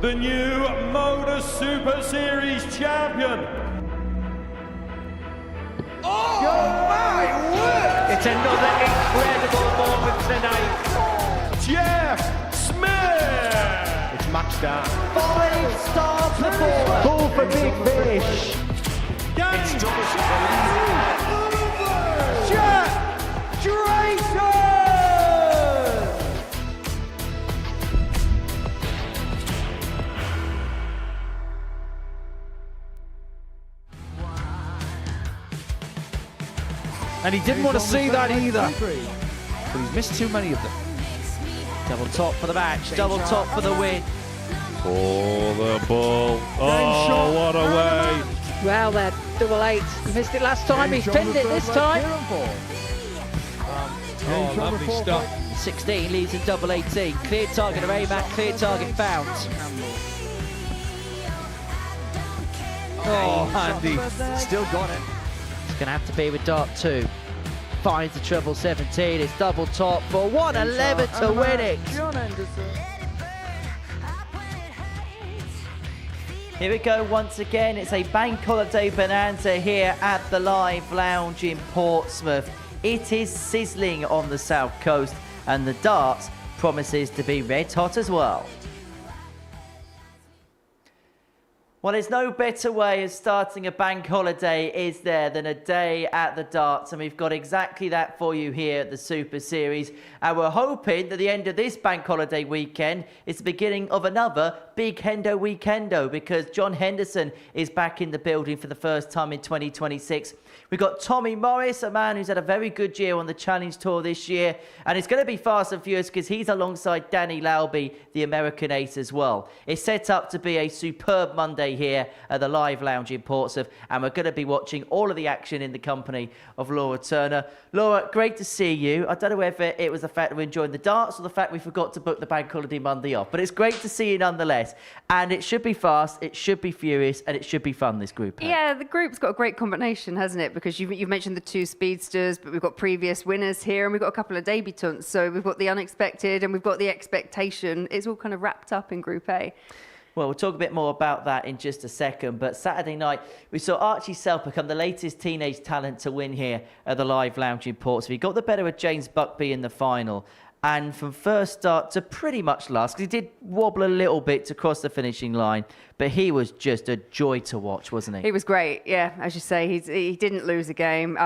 the new Modus Super Series champion. Oh my word! It's another incredible moment tonight. Jeff Smith. It's match down. 5-star performance. Ball for big fish. It's Jeff Drayton! And he didn't want to see that either. But he's missed too many of them. Double top for the match, double top for the win. for the ball. Oh, what a way. Well, that double eight. He missed it last time, he's pinned it this time. Oh, lovely stuff. 16 leads in double 18. Clear target of AMAC, clear target found. Oh, Andy, still got it. It's going to have to be with Dart 2. Finds the treble 17, it's double top for 111 to win it. Here we go once again. It's a bank holiday bonanza here at the Live Lounge in Portsmouth. It is sizzling on the south coast and the darts promises to be red hot as well. Well, there's no better way of starting a bank holiday, is there, than a day at the darts, and we've got exactly that for you here at the Super Series. And we're hoping that the end of this bank holiday weekend is the beginning of another big Hendo weekendo, because John Henderson is back in the building for the first time in 2026. We've got Tommy Morris, a man who's had a very good year on the Challenge Tour this year, and it's going to be fast and furious because he's alongside Danny Lauby, the American ace as well. It's set up to be a superb Monday here at the Live Lounge in Portsmouth, and we're going to be watching all of the action in the company of Laura Turner. Laura, great to see you. I don't know whether it was the fact that we're enjoying the darts or the fact we forgot to book the bank holiday Monday off, but it's great to see you nonetheless. And it should be fast, it should be furious, and it should be fun, this group. Yeah, the group's got a great combination, hasn't it? Because you've mentioned the two speedsters, but we've got previous winners here, and we've got a couple of debutants. So we've got the unexpected and we've got the expectation. It's all kind of wrapped up in Group A. Well, we'll talk a bit more about that in just a second. But Saturday night, we saw Archie Self become the latest teenage talent to win here at the Live Lounge in Portsmouth. He got the better of James Buckby in the final. And from first start to pretty much last, because he did wobble a little bit to cross the finishing line, but he was just a joy to watch, wasn't he? He was great, yeah. As you say, he didn't lose a game.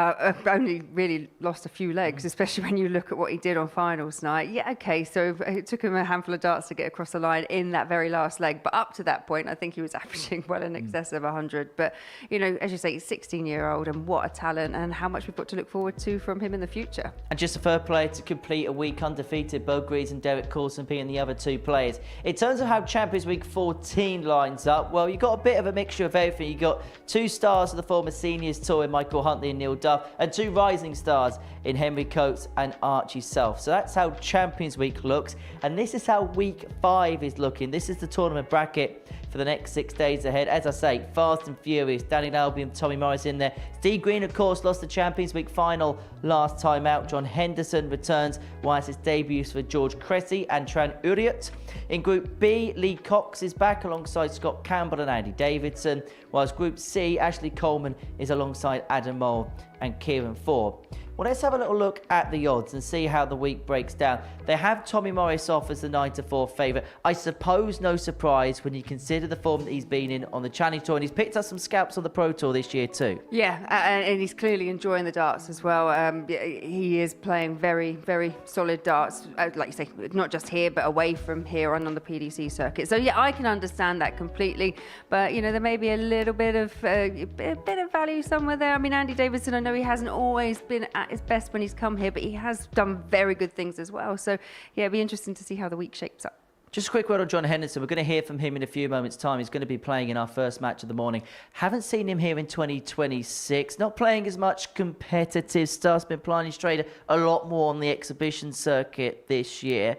Only really lost a few legs, especially when you look at what he did on finals night. Yeah, okay, so it took him a handful of darts to get across the line in that very last leg. But up to that point, I think he was averaging well in excess of 100. But, you know, as you say, he's 16-year-old, and what a talent, and how much we've got to look forward to from him in the future. And just a third player to complete a week undefeated, Bo Greaves and Derek Coulson being the other two players. In terms of how Champions Week 14 lines up, well, you've got a bit of a mixture of everything. You've got two stars of the former seniors tour in Michael Huntley and Neil Duff, and two rising stars in Henry Coates and Archie Self. So that's how Champions Week looks, and this is how Week 5 is looking. This is the tournament bracket for the next 6 days ahead. As I say, fast and furious. Danny Lauby and Tommy Morris in there. Steve Green, of course, lost the Champions Week final last time out. John Henderson returns whilst it's debuts for George Cressy and Twan Uriot. In Group B, Lee Cox is back alongside Scott Campbell and Andy Davidson, whilst Group C, Ashley Coleman is alongside Adam Mole and Kieran Ford. Well, let's have a little look at the odds and see how the week breaks down. They have Tommy Morris off as the 9-4 favourite. I suppose no surprise when you consider the form that he's been in on the Challenge Tour, and he's picked up some scalps on the Pro Tour this year too. Yeah, and he's clearly enjoying the darts as well. He is playing very, very solid darts, like you say, not just here, but away from here on the PDC circuit. So yeah, I can understand that completely, but you know, there may be a little bit of value somewhere there. I mean, Andy Davidson, I know he hasn't always been at his best when he's come here, but he has done very good things as well. So yeah, it'll be interesting to see how the week shapes up. Just a quick word on John Henderson. We're going to hear from him in a few moments' time. He's going to be playing in our first match of the morning. Haven't seen him here in 2026. Not playing as much competitive stuff. Been playing straight a lot more on the exhibition circuit this year.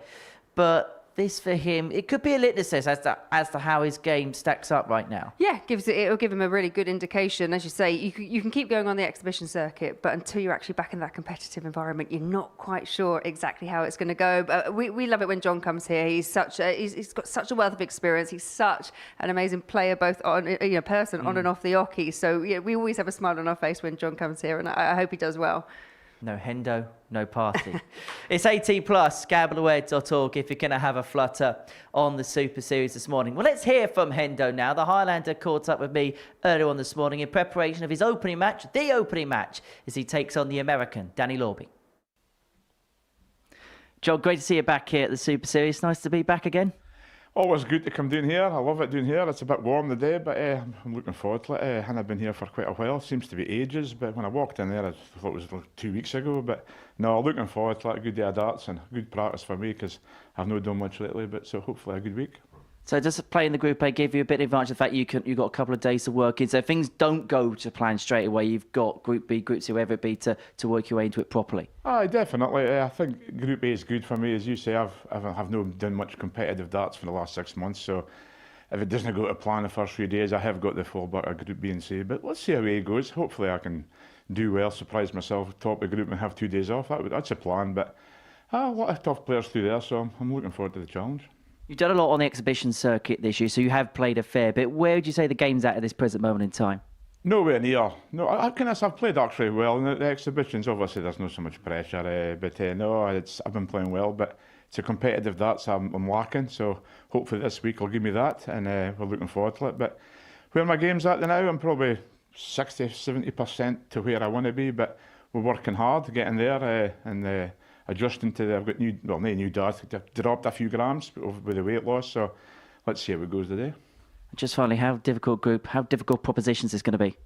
But this for him, it could be a litmus test as to how his game stacks up right now. Yeah, it'll give him a really good indication. As you say, you can keep going on the exhibition circuit, but until you're actually back in that competitive environment, you're not quite sure exactly how it's going to go. But we love it when John comes here. He's got such a wealth of experience. He's such an amazing player, both on person on and off the oche. So yeah, we always have a smile on our face when John comes here, and I hope he does well. No Hendo, no party. It's 18+, gambleaware.org if you're going to have a flutter on the Super Series this morning. Well, let's hear from Hendo now. The Highlander caught up with me earlier on this morning in preparation of his opening match, as he takes on the American, Danny Lauby. John, great to see you back here at the Super Series. Nice to be back again. Always good to come down here. I love it down here. It's a bit warm today, but I'm looking forward to it. I haven't been here for quite a while. Seems to be ages, but when I walked in there, I thought it was like 2 weeks ago. But no, looking forward to it. A good day of darts and good practice for me because I've not done much lately. But so hopefully a good week. So just playing the Group A gave you a bit of advantage, the fact you've got a couple of days to work in. So if things don't go to plan straight away, you've got Group B, Group C, whatever it be, to work your way into it properly. Definitely. I think Group A is good for me. As you say, I've not done much competitive darts for the last 6 months. So if it doesn't go to plan the first few days, I have got the full bucket of Group B and C. But let's see how it goes. Hopefully I can do well, surprise myself, top the group and have 2 days off. That's a plan. But a lot of tough players through there, so I'm looking forward to the challenge. You've done a lot on the exhibition circuit this year, so you have played a fair bit. Where would you say the game's at this present moment in time? Nowhere near. No, I've played actually well. In the exhibitions, obviously, there's not so much pressure. But I've been playing well. But it's a competitive darts I'm lacking. So hopefully this week will give me that, and we're looking forward to it. But where my game's at now, I'm probably 60-70% to where I want to be. But we're working hard, getting there, and adjusting to I've got new darts. I've dropped a few grams with the weight loss. So let's see how it goes today. Just finally, how difficult propositions is going to be?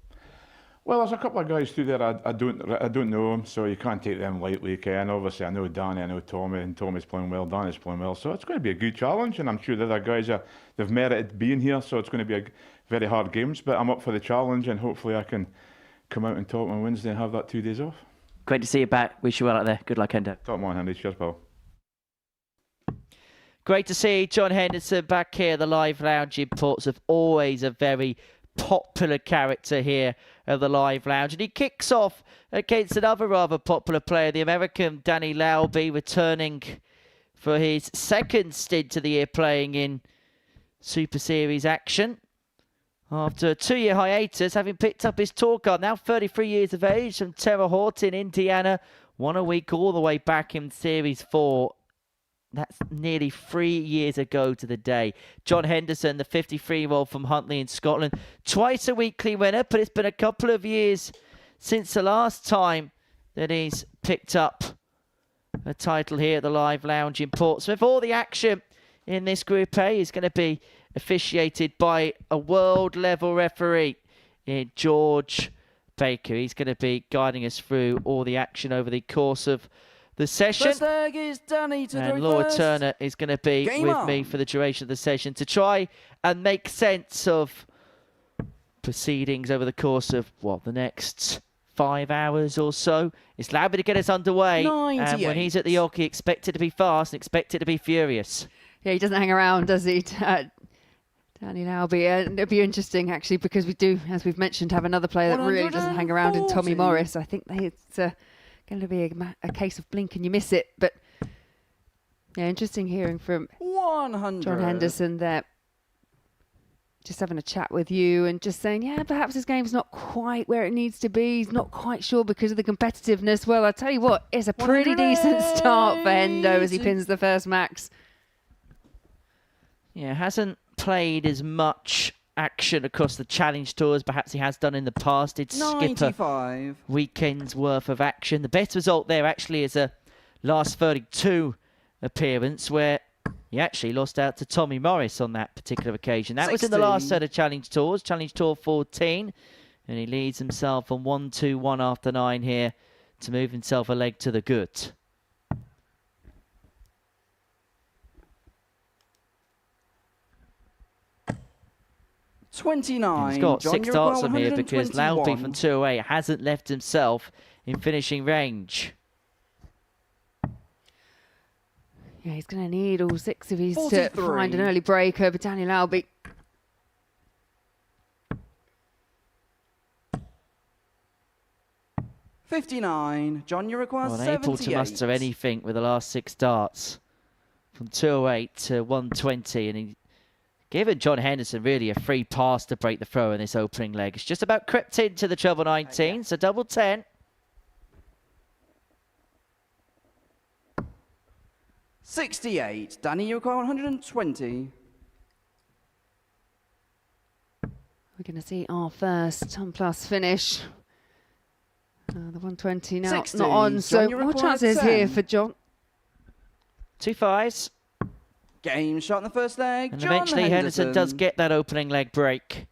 Well, there's a couple of guys through there I don't know them, so you can't take them lightly. And obviously I know Danny, I know Tommy, and Tommy's playing well, Danny's playing well. So it's going to be a good challenge, and I'm sure the other guys they've merited being here. So it's going to be very hard games, but I'm up for the challenge, and hopefully I can come out and top on Wednesday and have that 2 days off. Great to see you back. Wish you well out there. Good luck, Hendo. Top man, Hendy. Cheers, pal. Great to see John Henderson back here at the Live Lounge in Portsmouth. Always a very popular character here at the Live Lounge. And he kicks off against another rather popular player, the American Danny Lauby, returning for his second stint of the year playing in Super Series action. After a 2-year hiatus, having picked up his tour card, now 33 years of age, from Terre Haute in Indiana, won a week all the way back in Series 4. That's nearly 3 years ago to the day. John Henderson, the 53-year-old from Huntly in Scotland, twice a weekly winner, but it's been a couple of years since the last time that he's picked up a title here at the Live Lounge in Portsmouth. All the action in this Group A is going to be officiated by a world-level referee in George Baker. He's going to be guiding us through all the action over the course of the session. First leg is Danny to and go Laura first. Turner is going to be with me for the duration of the session to try and make sense of proceedings over the course of, the next 5 hours or so. It's Lauby to get us underway. 98. And when he's at the hockey, expect it to be fast and expect it to be furious. Yeah, he doesn't hang around, does he? Danny Lauby. It'll be interesting, actually, because we do, as we've mentioned, have another player that really doesn't hang around in Tommy Morris. I think it's going to be a case of blink and you miss it. But yeah, interesting hearing from 100. John Henderson there. Just having a chat with you and just saying, yeah, perhaps his game's not quite where it needs to be. He's not quite sure because of the competitiveness. Well, I tell you what, it's a pretty decent start for Hendo as he pins the first max. Yeah, hasn't played as much action across the Challenge Tours perhaps he has done in the past. Did skip a weekend's worth of action. The best result there actually is a last 32 appearance where he actually lost out to Tommy Morris on that particular occasion. That 16. was in the last set of Challenge Tours, Challenge Tour 14. And he leads himself on 1-2-1 after 9 here to move himself a leg to the good. 29. He's got John, 6 you're darts at on here because 121. Lauby from 208 hasn't left himself in finishing range. Yeah, he's going to need all 6 if he's to 43. find an early break over Daniel Lauby. $59. John, you require Unable 78. to muster anything with the last 6 darts. From 208 to 120. And he given John Henderson really a free pass to break the throw in this opening leg. It's just about crept into the treble 19. So double 10. 68. Danny, you require 120. We're going to see our first 10+ finish. The 120 now 60. not on, John, so you more require chances 10. here for John. 2 5s. Game shot in the first leg. And John eventually Henderson does get that opening leg break.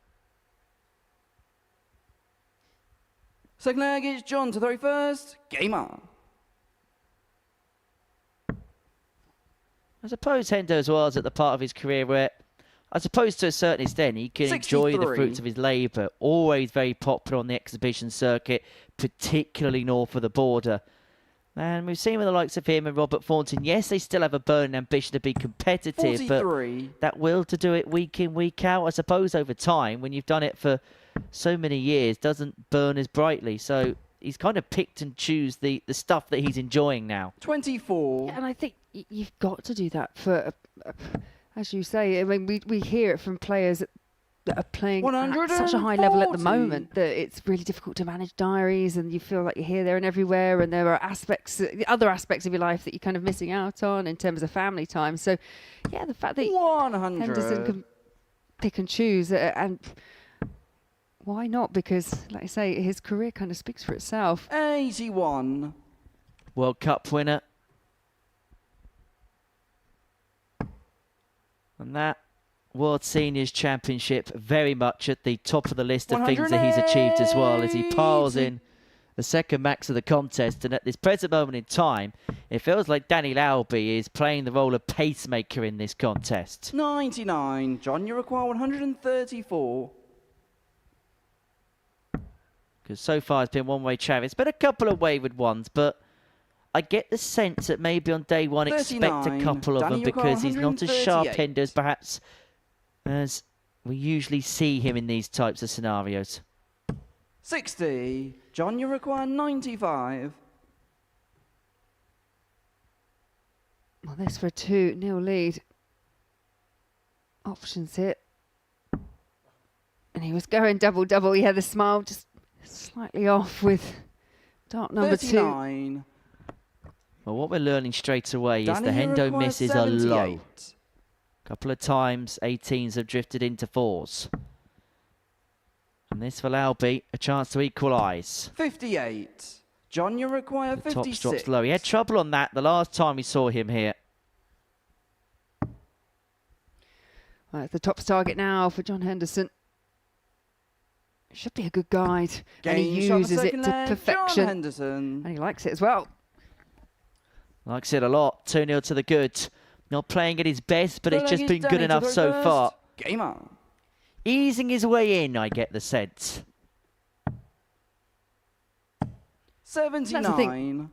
Second leg is John to throw first. Game on. I suppose Hendo's was at the part of his career where, I suppose to a certain extent, he can enjoy the 63. fruits of his labour. Always very popular on the exhibition circuit, particularly north of the border. And we've seen with the likes of him and Robert Thornton, yes, they still have a burning ambition to be competitive, 43. but that will to do it week in, week out, I suppose over time, when you've done it for so many years, doesn't burn as brightly. So he's kind of picked and choose the stuff that he's enjoying now. 24. And I think you've got to do that for, as you say, I mean, we hear it from players that are playing at such a high level at the 140. moment that it's really difficult to manage diaries, and you feel like you're here, there and everywhere, and there are other aspects of your life that you're kind of missing out on in terms of family time. So, yeah, the fact that 100. Henderson can pick and choose, and why not? Because, like I say, his career kind of speaks for itself. 81. World Cup winner. And that World Seniors Championship very much at the top of the list of things that he's achieved as well, as he piles in the second max of the contest. And at this present moment in time, it feels like Danny Lauby is playing the role of pacemaker in this contest. 99. John, you require 134. Because so far it's been one-way traffic. It's been a couple of wayward ones, but I get the sense that maybe on day one expect a 39. couple of Danny, them you've got because he's not as sharp 138. Hendo as perhaps as we usually see him in these types of scenarios. 60. John, you require 95. Well, this for a 2-0 lead. Options here. And he was going double-double. He had the smile just slightly off with dart number 2. 39. Well, what we're learning straight away is Danny, the you Hendo require misses are low. 78. Couple of times 18s have drifted into 4s. And this for Lauby, a chance to equalise. 58. John, you require The top 56. drops low. He had trouble on that the last time we saw him here. Well, the top's target now for John Henderson. Should be a good guide. And he Game shot in the uses it second to leg, perfection. John Henderson. And he likes it as well. Likes it a lot. 2-0 to the good. Not playing at his best, but it's just been good Danny to enough go so first. far. Game on. Easing his way in, I get the sense. 79.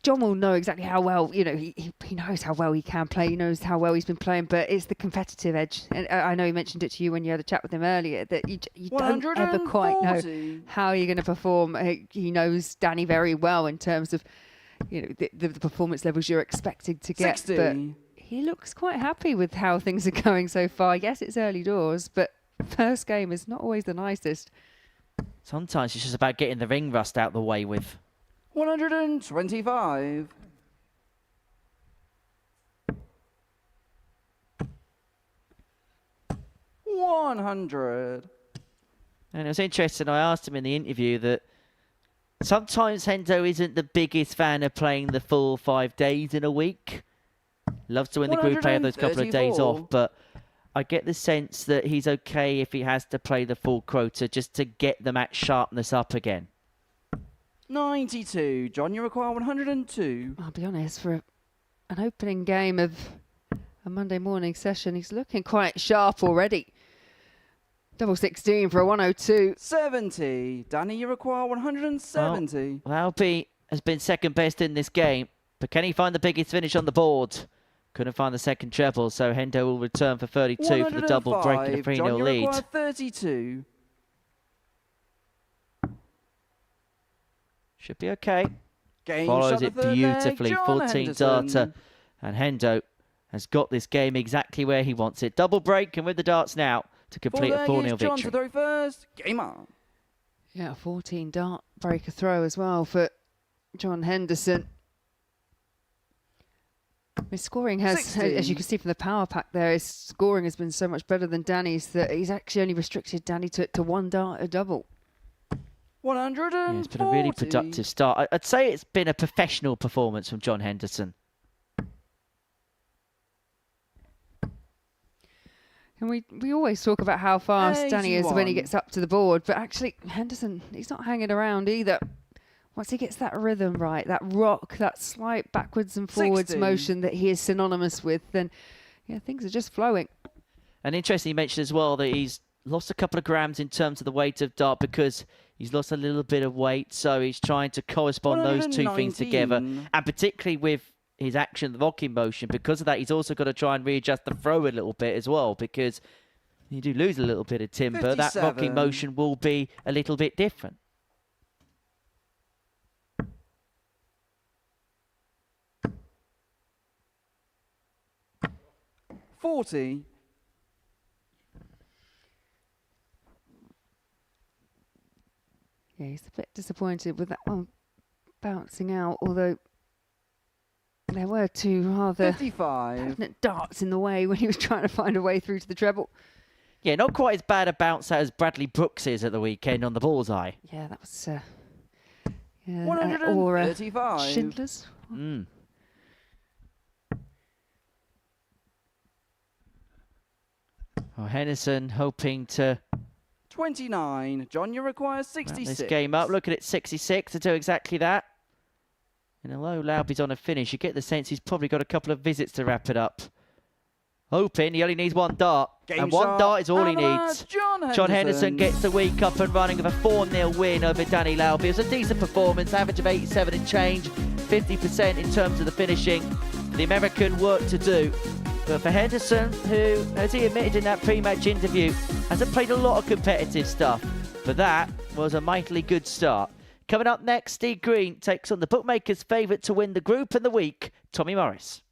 John will know exactly how well, you know, he knows how well he can play. He knows how well he's been playing, but it's the competitive edge. And I know he mentioned it to you when you had a chat with him earlier, that you don't ever quite know 140. how you're going to perform. He knows Danny very well in terms of, you know, the performance levels you're expecting to get. 60. But he looks quite happy with how things are going so far. Yes, it's early doors, but first game is not always the nicest. Sometimes it's just about getting the ring rust out the way with. 125. $100. And it was interesting, I asked him in the interview that sometimes Hendo isn't the biggest fan of playing the full 5 days in a week. Loves to win the group A, have those couple of days 134. off, but I get the sense that he's okay if he has to play the full quota just to get the match sharpness up again. 92. John, you require 102. I'll be honest, for an opening game of a Monday morning session, he's looking quite sharp already. Double 16 for a 102. 70. Danny, you require 170. Lauby has been second best in this game, but can he find the biggest finish on the board? Couldn't find the second treble, so Hendo will return for 32 for the double break and a 3-0 John, you lead. require 32. Should be okay. Game Follows shot the it third beautifully, leg, John 14 Henderson. darter. And Hendo has got this game exactly where he wants it. Double break and with the darts now to complete a 4-0 John to victory. throw first. Game on. Yeah, 14 dart breaker throw as well for John Henderson. His scoring has, 16. as you can see from the power pack there, his scoring has been so much better than Danny's that he's actually only restricted Danny to 1 dart a double. 140. Yeah, it's been a really productive start. I'd say it's been a professional performance from John Henderson. And we always talk about how fast Danny is when he 81. gets up to the board, but actually Henderson, he's not hanging around either. Once he gets that rhythm right, that rock, that slight backwards and forwards 60. motion that he is synonymous with, then yeah, things are just flowing. And interesting, you mentioned as well that he's lost a couple of grams in terms of the weight of dart because he's lost a little bit of weight, so he's trying to correspond those two things together. 119. And particularly with his action, the rocking motion, because of that, he's also got to try and readjust the throw a little bit as well, because you do lose a little bit of timber. That rocking 57. motion will be a little bit different. $40. Yeah, he's a bit disappointed with that one bouncing out, although there were 2 rather 55. definite darts in the way when he was trying to find a way through to the treble. Yeah, not quite as bad a bounce out as Bradley Brooks is at the weekend on the bullseye. Yeah, that was yeah, or 135. Schindler's. Mm. Well, Henderson hoping to 29. John, you require wrap 66. this game up. Look at it, 66 to do exactly that. And although Lauby's on a finish, you get the sense he's probably got a couple of visits to wrap it up. Hoping he only needs 1 dart. Game and 1 shot. dart is all he Hammer, needs. John Henderson gets the week up and running with a 4-0 win over Danny Lauby. It was a decent performance, average of 87 and change, 50% in terms of the finishing. The American work to do. But for Henderson, who, as he admitted in that pre-match interview, hasn't played a lot of competitive stuff, but that was a mightily good start. Coming up next, Steve Green takes on the bookmakers' favourite to win the group and the week, Tommy Morris.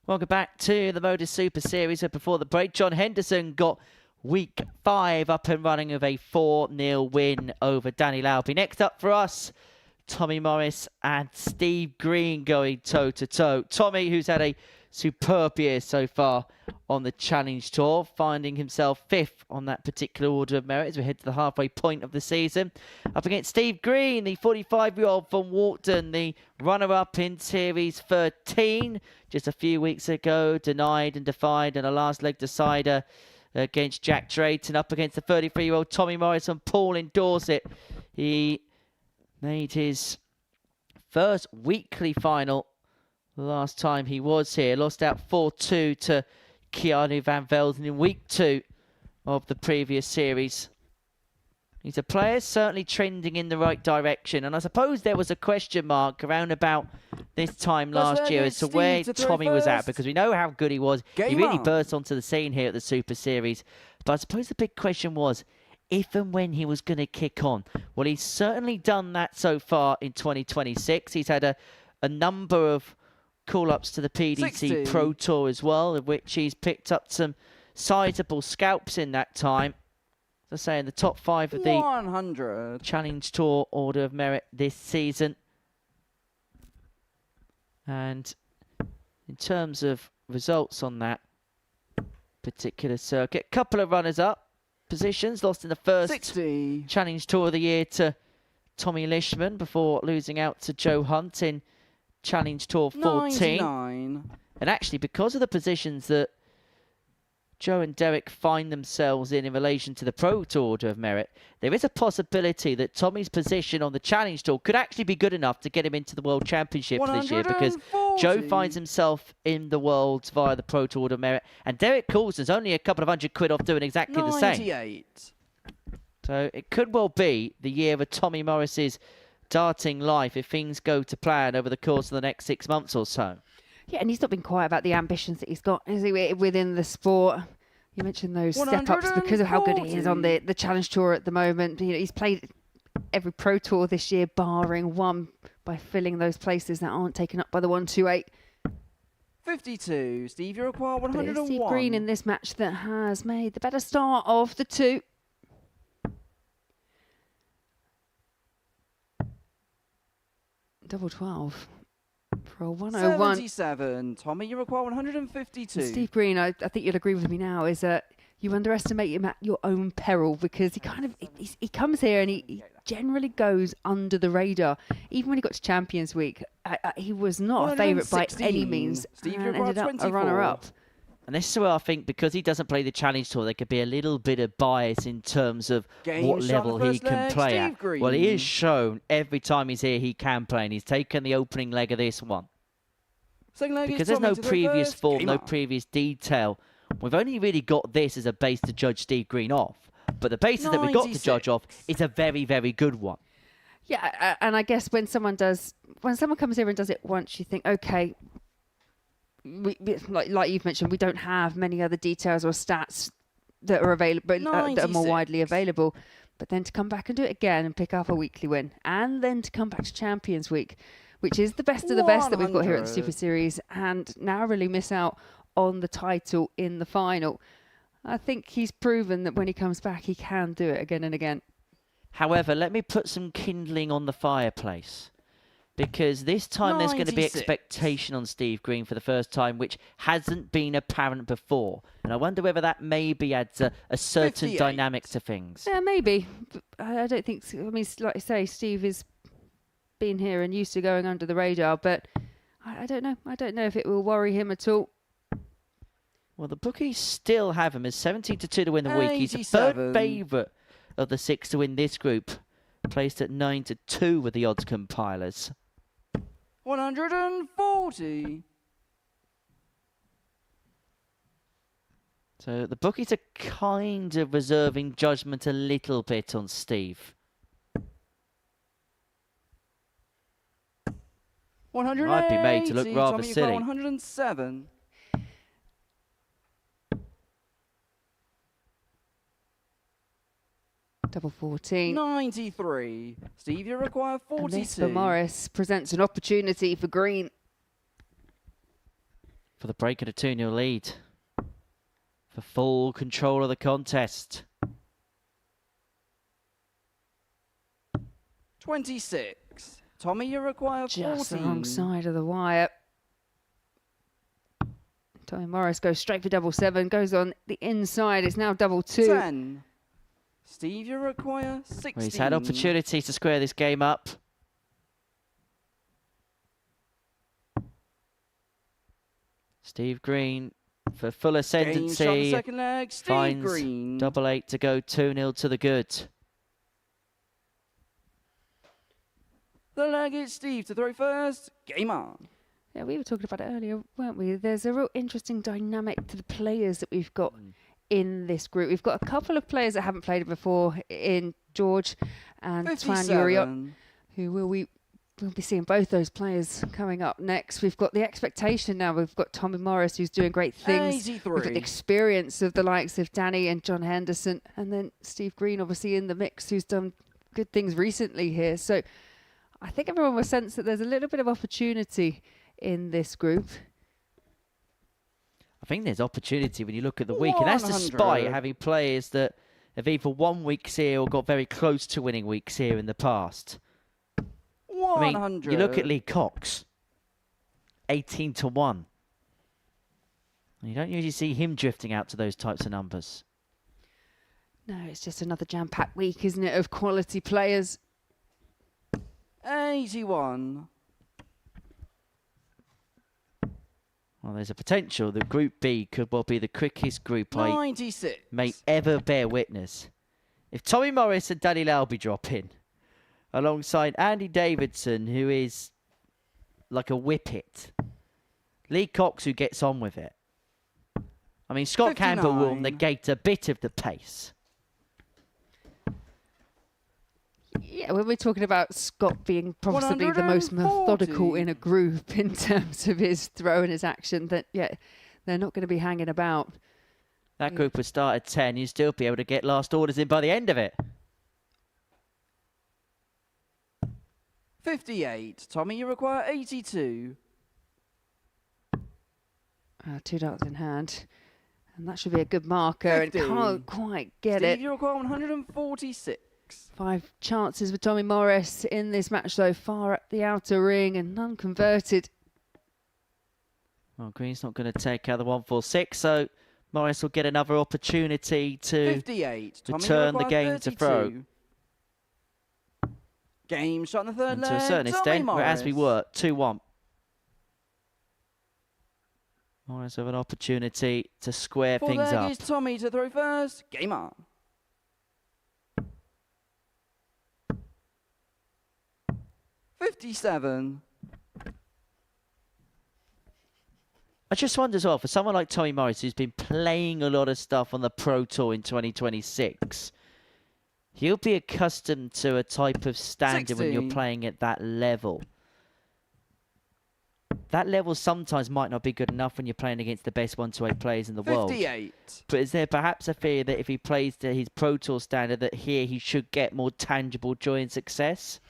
Welcome back to the Modus Super Series. So before the break, John Henderson got week 5 up and running with a 4-0 win over Danny Lauby. Next up for us, Tommy Morris and Steve Green going toe-to-toe. Tommy, who's had a superb year so far on the Challenge Tour, finding himself 5th on that particular order of merit as we head to the halfway point of the season. Up against Steve Green, the 45-year-old from Walton, the runner-up in Series 13. Just a few weeks ago, denied and defied in a last leg decider against Jack Drayton. Up against the 33-year-old Tommy Morris from Paul in Dorset. He made his first weekly final the last time he was here. Lost out 4-2 to Keanu Van Velden in week 2 of the previous series. He's a player certainly trending in the right direction. And I suppose there was a question mark around about this time last year as to where Tommy was at, because we know how good he was. He really burst onto the scene here at the Super Series. But I suppose the big question was if and when he was going to kick on. Well, he's certainly done that so far in 2026. He's had a number of call-ups to the PDC 60. Pro Tour as well, of which he's picked up some sizable scalps in that time. As I say, in the top 5 of the 100. Challenge Tour order of merit this season. And in terms of results on that particular circuit, a couple of runners-up positions. Lost in the first 60. Challenge Tour of the year to Tommy Lishman before losing out to Joe Hunt in Challenge Tour 14. 99. And actually, because of the positions that Joe and Derek find themselves in relation to the Pro Tour order of merit, there is a possibility that Tommy's position on the Challenge Tour could actually be good enough to get him into the World Championship this year, because 140. Joe finds himself in the Worlds via the Pro Tour order of merit, and Derek Coulson's only a couple of $100 off doing exactly the same. 98. So it could well be the year of Tommy Morris's darting life if things go to plan over the course of the next 6 months or so. Yeah, and he's not been quiet about the ambitions that he's got, is he, within the sport? You mentioned those step-ups because of how good he is on the Challenge Tour at the moment. You know, he's played every Pro Tour this year, barring one, by filling those places that aren't taken up by the 128. 52. Steve, you require But 101. it's Steve Green in this match that has made the better start of the two. Double 12 for a 101. 77. Tommy, you require 152. Steve Green, I think you'll agree with me now, is that you underestimate him at your own peril, because he comes here and he generally goes under the radar. Even when he got to Champions Week, he was not a favourite by any means. Steve, and you require ended up 24. a runner-up. And this is where I think, because he doesn't play the Challenge Tour, there could be a little bit of bias in terms of Game what shot level the he first can leg, play Steve at. Green. Well, he is shown every time he's here he can play, and he's taken the opening leg of this one. Second leg Because is there's Tommy no to the previous first. form, Game no on. previous detail. We've only really got this as a base to judge Steve Green off. But the basis that we've got to 96. judge off is a very, very good one. Yeah, and I guess when someone comes here and does it once, you think, okay, like you've mentioned, we don't have many other details or stats that are available, that are more 96. widely available. But then to come back and do it again and pick up a weekly win, and then to come back to Champions Week, which is the best of the best that we've got here at the 100. Super Series, and narrowly miss out on the title in the final. I think he's proven that when he comes back, he can do it again and again. However, let me put some kindling on the fireplace. Because this time there's going to be 96. expectation on Steve Green for the first time, which hasn't been apparent before. And I wonder whether that maybe adds a certain 58. dynamic to things. Yeah, maybe. But I don't think. I mean, like I say, Steve has been here and used to going under the radar, but I don't know. I don't know if it will worry him at all. Well, the bookies still have him as 70-2 to win the week. He's the third 87. favourite of the 6 to win this group, placed at 9-2 with the odds compilers. 140. So the bookies are kind of reserving judgment a little bit on Steve. 180. Might be made to look rather Tommy, you got silly. 107. Double 14. 93. Steve, you require 42. And this for Morris presents an opportunity for Green. for the break at a 2-0 lead. For full control of the contest. 26. Tommy, you require 14. Just the wrong side of the wire. Tommy Morris goes straight for double 7, goes on the inside. It's now double 2. 10. Steve, you require 16. Well, he's had opportunities to square this game up. Steve Green for full ascendancy. Second leg, Steve Finds Green. double 8 to go 2-0 to the good. The leg is Steve to throw first. Game on. Yeah, we were talking about it earlier, weren't we? There's a real interesting dynamic to the players that we've got in this group. We've got a couple of players that haven't played before in George and Twan Uriot, who we'll be seeing both those players coming up next. We've got the expectation now. We've got Tommy Morris, who's doing great things. 83. We've got the experience of the likes of Danny and John Henderson. And then Steve Green, obviously, in the mix, who's done good things recently here. So I think everyone will sense that there's a little bit of opportunity in this group. I think there's opportunity when you look at the week, and that's despite having players that have either won weeks here or got very close to winning weeks here in the past. 100. I mean, you look at Lee Cox, 18 to 1. You don't usually see him drifting out to those types of numbers. No, it's just another jam-packed week, isn't it, of quality players. 81. Well, there's a potential that Group B could well be the quickest group 96. I may ever bear witness. If Tommy Morris and Danny Lauby drop in, alongside Andy Davidson, who is like a whippet, Lee Cox, who gets on with it. I mean, Scott 59. Campbell will negate a bit of the pace. Yeah, when we're talking about Scott being possibly the most methodical 140. in a group in terms of his throw and his action, that, yeah, they're not going to be hanging about. That group would start at 10. You'd still be able to get last orders in by the end of it. 58. Tommy, you require 82. 2 darts in hand. And that should be a good marker. 50. And can't quite get Steve, it. you require 146. 5 chances with Tommy Morris in this match so far at the outer ring, and none converted. Well, Green's not going to take out the 146, so Morris will get another opportunity to 58. Tommy, you return the require game to throw. 32. Game shot in the third And leg. to a certain Tommy extent, Morris. as we were, 2-1. Morris with an opportunity to square Full things leg up. is Tommy to throw first. Game on. 57. I just wonder as well, for someone like Tommy Morris, who's been playing a lot of stuff on the Pro Tour in 2026, he'll be accustomed to a type of standard when you're 60. playing at that level. That level sometimes might not be good enough when you're playing against the best 1-8 players in the world. 58. But is there perhaps a fear that if he plays to his Pro Tour standard, that here he should get more tangible joy and success?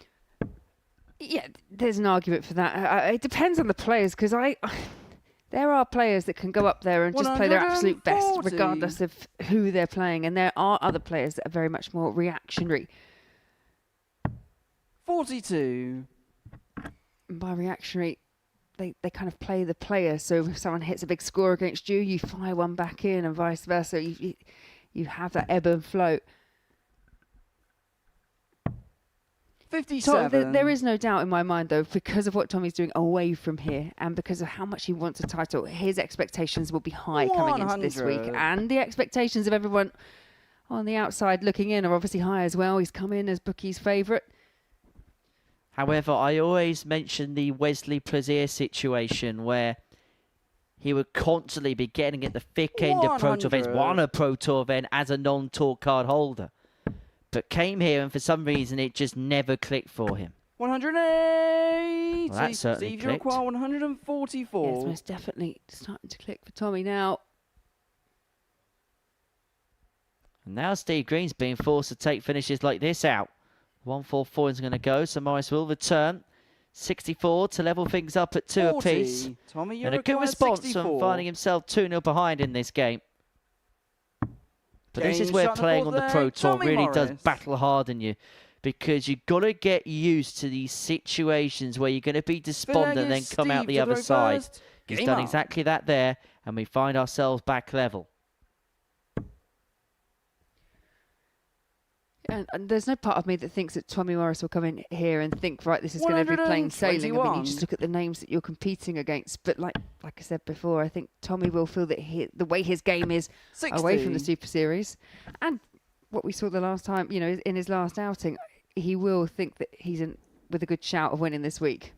Yeah, there's an argument for that. It depends on the players, because there are players that can go up there and just play their absolute best, 140. regardless of who they're playing. And there are other players that are very much more reactionary. 42. And by reactionary, they kind of play the player. So if someone hits a big score against you, you fire one back in, and vice versa. You have that ebb and flow. 57. So there is no doubt in my mind, though, because of what Tommy's doing away from here and because of how much he wants a title, his expectations will be high coming into this week. 100. And the expectations of everyone on the outside looking in are obviously high as well. He's come in as bookies' favourite. However, I always mention the Wesley Plaisir situation where he would constantly be getting at the thick end of Pro Tour events, 100. won a Pro Tour event as a non-tour card holder, but came here and for some reason it just never clicked for him. 180. Well, that certainly Steve, you clicked. require 144. Yeah, it's most definitely starting to click for Tommy now. And now Steve Green's being forced to take finishes like this out. 144 is going to go, so Morris will return. 64 to level things up at 2 apiece. Tommy, And a good response from finding himself 2-0 behind in this game. But this is where playing on the Pro Tour really does battle harden you, because you've got to get used to these situations where you're going to be despondent and then come out the other side. He's done exactly that there, and we find ourselves back level. And there's no part of me that thinks that Tommy Morris will come in here and think, right, this is going to be plain sailing. I mean, you just look at the names that you're competing against. But like I said before, I think Tommy will feel that the way his game is 60. away from the Super Series, and what we saw the last time, you know, in his last outing, he will think that he's with a good shout of winning this week.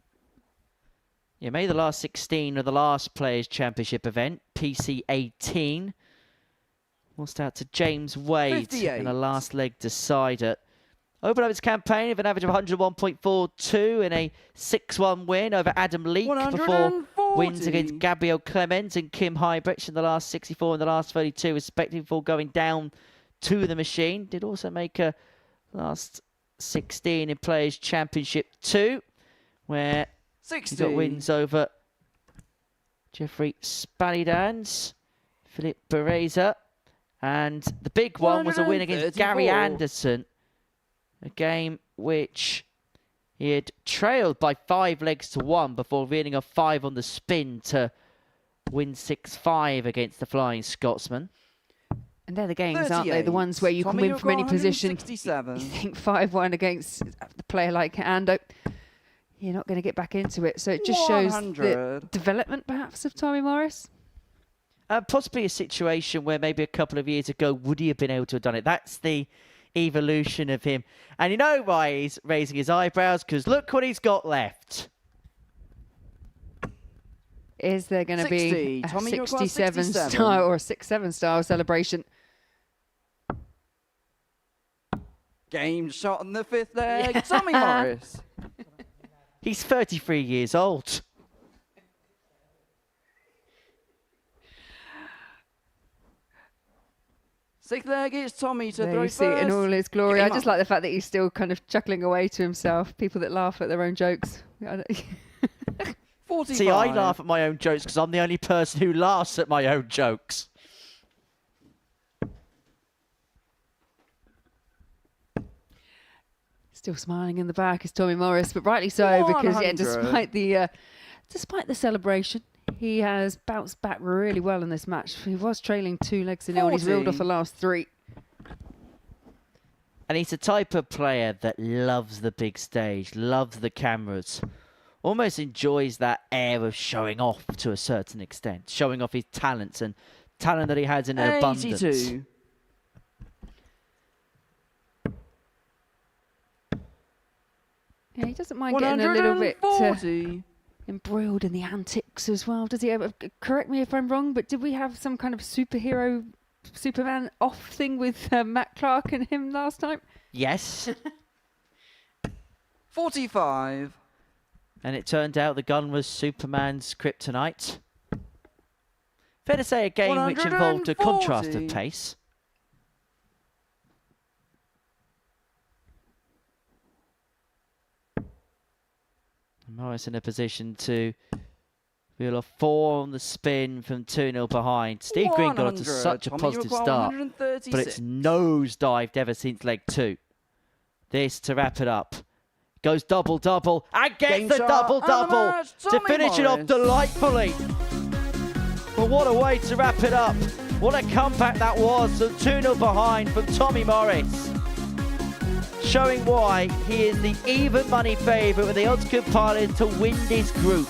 Yeah, made the last 16 of the last Players' Championship event, PC 18. Lost out to James Wade 58. in a last leg decider. Opened up his campaign with an average of 101.42 in a 6-1 win over Adam Leake before wins against Gabriel Clemens and Kim Hybrecht in the last 64 and the last 32, respectively, before going down to the machine. Did also make a last 16 in Players' Championship 2, where 60. he got wins over Jeffrey Spalidans, Philip Bereza, and the big one was a win against Gary Anderson, a game which he had trailed by 5 legs to 1 before reeling a 5 on the spin to win 6-5 against the Flying Scotsman. And they're the games, aren't they? The ones where you can win from any position. You think 5-1 against a player like Ando, you're not going to get back into it. So it just shows the development, perhaps, of Tommy Morris. Possibly a situation where maybe a couple of years ago, would he have been able to have done it? That's the evolution of him. And you know why he's raising his eyebrows? Because look what he's got left. Is there going to be a 67 style or a 6-7 style celebration? Game shot on the 5th leg, Tommy Morris. He's 33 years old. Sixth leg is Tommy to there throw you see it in all his glory. I just like the fact that he's still kind of chuckling away to himself. People that laugh at their own jokes. 45. See, I laugh at my own jokes because I'm the only person who laughs at my own jokes. Still smiling in the back is Tommy Morris, but rightly so, because yeah, despite the celebration, he has bounced back really well in this match. He was trailing 2 legs to 0 and he's reeled off the last 3. And he's the type of player that loves the big stage, loves the cameras, almost enjoys that air of showing off to a certain extent, showing off his talents and talent that he has in an abundance. 82. Yeah, he doesn't mind getting a little bit embroiled in the antics as well. Does he ever, correct me if I'm wrong, but did we have some kind of superhero, Superman off thing with Matt Clark and him last time? Yes. 45. And it turned out the gun was Superman's kryptonite. Fair to say a game which involved a contrast of pace. Morris in a position to reel a 4 on the spin from 2-0 behind. Steve Green got off to such a positive start, but it's nosedived ever since leg 2. This to wrap it up. Goes double-double and gets the double-double to finish it off delightfully. But what a way to wrap it up. What a comeback that was. So 2-0 behind from Tommy Morris, showing why he is the even money favourite with the odds compilers to win this group.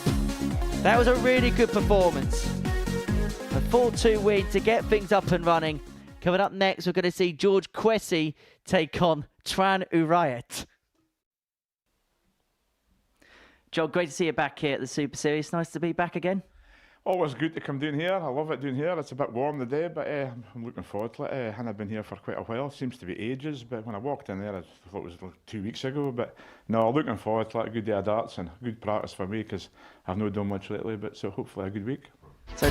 That was a really good performance. A 4-2 win to get things up and running. Coming up next, we're going to see George Cressy take on Twan Uriot. John, great to see you back here at the Super Series. Nice to be back again. Always good to come down here. I love it down here. It's a bit warm today, but I'm looking forward to it. I haven't been here for quite a while. Seems to be ages, but when I walked in there, I thought it was like 2 weeks ago. But no, looking forward to it. A good day of darts and good practice for me because I've not done much lately. But so hopefully a good week. So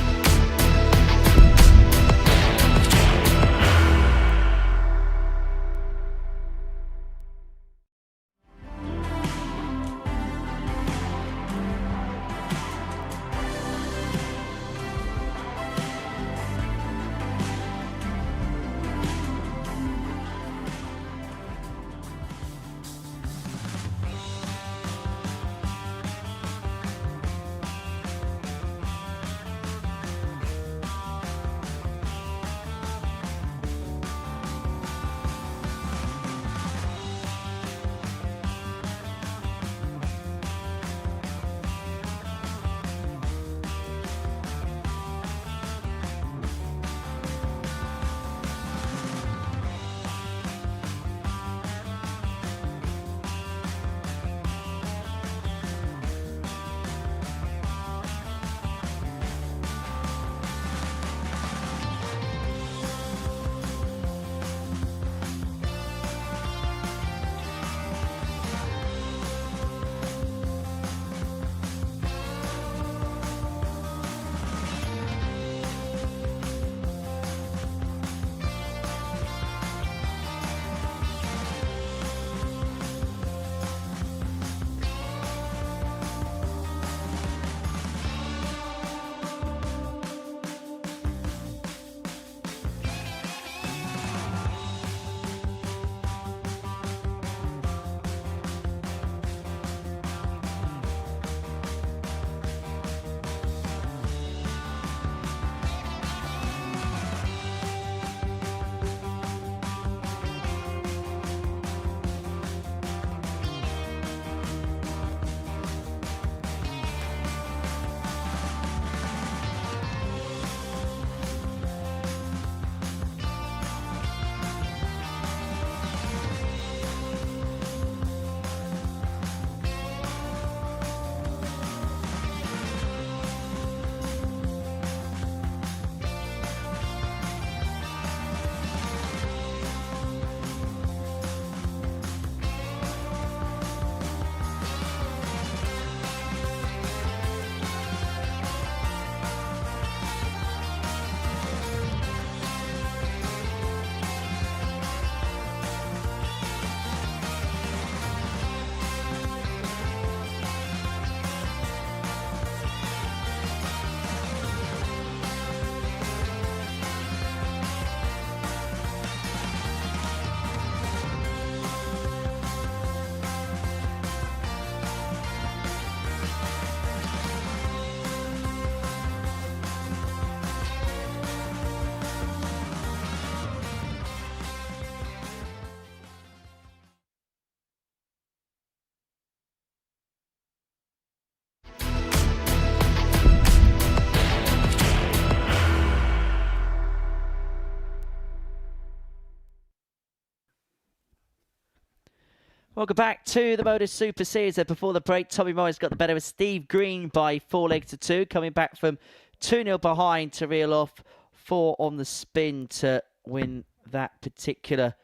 Welcome back to the Modus Super Series. Before the break, Tommy Morris got the better of Steve Green by 4 legs to 2, coming back from 2-0 behind to reel off 4 on the spin to win that particular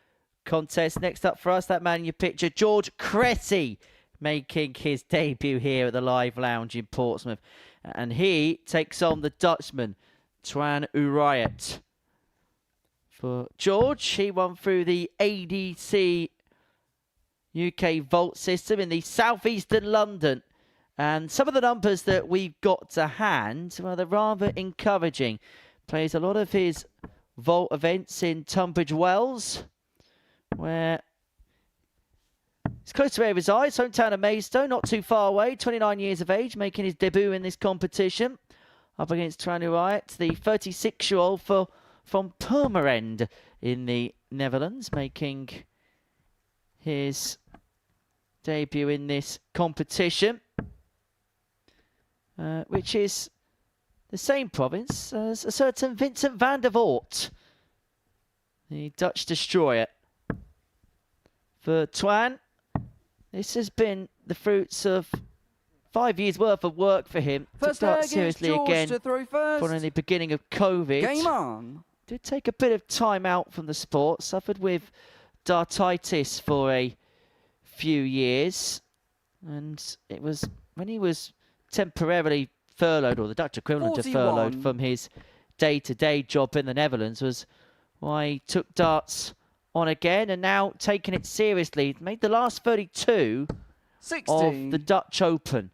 contest. Next up for us, that man in your picture, George Cressy, making his debut here at the Live Lounge in Portsmouth. And he takes on the Dutchman, Twan Uriot. For George, he won through the ADC UK Vault system in the southeastern London. And some of the numbers that we've got to hand, well, they're rather encouraging. Plays a lot of his Vault events in Tunbridge Wells, where he's close to where he resides, hometown of Maidstone, not too far away, 29 years of age, making his debut in this competition. Up against Twan Uriot, the 36-year-old from Purmerend in the Netherlands, making his debut in this competition, which is the same province as a certain Vincent van der Voort, the Dutch destroyer. For Twan, this has been the fruits of 5 years' worth of work for him. First to start leg is seriously George again to throw first. following the beginning of COVID. Game on. Did take a bit of time out from the sport, suffered with dartitis for a few years, and it was when he was temporarily furloughed, or the Dutch equivalent of 41. furloughed from his day-to-day job in the Netherlands, was why he took darts on again and now taking it seriously. Made the last 32 60. of the Dutch Open,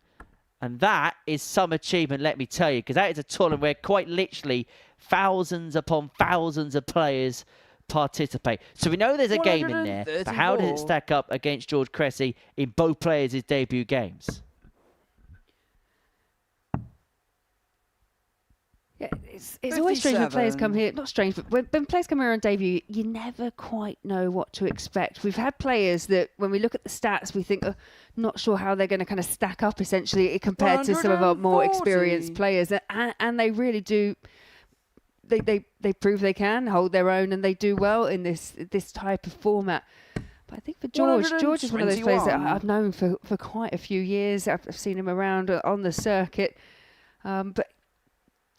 and that is some achievement, let me tell you, because that is a tournament where quite literally thousands upon thousands of players participate. So we know there's a game in there, but how does it stack up against George Cressy in both players' debut games? Yeah, it's always strange when players 57. come here. Not strange, but when players come here on debut, you never quite know what to expect. We've had players that, when we look at the stats, we think, not sure how they're going to kind of stack up, essentially, compared to some of our more 140. experienced players. And they really do. They prove they can hold their own, and they do well in this type of format. But I think for George is one of those players that 121. I've known for quite a few years. I've seen him around on the circuit, but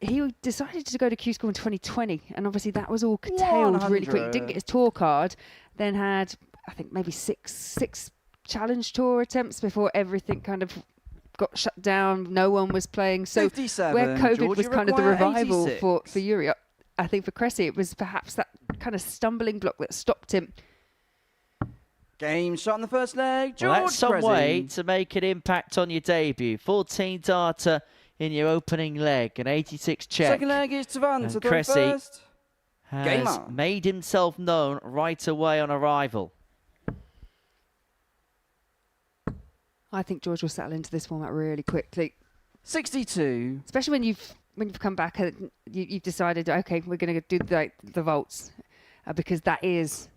he decided to go to Q School in 2020, and obviously that was all curtailed really quick. He didn't get his tour card, then had, I think, maybe six challenge tour attempts before everything kind of got shut down. No one was playing. So 57, where COVID George, was you kind of the require revival 86. for Uriot, I think for Cressy it was perhaps that kind of stumbling block that stopped him. Game shot in the first leg. George Well, that's some Cressy. way to make an impact on your debut. 14 darter in your opening leg, an 86 check. Second leg is Twan And to throw Cressy first. Game has on. made himself known right away on arrival. I think George will settle into this format really quickly, 62. especially when you've come back and you've decided, okay, we're going to do the vaults, because that is,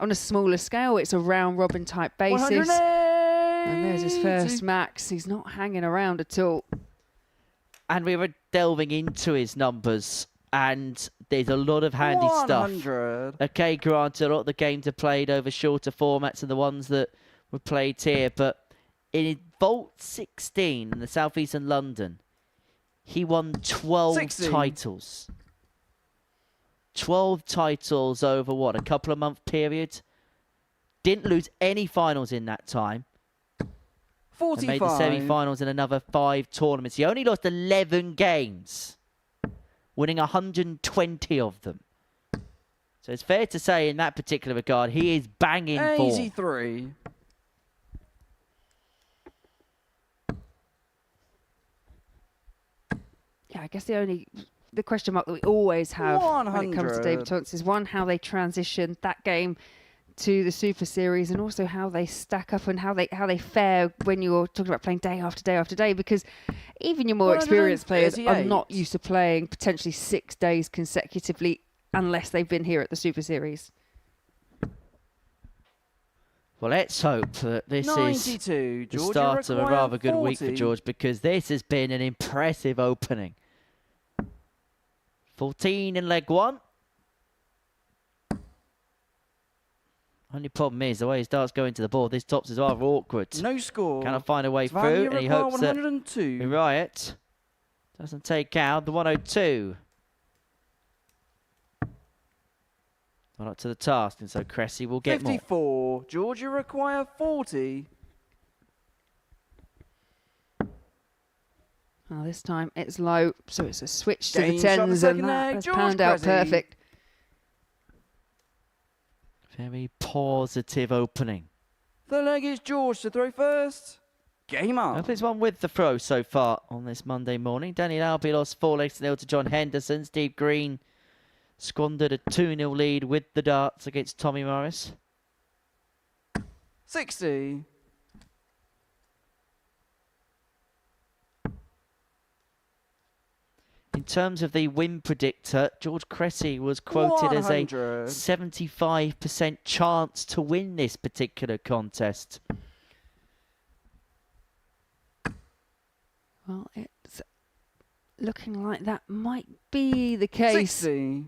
on a smaller scale, it's a round robin type basis. 108. And there's his first max. He's not hanging around at all. And we were delving into his numbers, and there's a lot of handy stuff. 100. Okay, granted, a lot of the games are played over shorter formats than the ones that were played here, but in Vault 16 in the southeastern London, he won 12 16. titles. 12 titles over, what, a couple of month period? Didn't lose any finals in that time. 45. And made the semi-finals in another 5 tournaments. He only lost 11 games, winning 120 of them. So it's fair to say in that particular regard, he is banging form. 83. Yeah, I guess the question mark that we always have when it comes to 100. debutants is, one, how they transition that game to the Super Series, and also how they stack up and how they fare when you're talking about playing day after day after day, because even your more experienced players are 138. not used to playing potentially 6 days consecutively unless they've been here at the Super Series. Well, let's hope that this 92. is the George, start you of a require rather good week for 40. George, because this has been an impressive opening. 14 in leg 1. Only problem is the way his darts go into the ball. This tops is rather awkward. No score. Cannot find a way Twan, through, you and he require hopes that 102. Uriot doesn't take out the 102. Not up to the task, and so Cressy will get 54. more. George, you require 40. Well, this time it's low, so it's a switch to the Game shot, the tens, and second that leg, has George panned out Cressy. perfect. Very positive opening. The leg is George to throw first. Game up. Nobody's one with the throw so far on this Monday morning. Danny Lauby lost 4 legs to 0 to John Henderson. Steve Green squandered a 2-0 lead with the darts against Tommy Morris. 60. In terms of the win predictor, George Cressy was quoted as a 100. 75% chance to win this particular contest. Well, it's looking like that might be the case. 60.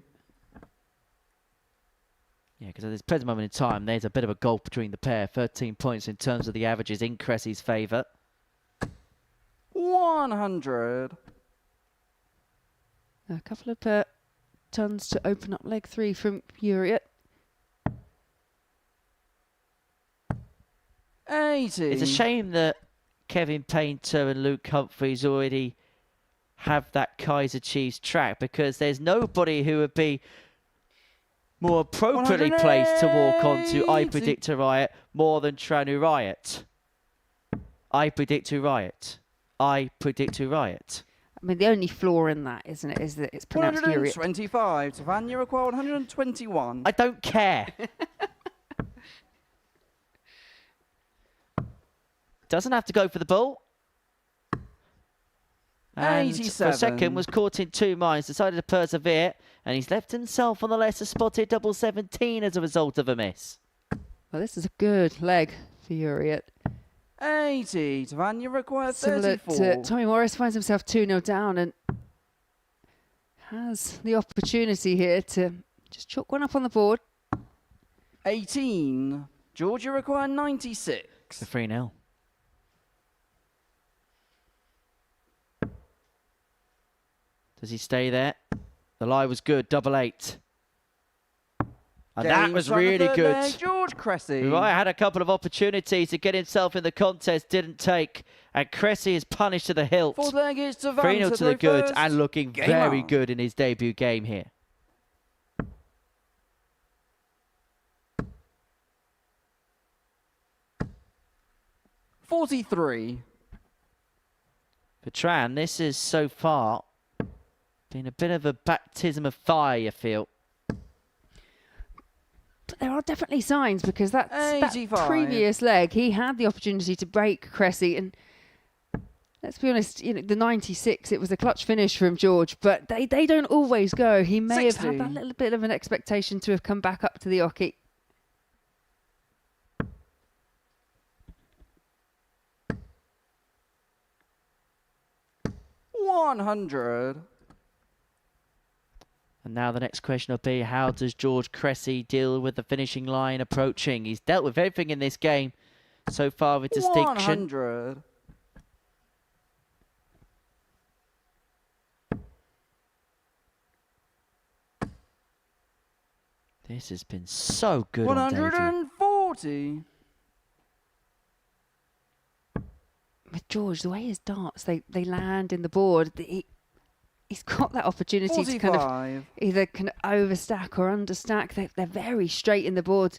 Yeah, because at this present moment in time, there's a bit of a gulf between the pair. 13 points in terms of the averages in Cressy's favour. 100. A couple of tons to open up leg 3 from Uriot. 80. It's a shame that Kevin Painter and Luke Humphreys already have that Kaiser Chiefs track, because there's nobody who would be more appropriately placed to walk onto I Predict Uriot more than Twan Uriot. I Predict Uriot. I Predict Uriot. I mean, the only flaw in that, isn't it, is that it's pronounced Uriot. 125. Twan, you require 121. I don't care. Doesn't have to go for the ball. And for a 87. second was caught in two minds, decided to persevere, and he's left himself on the lesser spotted double 17 as a result of a miss. Well, this is a good leg for Uriot. 80. Twan, you require Similar 34. to Tommy Morris, finds himself 2-0 down and has the opportunity here to just chalk one up on the board. 18. George, you require 96. It's a 3-0. Does he stay there? The lie was good, double 8. And that Game was shot, the really third good. leg, George Cressy. Uriot had a couple of opportunities to get himself in the contest, didn't take. And Cressy is punished to the hilt. Fourth leg is Twan 3-0 to the throw good first. and looking Game very on. good in his debut game here. $43. For Twan, this is so far been a bit of a baptism of fire, you feel. But there are definitely signs, because that 85. previous leg, he had the opportunity to break Cressy. And let's be honest, you know, the 96, it was a clutch finish from George, but they don't always go. He may have 60. had that little bit of an expectation to have come back up to the oche. $100. And now the next question will be, how does George Cressy deal with the finishing line approaching? He's dealt with everything in this game so far with distinction. 100. This has been so good on debut. 140. With George, the way his darts, they land in the board, he's got that opportunity 45. to kind of either kind of overstack or understack. They're very straight in the board.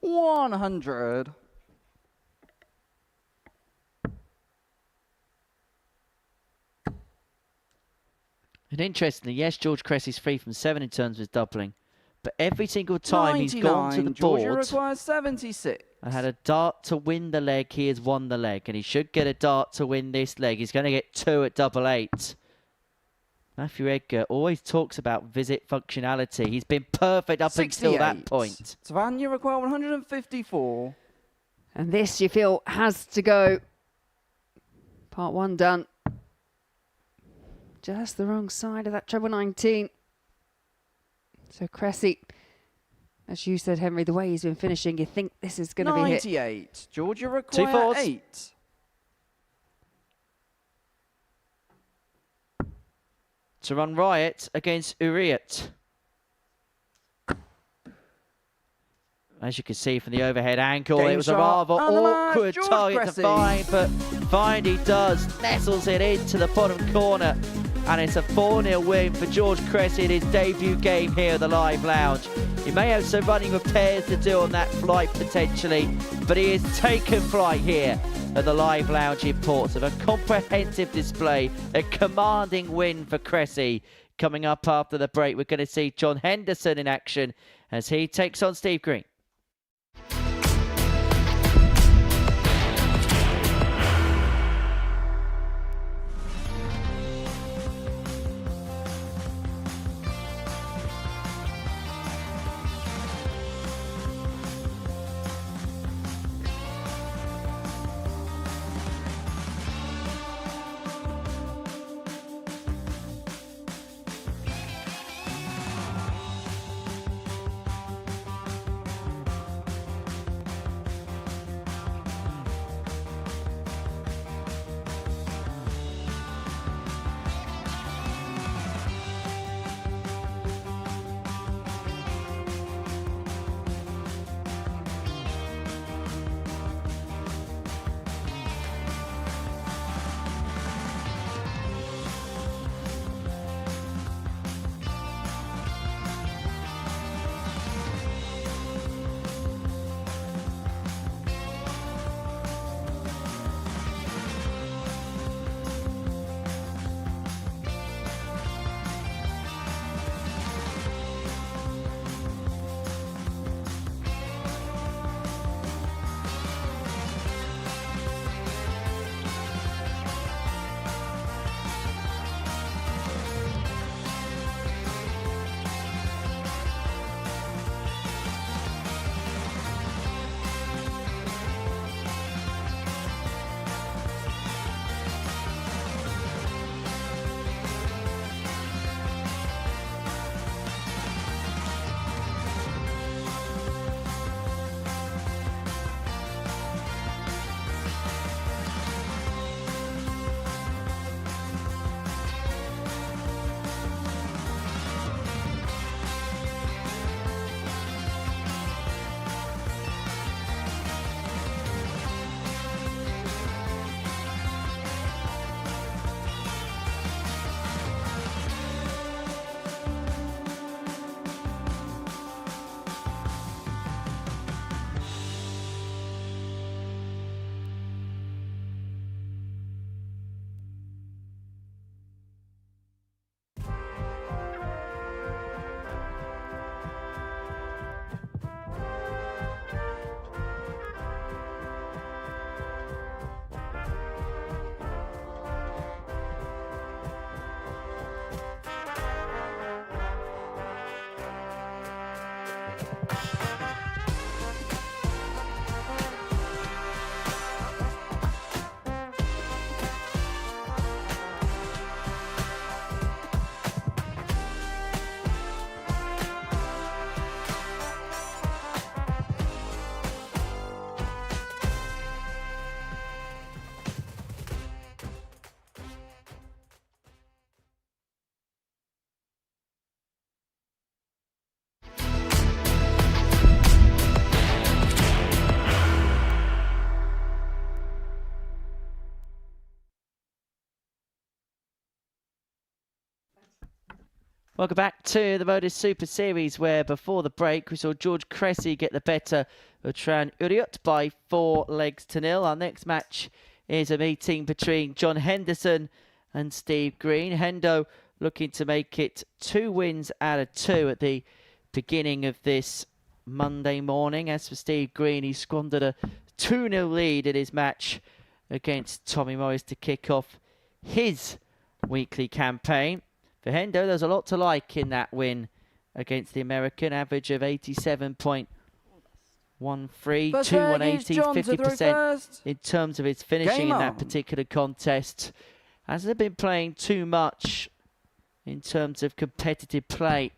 $100. And interestingly, yes, George Cressy's 3 from 7 in terms of his doubling. But every single time he's gone to the 99. Georgia board requires 76. and had a dart to win the leg, he has won the leg. And he should get a dart to win this leg. He's going to get 2 at double 8. Matthew Edgar always talks about visit functionality. He's been perfect up until that 68. point. Twan, you require 154. And this, you feel, has to go. Part 1 done. Just the wrong side of that treble 19. So Cressy, as you said, Henry, the way he's been finishing, you think this is going to be hit. 98. Georgia 2 require fours. 8. To run Riot against Uriot. As you can see from the overhead angle, Game it was a shot rather on the mark, awkward George target Cressy. to find, but find he does, nestles it into the bottom corner, and it's a 4-0 win for George Cressy in his debut game here at the Live Lounge. He may have some running repairs to do on that flight potentially, but he has taken flight here at the Live Lounge in Portsmouth. A comprehensive display, a commanding win for Cressy. Coming up after the break, we're going to see John Henderson in action as he takes on Steve Green. Welcome back to the Modus Super Series, where before the break we saw George Cressy get the better of Twan Uriot by 4 legs to 0. Our next match is a meeting between John Henderson and Steve Green. Hendo looking to make it 2 wins out of 2 at the beginning of this Monday morning. As for Steve Green, he squandered a 2-0 lead in his match against Tommy Morris to kick off his weekly campaign. For Hendo, there's a lot to like in that win against the American. Average of 87.1 1-3, First 2 leg is 180s, John to throw 50% first. in terms of his finishing Game in that on. particular contest. Hasn't been playing too much in terms of competitive play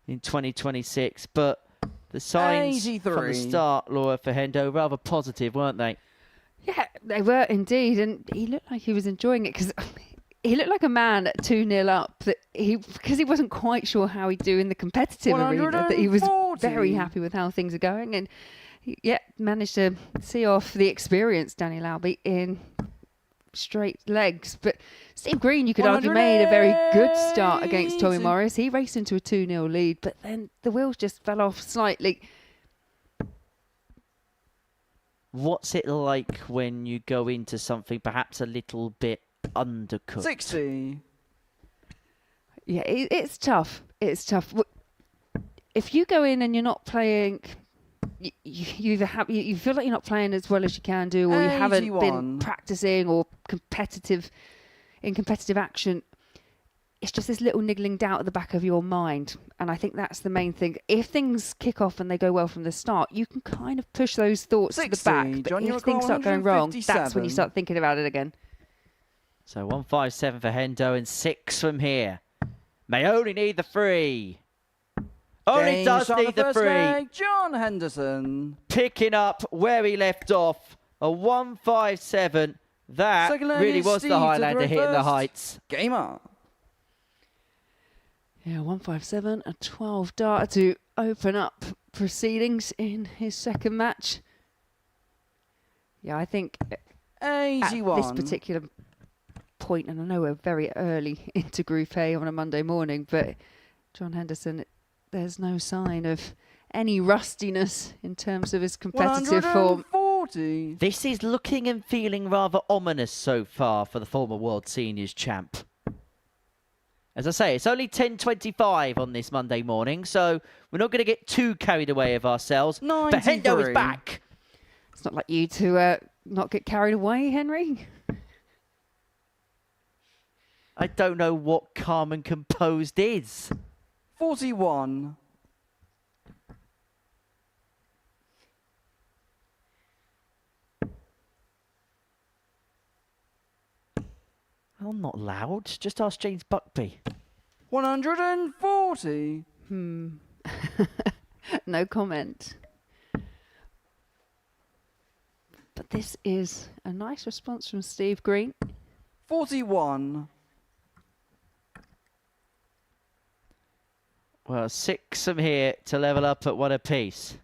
in 2026, but the signs from the 83. start, Laura, for Hendo, rather positive, weren't they? Yeah, they were indeed, and he looked like he was enjoying it because he looked like a man at 2-0 up because he wasn't quite sure how he'd do in the competitive arena. That he was 140. very happy with how things are going, and managed to see off the experienced Danny Lauby in straight legs. But Steve Green, you could argue, made a very good start against Tommy 180. Morris. He raced into a 2-0 lead, but then the wheels just fell off slightly. What's it like when you go into something perhaps a little bit undercooked? 60. Yeah, it's tough. It's tough. If you go in and you're not playing, you feel like you're not playing as well as you can do, or you haven't 81. been practicing or competitive action. It's just this little niggling doubt at the back of your mind. And I think that's the main thing. If things kick off and they go well from the start, you can kind of push those thoughts to the 60. back. But John, you if things recall start going wrong, that's when you 157. start thinking about it again. So 157 for Hendo and 6 from here. May only need the 3. Only Game does shot on need the first 3. leg, John Henderson. Picking up where he left off. A 157. That Second leg really is was the Steve to Highlander throw hitting the first. heights. Game on. Yeah, 157, a 12 darter to open up proceedings in his second match. Yeah, I think at 81. this particular point, and I know we're very early into Group A on a Monday morning, but John Henderson, there's no sign of any rustiness in terms of his competitive form. 140. This is looking and feeling rather ominous so far for the former World Seniors champ. As I say, it's only 10:25 on this Monday morning, so we're not going to get too carried away of ourselves. But Hendo is 93. back. It's not like you to not get carried away, Henry. I don't know what calm and composed is. 41. I'm not loud. Just ask James Buckby. 140. No comment. But this is a nice response from Steve Green. 41. Well, 6 from here to level up at 1 apiece.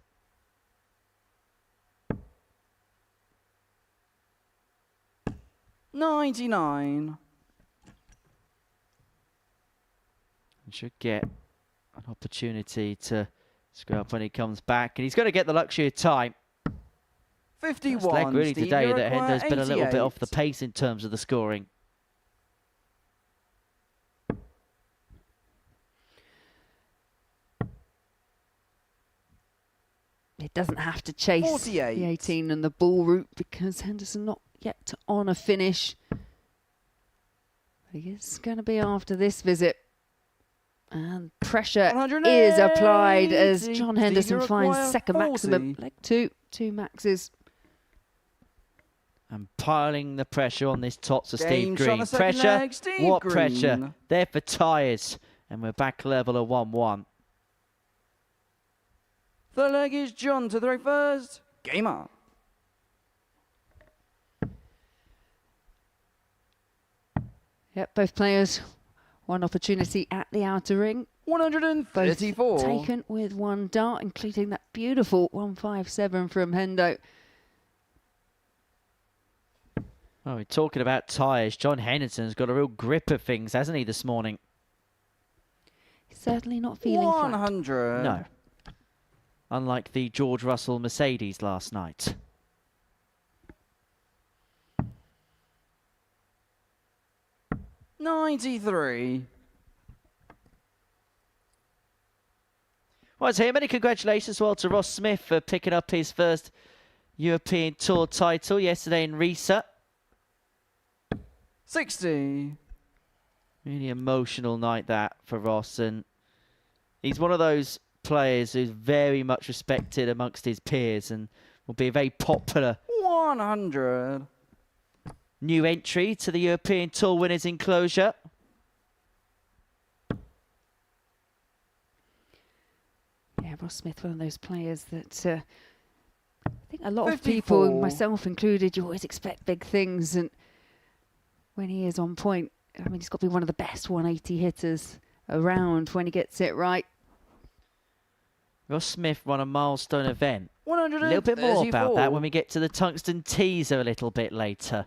$99. Should get an opportunity to screw up when he comes back. And he's going to get the luxury of time. 51. It's leg really Steve today that Uriot, Hendo's been a little bit 88. off the pace in terms of the scoring. It doesn't have to chase 48. the 18 and the ball route because Henderson not yet on a finish. He is going to be after this visit. And pressure is applied as 180. John Henderson Steve finds Uriot, second 40. maximum. Leg 2, 2 maxes. And piling the pressure on this tots of Game Steve shot Green. the second Pressure, leg, Steve what Green. pressure? There for tyres. And we're back level at 1-1. Third leg is John to throw first. Game on. Yep, both players one opportunity at the outer ring. Both 134. taken with 1 dart, including that beautiful 157 from Hendo. Oh, we're talking about tyres. John Henderson's got a real grip of things, hasn't he, this morning? He's certainly not feeling flat. 100. No. Unlike the George Russell Mercedes last night. $93. Well, so many congratulations as well to Ross Smith for picking up his first European Tour title yesterday in Riesa. 60. Really emotional night that for Ross, and he's one of those players who's very much respected amongst his peers and will be a very popular 100. new entry to the European Tour Winners' enclosure. Yeah, Ross Smith, one of those players that I think a lot of people, 54. myself included, you always expect big things. And when he is on point, I mean, he's got to be one of the best 180 hitters around when he gets it right. Ross Smith won a milestone event. 134. A little bit more about that when we get to the tungsten teaser a little bit later.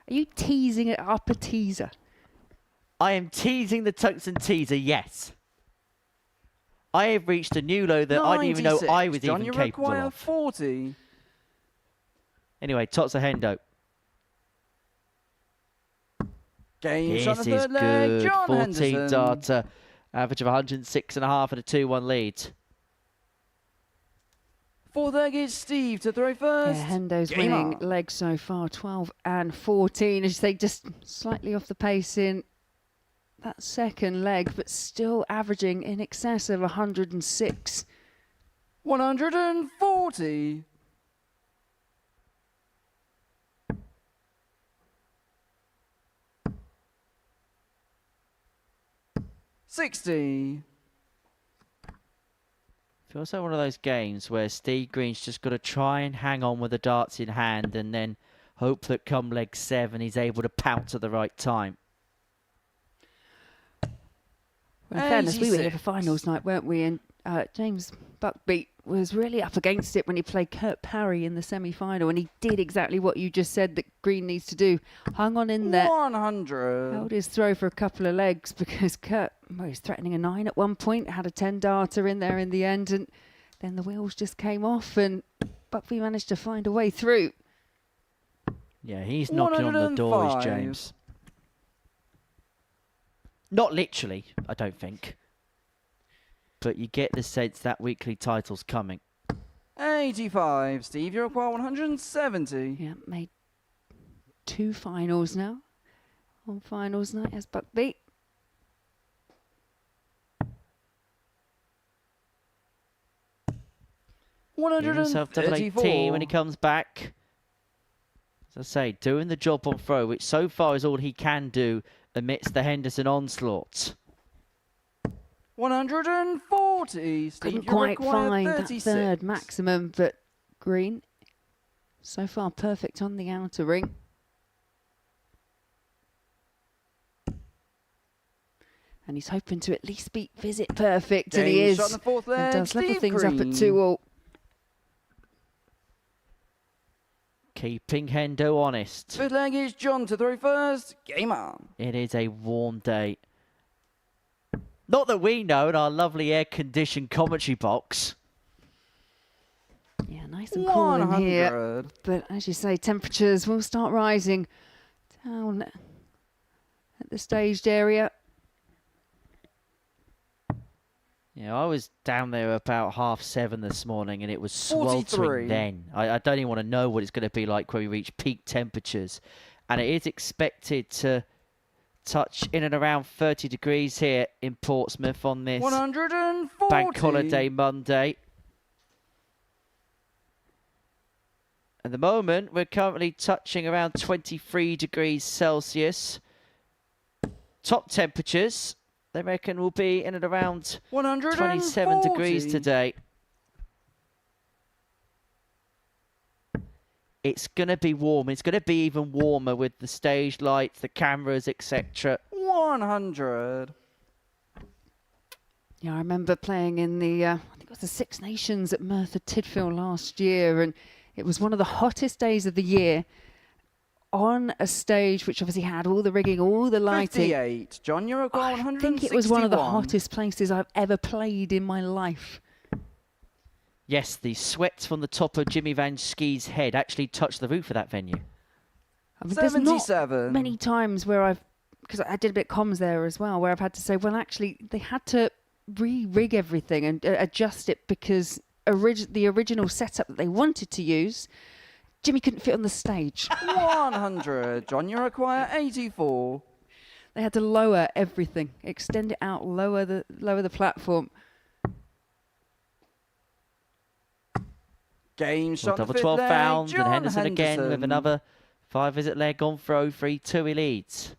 Are you teasing it up a teaser? I am teasing the tungsten teaser, yes. I have reached a new low that I didn't even know I was John, even you capable require of. 40. Anyway, Totsa Hendo. Game shot This the is third leg, good. John 14 Henderson. data. Average of 106.5 and a 2-1 lead. Fourth leg is Steve to throw first. Yeah, Hendo's Game winning on. legs so far, 12 and 14. As you say, just slightly off the pace in that second leg, but still averaging in excess of 106. 140. $60. Feels like one of those games where Steve Green's just got to try and hang on with the darts in hand and then hope that come leg 7 he's able to pounce at the right time. Well, in fairness, we were here 86. for finals night, weren't we? And James Buckbeat was really up against it when he played Kurt Parry in the semi-final, and he did exactly what you just said that Green needs to do. Hung on in there, 100. held his throw for a couple of legs because Kurt was threatening a 9 at one point, had a 10 darter in there in the end, and then the wheels just came off and Buckbeat managed to find a way through. Yeah, he's knocking on the doors, 105. James. Not literally, I don't think. But you get the sense that weekly title's coming. 85. Steve, you require 170. Yeah, made 2 finals now on finals night as Buckbeat. Give himself double 18 when 134. he comes back. As I say, doing the job on throw, which so far is all he can do amidst the Henderson onslaught. 140. Steve, Couldn't you quite require find 36. that third maximum, but Green so far perfect on the outer ring. And he's hoping to at least beat Visit perfect, and he Game is. shot in the fourth And leg, does level Steve things up Green. at 2-all. Keeping Hendo honest. Fifth leg is John to throw first. Game on. It is a warm day. Not that we know in our lovely air-conditioned commentary box. Yeah, nice and cool in here. 100. But as you say, temperatures will start rising down at the staged area. Yeah, I was down there about 7:30 this morning and it was sweltering 43. then. I don't even want to know what it's going to be like when we reach peak temperatures. And it is expected to touch in and around 30 degrees here in Portsmouth on this 140. Bank Holiday Monday. At the moment, we're currently touching around 23 degrees Celsius. Top temperatures, they reckon, will be in and around 27 degrees 140. today. It's going to be warm. It's going to be even warmer with the stage lights, the cameras, etc. 100. Yeah, I remember playing in the, I think it was the Six Nations at Merthyr Tydfil last year, and it was one of the hottest days of the year on a stage which obviously had all the rigging, all the lighting. 58. John, you require I 161. think it was one of the hottest places I've ever played in my life. Yes, the sweat from the top of Jimmy Van Schie's head actually touched the roof of that venue. I mean, there's not 77. many times where I've, because I did a bit of comms there as well, where I've had to say, well, actually, they had to re-rig everything and adjust it because the original setup that they wanted to use, Jimmy couldn't fit on the stage. 100. John, you require 84. They had to lower everything, extend it out, lower the platform. Game Well, shot. double the 12 fifth leg, found, and John Henderson again with another 5-visit leg on throw, 3-2 he leads.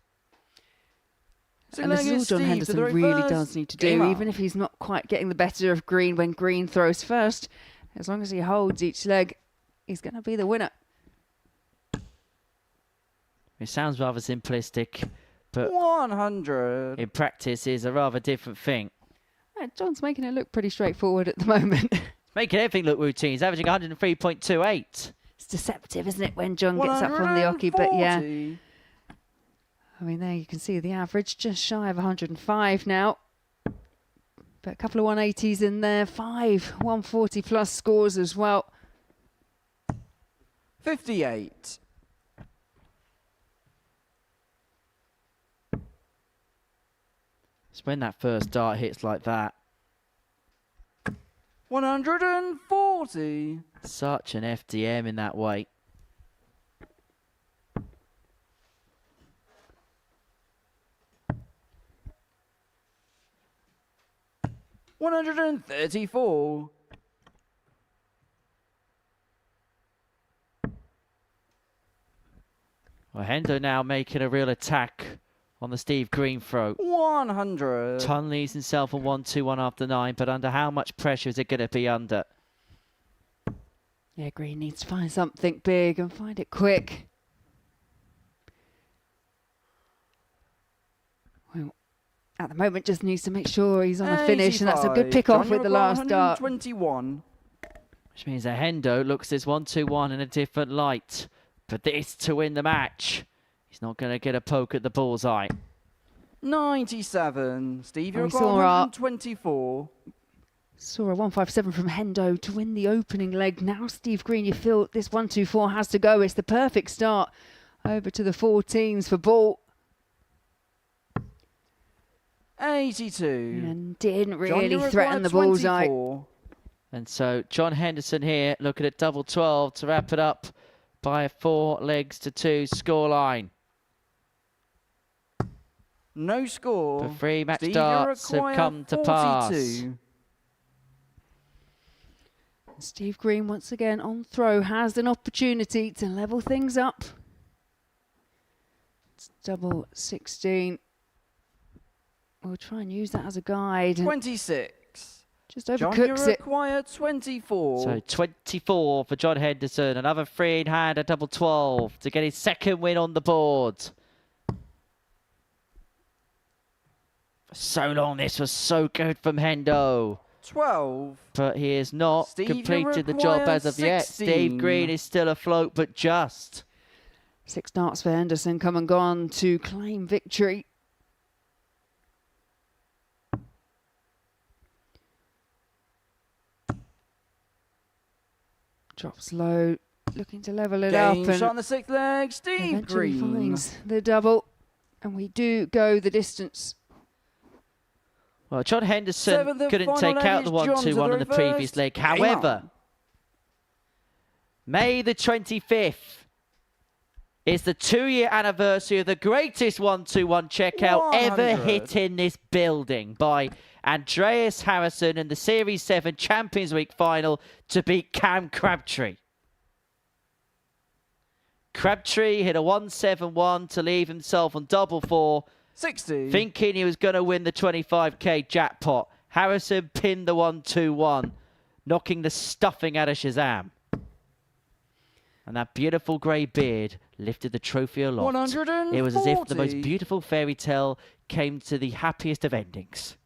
And this is all John Henderson really does need to do, even if he's not quite getting the better of Green when Green throws first. As long as he holds each leg, he's going to be the winner. It sounds rather simplistic, but 100. in practice is a rather different thing. John's making it look pretty straightforward at the moment. Making everything look routine. He's averaging 103.28. It's deceptive, isn't it, when John gets up from the oche? But yeah, 140. I mean, there you can see the average just shy of 105 now. But a couple of 180s in there, 5 140 plus scores as well. 58. It's when that first dart hits like that. 140. Such an FDM in that weight. $134. Well, Hendo now making a real attack on the Steve Green throw. 100. Twan leaves himself on 1-2-1 after 9, but under how much pressure is it going to be under? Yeah, Green needs to find something big and find it quick. Well, at the moment, just needs to make sure he's on a finish, and that's a good pick off with the last dart. 121. Which means that Hendo looks this 1-2-1 in a different light. But this to win the match. He's not going to get a poke at the bullseye. 97. Steve, you're We saw our- 124. Saw a 157 from Hendo to win the opening leg. Now, Steve Green, you feel this 1-2-4 has to go. It's the perfect start. Over to the 14s for Ball. 82. And didn't John, really you threaten require the bullseye. 24. And so John Henderson here looking at double 12 to wrap it up by a 4-2 scoreline. No score. The 3 match Steve, you darts have require come to pass. 42. Steve Green, once again on throw, has an opportunity to level things up. It's double 16. We'll try and use that as a guide. 26. Just John, you overcooks it. require 24. So 24 for John Henderson. Another 3 in hand at double 12 to get his second win on the board. For so long, this was so good from Hendo. 12. But he has not Steve, you completed the job require as of yet. 16. Steve Green is still afloat, but just. 6 darts for Henderson, come and gone to claim victory. Drops low, looking to level it up. Game And shot on the 6th leg. Steve eventually Green. finds the double. And we do go the distance. Well, John Henderson Seventh and couldn't final take leg out is the John to 1-2-1 the in the previous reverse. leg. Game However, on. May the 25th is the 2-year anniversary of the greatest 1-2-1 checkout ever 100. hit in this building by Andreas Harrison in the Series 7 Champions Week final to beat Cam Crabtree. Crabtree hit a 1-7-1 to leave himself on double 4, 60. thinking he was going to win the 25k jackpot. Harrison pinned the 1-2-1, knocking the stuffing out of Shazam. And that beautiful grey beard lifted the trophy aloft. 140. It was as if the most beautiful fairy tale came to the happiest of endings.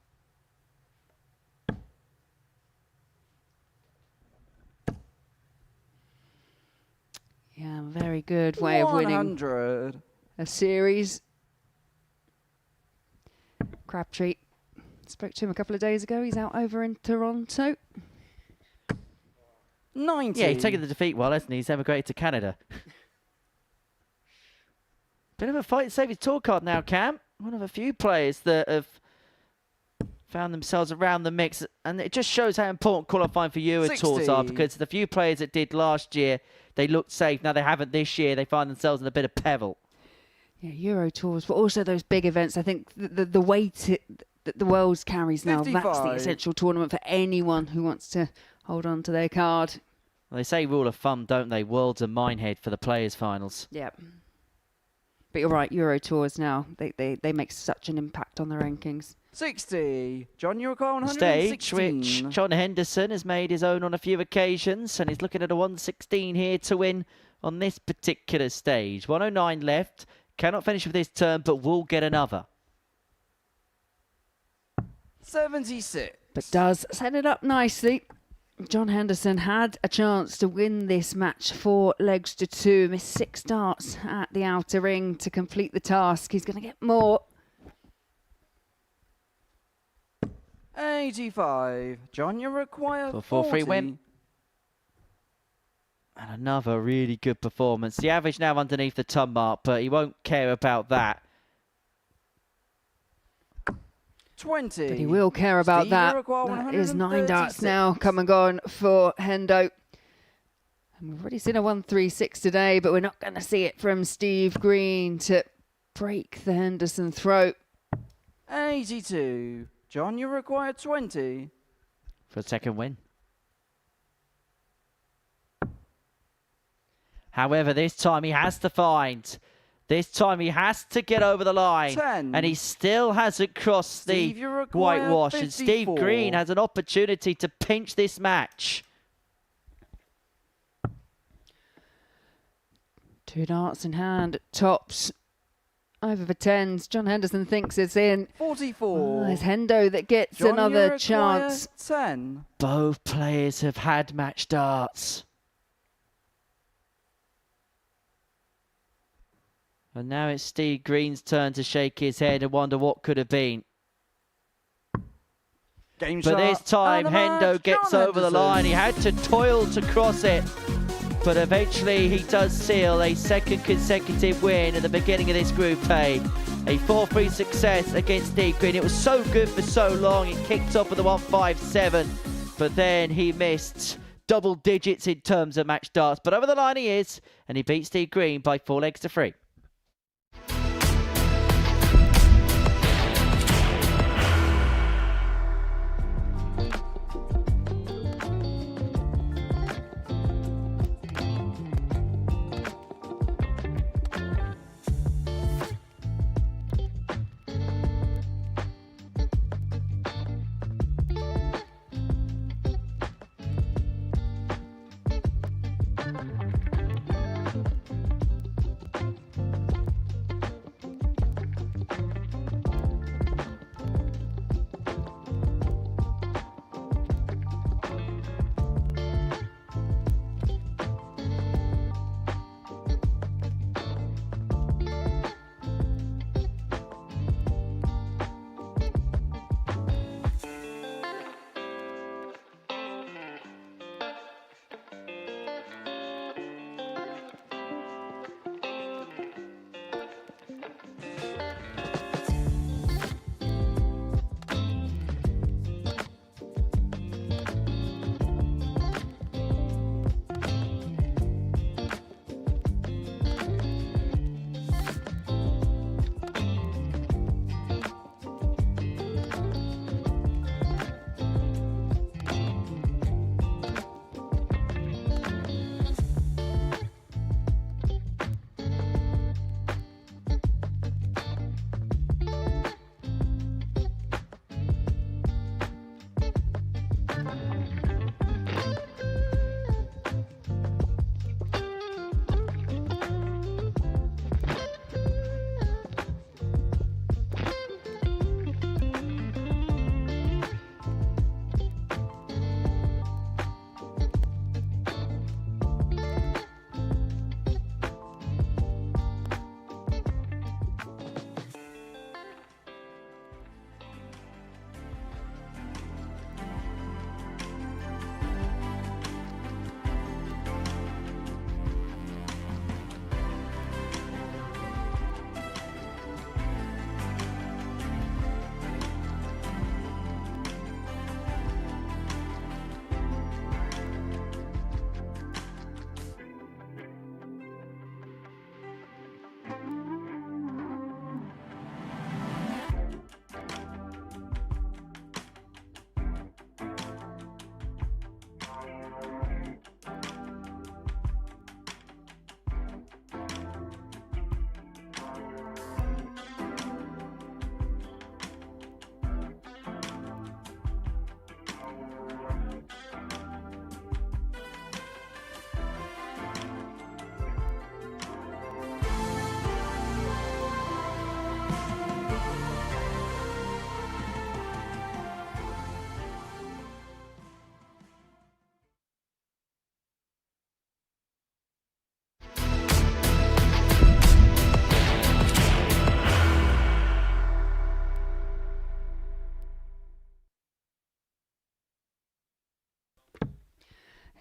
Yeah, very good way of winning 100. a series. Crabtree. Spoke to him a couple of days ago. He's out over in Toronto. 90. Yeah, he's taken the defeat well, hasn't he? He's emigrated to Canada. Bit of a fight to save his tour card now, Cam. One of a few players that have found themselves around the mix. And it just shows how important qualifying for Euro 60. tours are, because the few players that did last year, they looked safe. Now they haven't this year. They find themselves in a bit of peril. Yeah, Euro tours, but also those big events. I think the weight that the Worlds carries now, that's the 55. essential tournament for anyone who wants to hold on to their card. They say rule of thumb, don't they? Worlds and Minehead for the Players' Finals. Yeah. But you're right, Euro Tours now, they make such an impact on the rankings. 60. John, you require A stage 116. which John Henderson has made his own on a few occasions, and he's looking at a 116 here to win on this particular stage. 109 left. Cannot finish with this turn, but will get another. 76. But does set it up nicely. John Henderson had a chance to win this match 4 legs to 2. Missed 6 darts at the outer ring to complete the task. He's going to get more. 85. John, you require For 40. 4-3 win. And another really good performance. The average now underneath the ton mark, but he won't care about that. 20. But he will care about Steve, that. you require That is 9 darts 136. now come and gone for Hendo. And we've already seen a 136 today, but we're not going to see it from Steve Green to break the Henderson throat. 82. John, you require 20. For a second win. However, this time he has to find. This time he has to get over the line. 10. And he still hasn't crossed Steve, the you require whitewash. And Steve 54. Green has an opportunity to pinch this match. 2 darts in hand, tops over the 10s. John Henderson thinks it's in. 44. It's Hendo that gets John, you another require chance. 10. Both players have had match darts. And now it's Steve Green's turn to shake his head and wonder what could have been. Game But this shot. time, And the Hendo match, gets John over the Henderson. line. He had to toil to cross it. But eventually, he does seal a second consecutive win at the beginning of this Group A. A 4-3 success against Steve Green. It was so good for so long. It kicked off with a 157. But then he missed double digits in terms of match darts. But over the line he is. And he beat Steve Green by 4 legs to 3.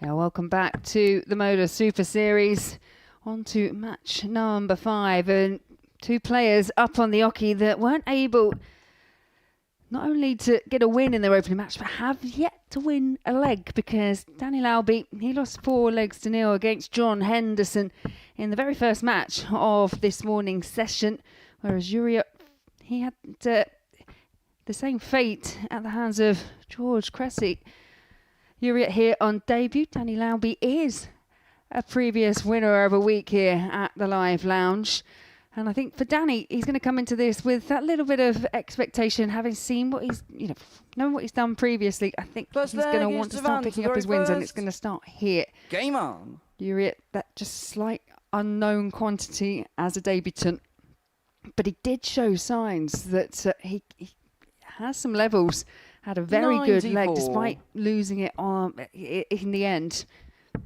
Yeah, welcome back to the Modus Super Series. On to match number 5, and 2 players up on the oche that weren't able not only to get a win in their opening match, but have yet to win a leg, because Danny Lauby, he lost 4 legs to 0 against John Henderson in the very first match of this morning's session, whereas Uriot, he had the same fate at the hands of George Cressy. Uriot here on debut. Danny Lauby is a previous winner of a week here at the Live Lounge. And I think for Danny, he's going to come into this with that little bit of expectation, having seen what he's, knowing what he's done previously. I think he's going to want to start picking up his wins, and it's going to start here. Game on. Uriot, that just slight unknown quantity as a debutant. But he did show signs that he has some levels. Had a very good leg, despite losing it in the end.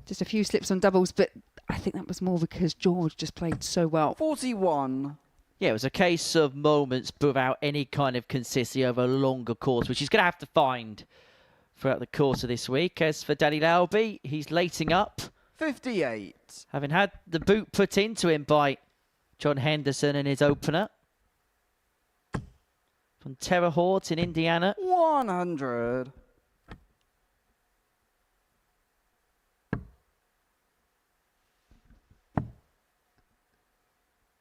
Just a few slips on doubles, but I think that was more because George just played so well. 41. Yeah, it was a case of moments but without any kind of consistency over a longer course, which he's going to have to find throughout the course of this week. As for Danny Lauby, he's lating up. 58. Having had the boot put into him by John Henderson in his opener. From Terre Haute in Indiana. 100.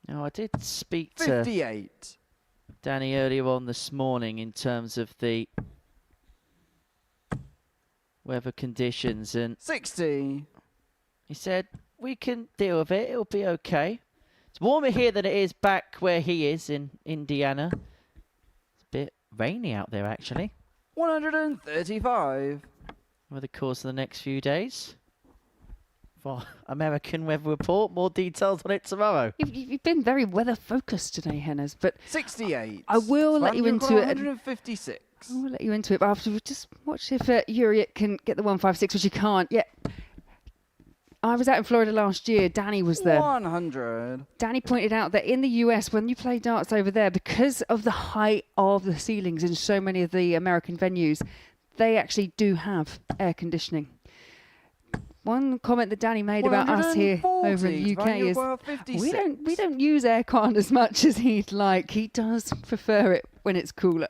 Now, I did speak to 58. Danny earlier on this morning in terms of the weather conditions, and 60. he said, we can deal with it, it'll be okay. It's warmer here than it is back where he is in Indiana. It's a bit rainy out there, actually, 135. over the course of the next few days. For American Weather Report, more details on it tomorrow. You've been very weather focused today, Henners, but 68. I will let you into it. 156. I will let you into it, but after we just watch if Uriot can get the 156, which he can't. Yeah, I was out in Florida last year. Danny was there. 100. Danny pointed out that in the US, when you play darts over there, because of the height of the ceilings in so many of the American venues, they actually do have air conditioning. One comment that Danny made about us here over in the UK is we don't use aircon as much as he'd like. He does prefer it when it's cooler.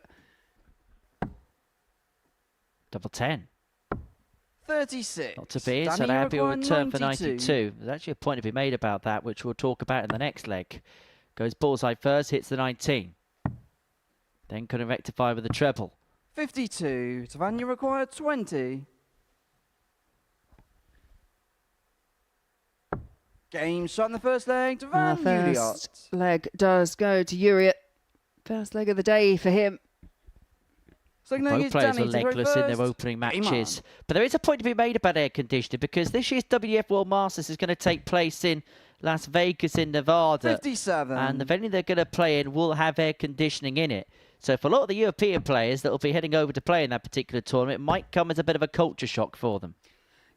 Double 10. 36. Not to be, so Danny Lauby will required return for 92. There's actually a point to be made about that, which we'll talk about in the next leg. Goes bullseye first, hits the 19. Then couldn't rectify with the treble. 52. Twan required 20. Game shot in the first leg. Twan Uriot. First leg does go to Uriot. First leg of the day for him. Second leg Both is players Danny were to throw legless in their first. opening Game matches. on. But there is a point to be made about air conditioning, because this year's WF World Masters is going to take place in Las Vegas in Nevada. 57. And the venue they're going to play in will have air conditioning in it. So for a lot of the European players that will be heading over to play in that particular tournament, it might come as a bit of a culture shock for them.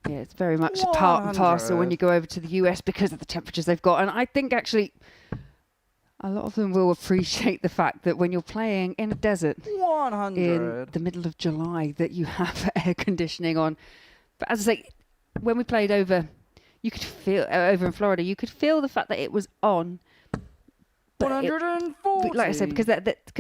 Yeah, it's very much part and parcel when you go over to the US because of the temperatures they've got. And I think actually a lot of them will appreciate the fact that when you're playing in a desert 100. in the middle of July that you have air conditioning on. But as I say, when we played over, you could feel, over in Florida, you could feel the fact that it was on. But 140. like I said, because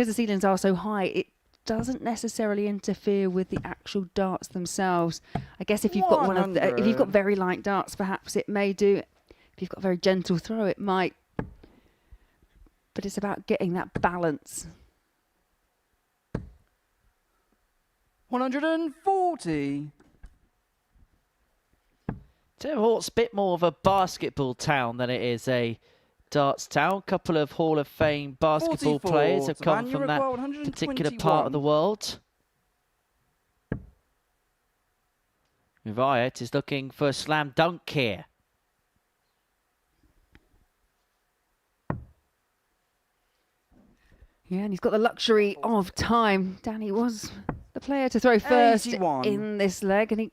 the ceilings are so high, it doesn't necessarily interfere with the actual darts themselves. I guess if you've got if you've got very light darts, perhaps it may do. If you've got a very gentle throw, it might. But it's about getting that balance. 140. Terre Haute's a bit more of a basketball town than it is a darts town. A couple of Hall of Fame basketball 44. players have come Twan from that particular part of the world. Uriot is looking for a slam dunk here. Yeah, and he's got the luxury of time. Danny was the player to throw first 81. in this leg, and he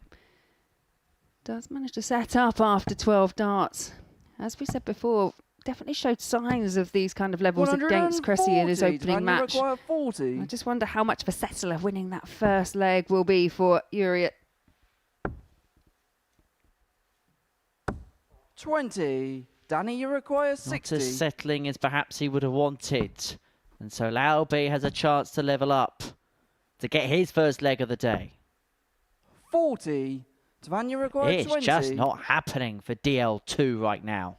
does manage to set up after 12 darts. As we said before, definitely showed signs of these kind of levels against Cressy in his opening match. 40. I just wonder how much of a settler winning that first leg will be for Uriot. 20. Danny, you require Not 60. as settling as perhaps he would have wanted. And so Lauby has a chance to level up to get his first leg of the day. 40. Twan, you require It's 20. just not happening for DL2 right now.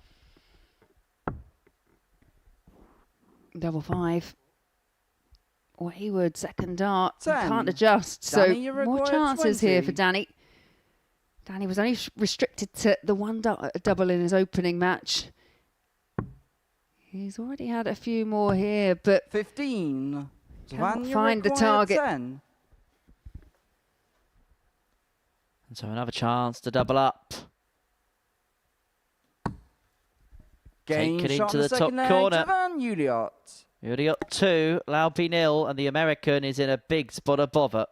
Double 5. Wayward, second dart. 10. Can't adjust. So Danny, you more require chances here 20. for Danny. Danny was only restricted to the one double in his opening match. He's already had a few more here, but 15. Cannot Twan, you find the require target. 10. And so another chance to double up. Game Take it shot into in the top second leg, corner. Twan Uriot. Uriot 2, Lauby 0, and the American is in a big spot of bother.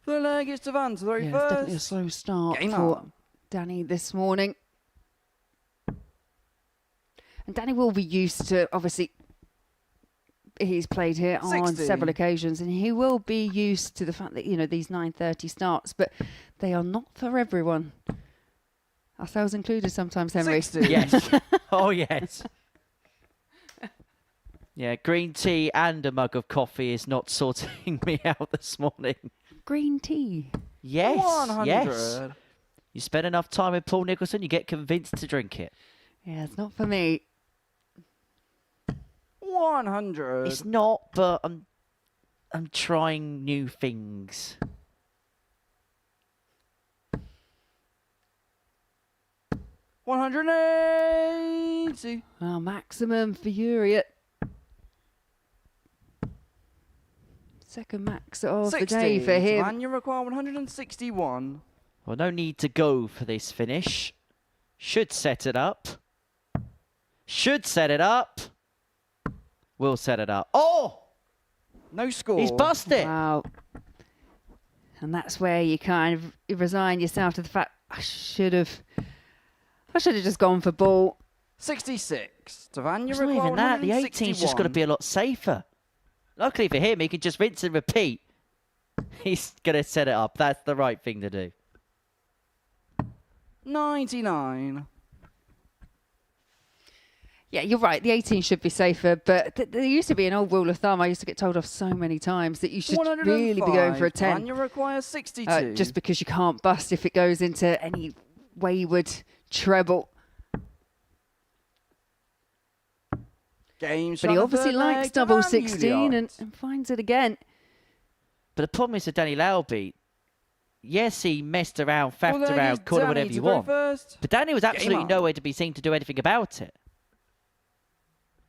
The leg is Twan to the very yeah, it's definitely a first. slow start Game for on. Danny this morning. And Danny will be used to, obviously, he's played here on 60. several occasions, and he will be used to the fact that, you know, these 9:30 starts, but they are not for everyone. Ourselves included sometimes, Henry. 60. Yes. Oh, yes. Yeah, green tea and a mug of coffee is not sorting me out this morning. Green tea. Yes, 100. yes. You spend enough time with Paul Nicholson, you get convinced to drink it. Yeah, it's not for me. 100. It's not, but I'm trying new things. 180. Well, maximum for Uriot. Second max of 60. the day for him. Twan, you require 161. Well, no need to go for this finish. Should set it up. Should set it up. Will set it up. Oh! No score. He's busted. Wow. And that's where you kind of resign yourself to the fact I should have just gone for ball. 66. Twan, you It's not require even that. The 18's just got to be a lot safer. Luckily for him, he can just rinse and repeat. He's going to set it up. That's the right thing to do. 99. Yeah, you're right. The 18 should be safer, but there used to be an old rule of thumb. I used to get told off so many times that you should really be going for a 105. 10. Twan, you require 62. Just because you can't bust if it goes into any wayward treble. Game But shot he in obviously third likes leg, double Twan 16 Uriot. and finds it again. But the problem is with Danny Lauby. Yes, he messed around, faffed Well, there around, is called it Danny whatever to you go want. first. But Danny was absolutely on. nowhere to be seen to do anything about it.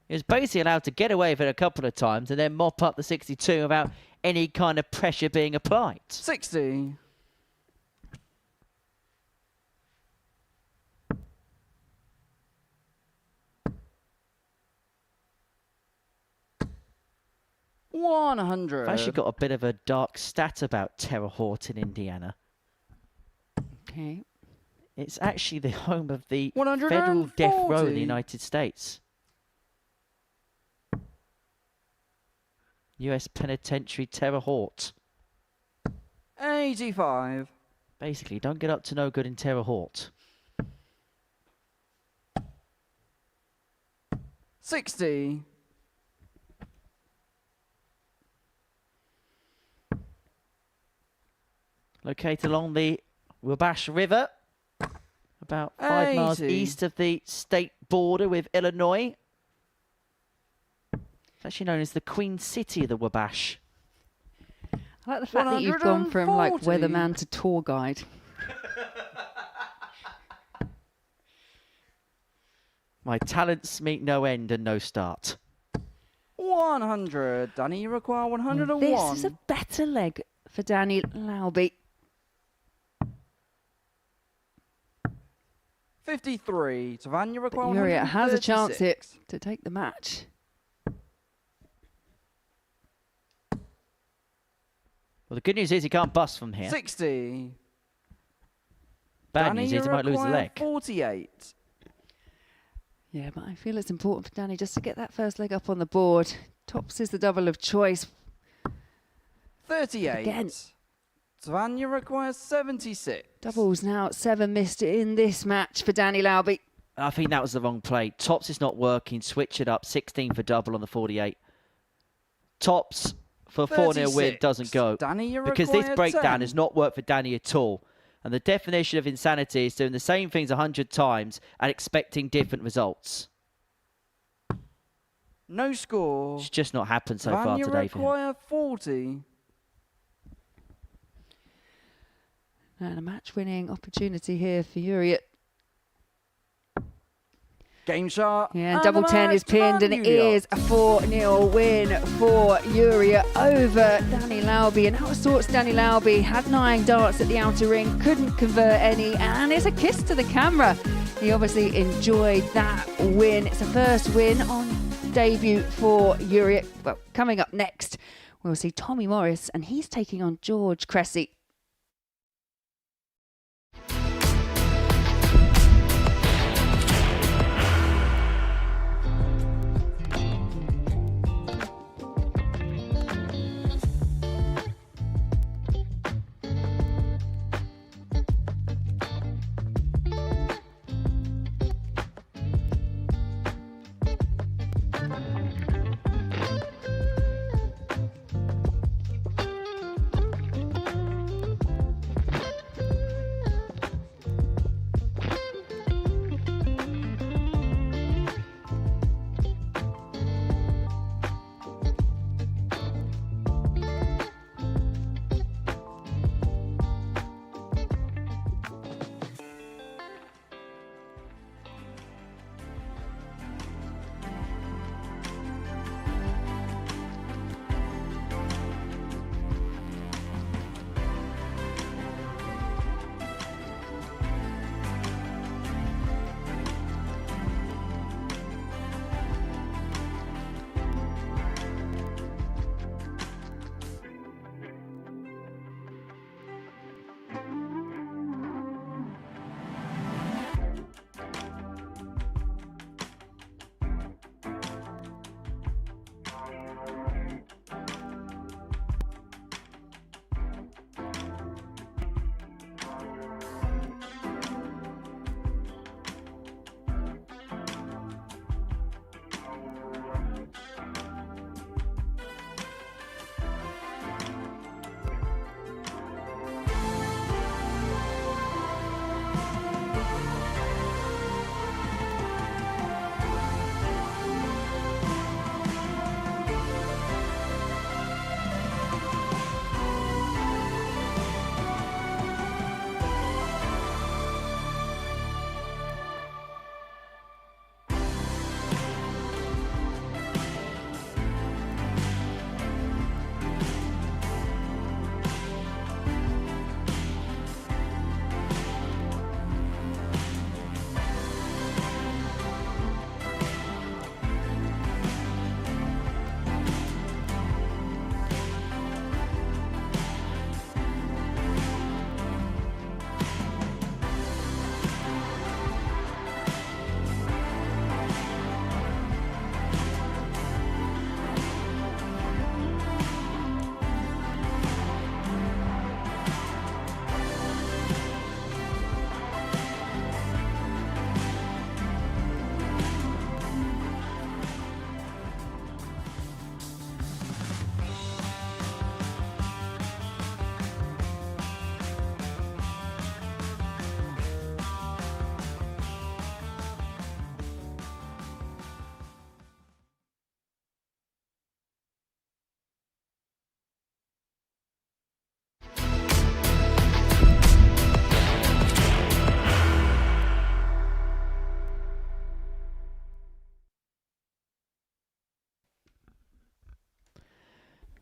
He was basically allowed to get away with it a couple of times and then mop up the 62 without any kind of pressure being applied. 60. I've 100. actually got a bit of a dark stat about Terre Haute in Indiana. Okay. It's actually the home of the federal death row in the 140. United States. U.S. Penitentiary Terre Haute. 85. Basically, don't get up to no good in Terre Haute. 60. Located along the Wabash River, about 5 miles 80. east of the state border with Illinois. It's actually known as the Queen City of the Wabash. I like the fact that you've gone from like 140. weatherman to tour guide. My talents meet no end and no start. 100. Danny, you require 101. This is a better leg for Danny Lauby. 53. Twan, you require Uriot has a chance here 136. to take the match. Well, the good news is he can't bust from here. 60. Bad Danny, news you is he might lose the require leg. 48. Yeah, but I feel it's important for Danny just to get that first leg up on the board. Tops is the double of choice. 38. Again. Twan, you require 76. Doubles now 7 missed in this match for Danny Lauby. I think that was the wrong play. Tops is not working. Switch it up. 16 for double on the 48. Tops for 4-0 win doesn't go. Danny, you because this require breakdown 10. has not worked for Danny at all. And the definition of insanity is doing the same things 100 times and expecting different results. No score. It's just not happened so Van, far you today for him. require 40. And a match-winning opportunity here for Uriot. Game shot. Yeah, and double the 10 is match, pinned, and Van it is Uriot. a 4-0 win for Uriot over Danny Lauby. And out of sorts, Danny Lauby had 9 darts at the outer ring, couldn't convert any, and it's a kiss to the camera. He obviously enjoyed that win. It's a first win on debut for Uriot. Well, coming up next, we'll see Tommy Morris, and he's taking on George Cressy.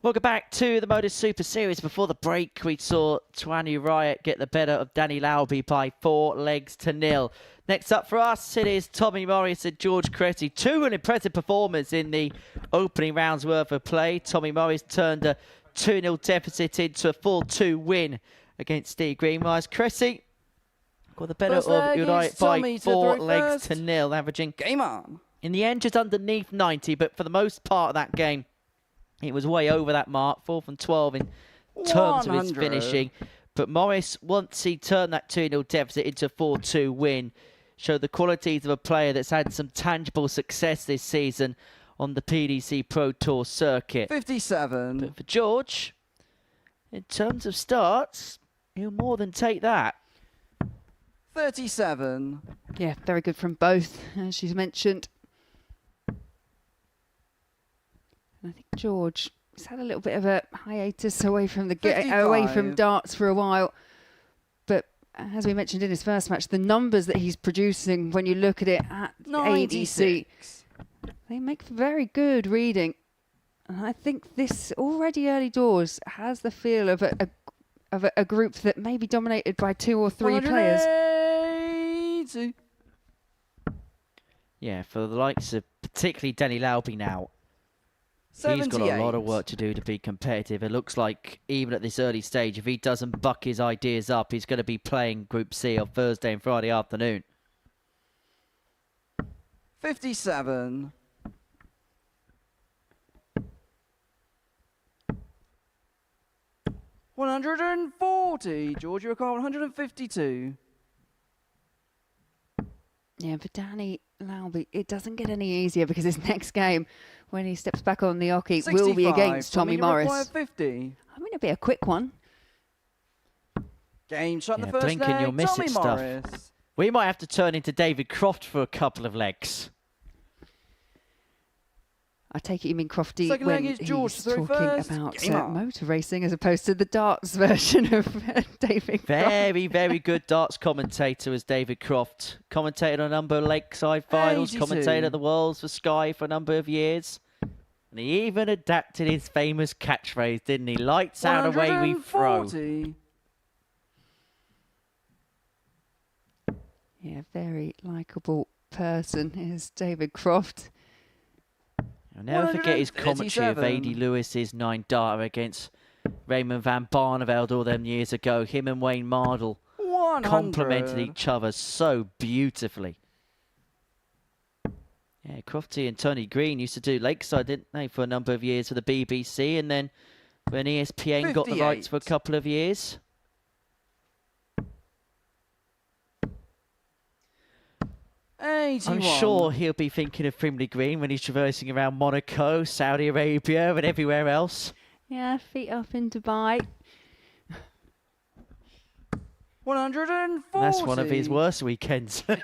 Welcome back to the Modus Super Series. Before the break, we saw Twan Uriot get the better of Danny Lauby by 4-0. Next up for us, it is Tommy Morris and George Cressy. Two impressive performers in the opening round's worth of play. Tommy Morris turned a 2-0 deficit into a 4-2 win against Steve Green. Whereas Cressy got the better of Uriot by 4-0, averaging Game on. in the end just underneath 90, but for the most part of that game, it was way over that mark, 4 from 12 in terms of his 100. finishing. But Morris, once he turned that 2-0 deficit into a 4-2 win, show the qualities of a player that's had some tangible success this season on the PDC Pro Tour circuit. 57. But for George, in terms of starts, he'll more than take that. 37. Yeah, very good from both, as she's mentioned. And I think George has had a little bit of a hiatus away from away from 55. darts for a while. But as we mentioned in his first match, the numbers that he's producing when you look at it at ADC, 96. they make for very good reading. And I think this already early doors has the feel of a group that may be dominated by 2 or 3 players. 180. Yeah, for the likes of particularly Denny Lauby now, he's got a lot of work to do to be competitive. It looks like even at this early stage, if he doesn't buck his ideas up, he's going to be playing Group C on Thursday and Friday afternoon. 57. 140. George, you require 152. Yeah, for Danny Lauby, it doesn't get any easier because his next game, when he steps back on the hockey, will be 65. against Tommy You require Morris. 50. I mean, it'll be a quick one. Game shot in Yeah, the first blink and leg. you'll miss Tommy it stuff. Morris. We might have to turn into David Croft for a couple of legs. I take it you mean Crofty Second when leg is he's George talking through first. about Game on. motor racing as opposed to the darts version of David Croft. Very, very good darts commentator as David Croft. Commentated on a number of Lakeside finals, 82. commentated at the Worlds for Sky for a number of years. And he even adapted his famous catchphrase, didn't he? Lights out, away we throw. 140. Yeah, very likeable person is David Croft. I'll never forget his commentary of 137. A.D. Lewis's 9 darter against Raymond van Barneveld all them years ago. Him and Wayne Mardle 100. complemented each other so beautifully. Yeah, Crofty and Tony Green used to do Lakeside, didn't they, for a number of years for the BBC, and then when ESPN got the rights 58. for a couple of years. I'm 81. sure he'll be thinking of Frimley Green when he's traversing around Monaco, Saudi Arabia, and everywhere else. Yeah, feet up in Dubai. 140. That's one of his worst weekends. Oh,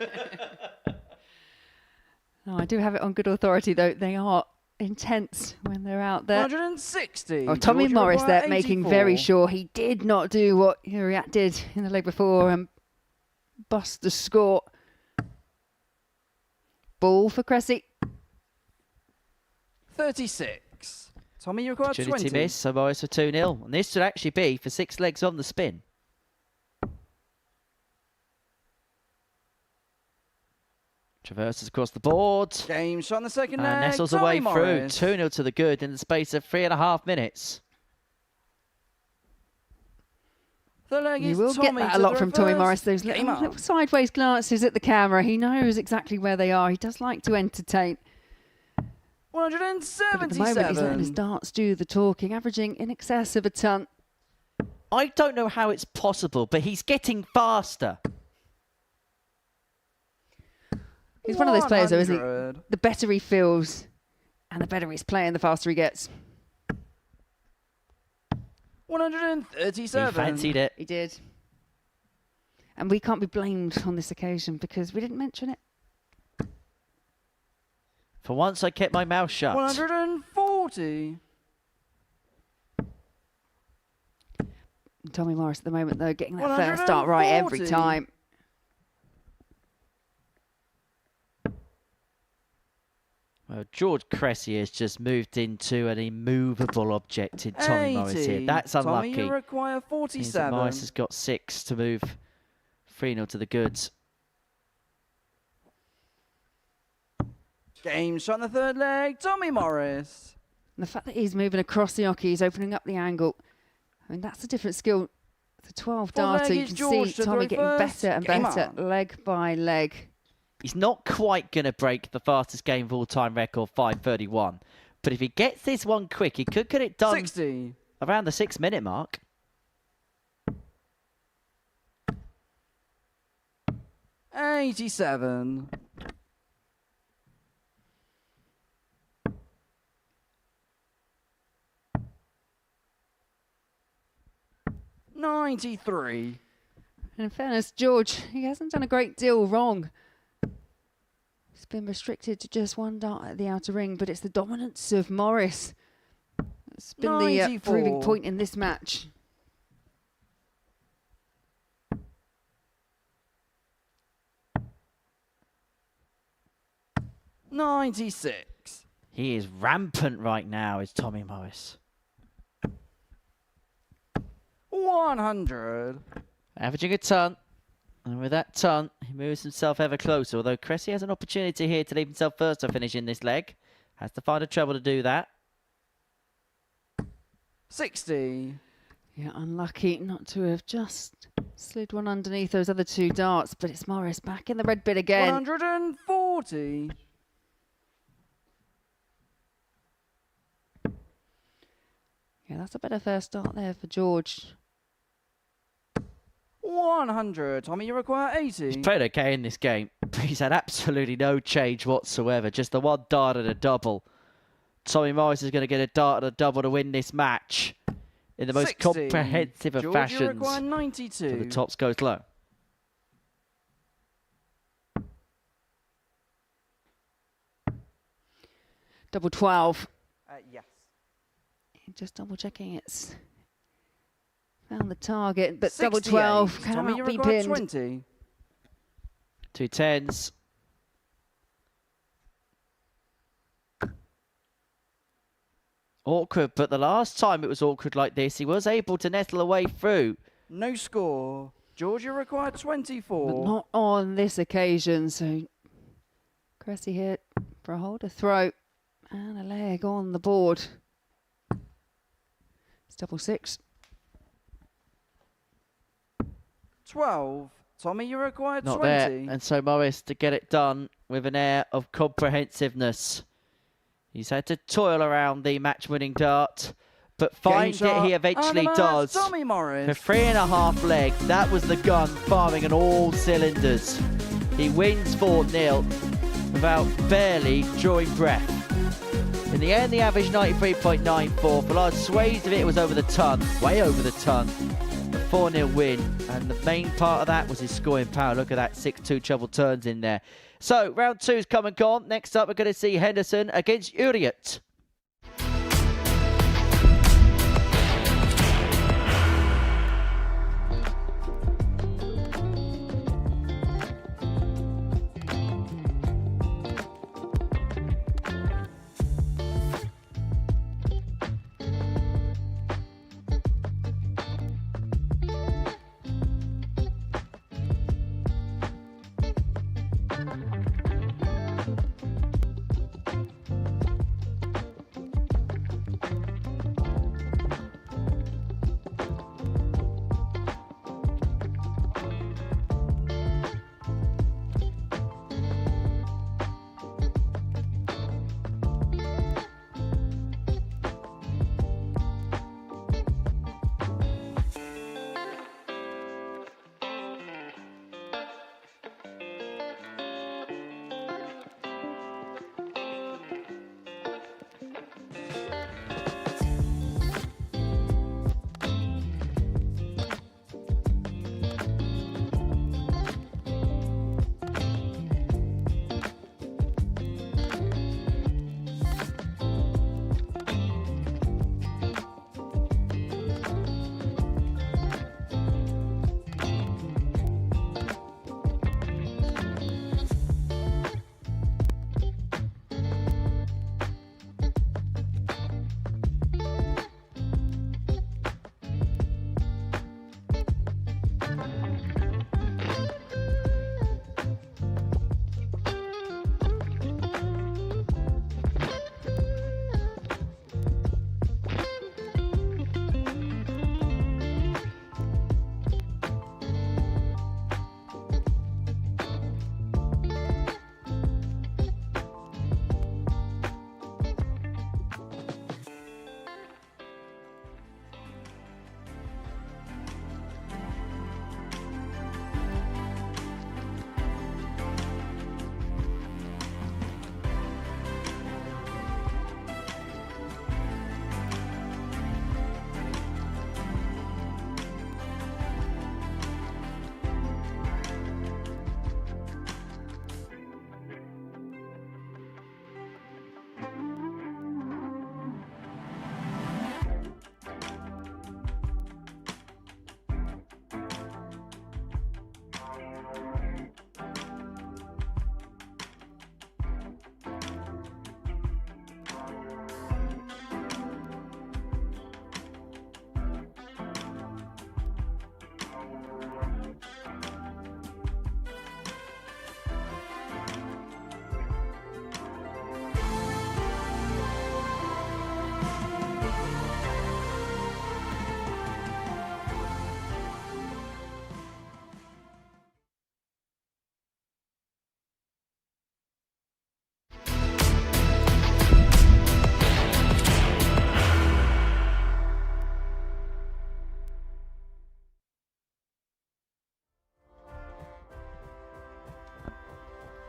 I do have it on good authority, though. They are intense when they're out there. 160. Oh, Tommy George, you Morris require there making 84. very sure he did not do what Uriot did in the leg before and bust the score. Ball for Cressy. 36. Tommy, you require Opportunity 20. miss, so Morris for 2-0. And this should actually be for 6 legs on the spin. Traverses across the board. Game shot in the second And leg. nestles Tommy away Morris. through. 2-0 to the good in the space of 3.5 minutes. The leg You is will get Tommy that to a lot the from Tommy reverse. Morris. Those Game little on. sideways glances at the camera. He knows exactly where they are. He does like to entertain. But at the moment, he's letting his 177. darts do the talking, averaging in excess of a ton. I don't know how it's possible, but he's getting faster. He's one of those players, though, isn't he? 100. The better he feels and the better he's playing, the faster he gets. 137. He fancied it. He did. And we can't be blamed on this occasion because we didn't mention it. For once, I kept my mouth shut. 140. Tommy Morris at the moment, though, getting that first start right every 140. time. Well, George Cressy has just moved into an immovable object in Tommy Morris here. 80. That's unlucky. Tommy, you require Means that 47. Morris has got 6 to move 3-0 to the goods. Game shot in the third leg. Tommy Morris. And the fact that he's moving across the hockey, he's opening up the angle. I mean, that's a different skill. The 12 Full leg darter, you is can George see to the Tommy getting reverse. better and Game better, on. leg by leg. He's not quite going to break the fastest game of all-time record, 5:31. But if he gets this one quick, he could get it done 60. around the 6-minute mark. 87. 93. And in fairness, George, he hasn't done a great deal wrong. He's been restricted to just one dart at the outer ring, but it's the dominance of Morris that's been the 94. proving point in this match. $96. He is rampant right now, is Tommy Morris. 100. Averaging a ton. And with that ton, he moves himself ever closer. Although Cressy has an opportunity here to leave himself first to finish in this leg. Has to find a trouble to do that. 60. Yeah, unlucky not to have just slid one underneath those other two darts, but it's Morris back in the red bit again. 140. Yeah, that's a better first start there for George. 100. Tommy, you require 80. He's played okay in this game, but he's had absolutely no change whatsoever. Just the one dart and a double. Tommy Morris is going to get a dart and a double to win this match in the most 60. comprehensive of George, fashions. you require 92. So the tops goes low. Double 12. Yes. Just double checking it's found the target, but 68. double 12 Tommy, cannot you be require pinned. 20. 2 10s. Awkward, but the last time it was awkward like this, he was able to nettle away through. No score. George, you require 24. But not on this occasion, so Cressy hit for a hold, a throat, and a leg on the board. It's double 6. 12. Tommy, you require Not 20. there. And so Morris to get it done with an air of comprehensiveness. He's had to toil around the match-winning dart, but find it he eventually does. Tommy For Morris. 3.5 legs, that was the gun firing on all cylinders. He wins 4-0 without barely drawing breath. In the end, the average 93.94. For large swathes of it was over the ton, way over the ton. A 4-0 win, and the main part of that was his scoring power. Look at that, 6-2 treble turns in there. So, round 2's come and gone. Next up, we're going to see Henderson against Uriot.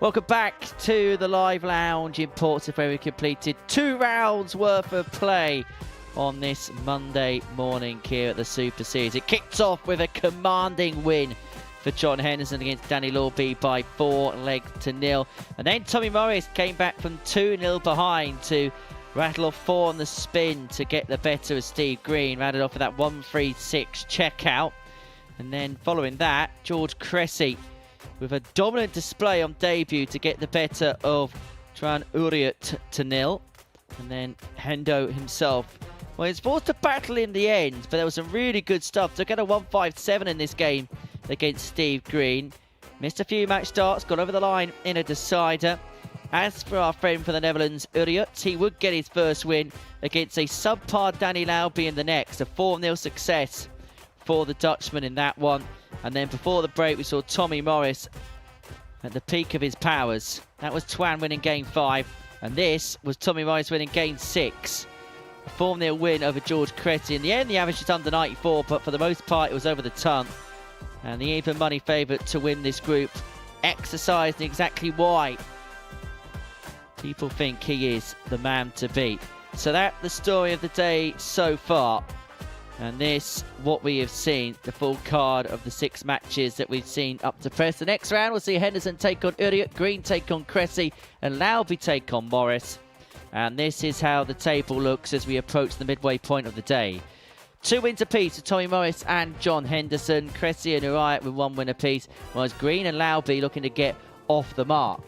Welcome back to the live lounge in Portsmouth, where we completed 2 rounds worth of play on this Monday morning here at the Super Series. It kicked off with a commanding win for John Henderson against Danny Lauby by 4-0. And then Tommy Morris came back from 2-0 behind to rattle off 4 on the spin to get the better of Steve Green. Rattled off with that 1-3-6 checkout. And then following that, George Cressy with a dominant display on debut to get the better of Twan Uriot to 0. And then Hendo himself, well, he's forced to battle in the end, but there was some really good stuff. Took out a 1-5-7 in this game against Steve Green. Missed a few match starts, got over the line in a decider. As for our friend from the Netherlands, Uriot, he would get his first win against a subpar Danny Lauby in the next. A 4-0 success for the Dutchman in that one. And then before the break, we saw Tommy Morris at the peak of his powers. That was Twan winning game 5. And this was Tommy Morris winning game 6. A 4-0 win over George Cressy. In the end, the average is under 94, but for the most part, it was over the ton. And the even money favourite to win this group, exercising exactly why people think he is the man to beat. So that's the story of the day so far. And this, what we have seen, the full card of the 6 matches that we've seen up to press. The next round, we'll see Henderson take on Uriot, Green take on Cressy, and Lauby take on Morris. And this is how the table looks as we approach the midway point of the day. 2 wins apiece for Tommy Morris and John Henderson. Cressy and Uriot with 1 win apiece, whereas Green and Lauby looking to get off the mark.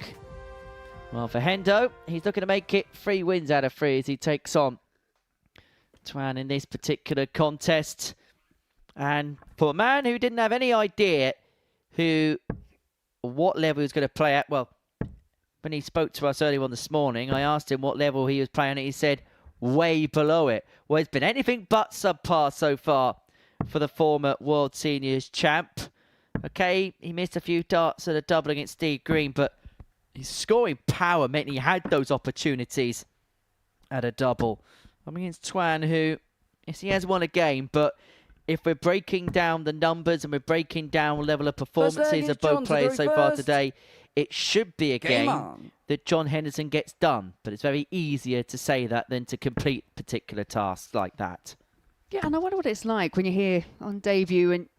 Well, for Hendo, he's looking to make it 3 wins out of 3 as he takes on Twan in this particular contest. And for a man who didn't have any idea what level he was going to play at, well, when he spoke to us earlier on this morning, I asked him what level he was playing at. He said way below it. Well, it's been anything but subpar so far for the former World Seniors champ. Okay, he missed a few darts at a double against Steve Green, but his scoring power meant he had those opportunities at a double. I'm against Twan, who, yes, he has won a game, but if we're breaking down the numbers and we're breaking down level of performances of both players so far today, it should be a game that John Henderson gets done. But it's very easier to say that than to complete particular tasks like that. Yeah, and I wonder what it's like when you're here on debut and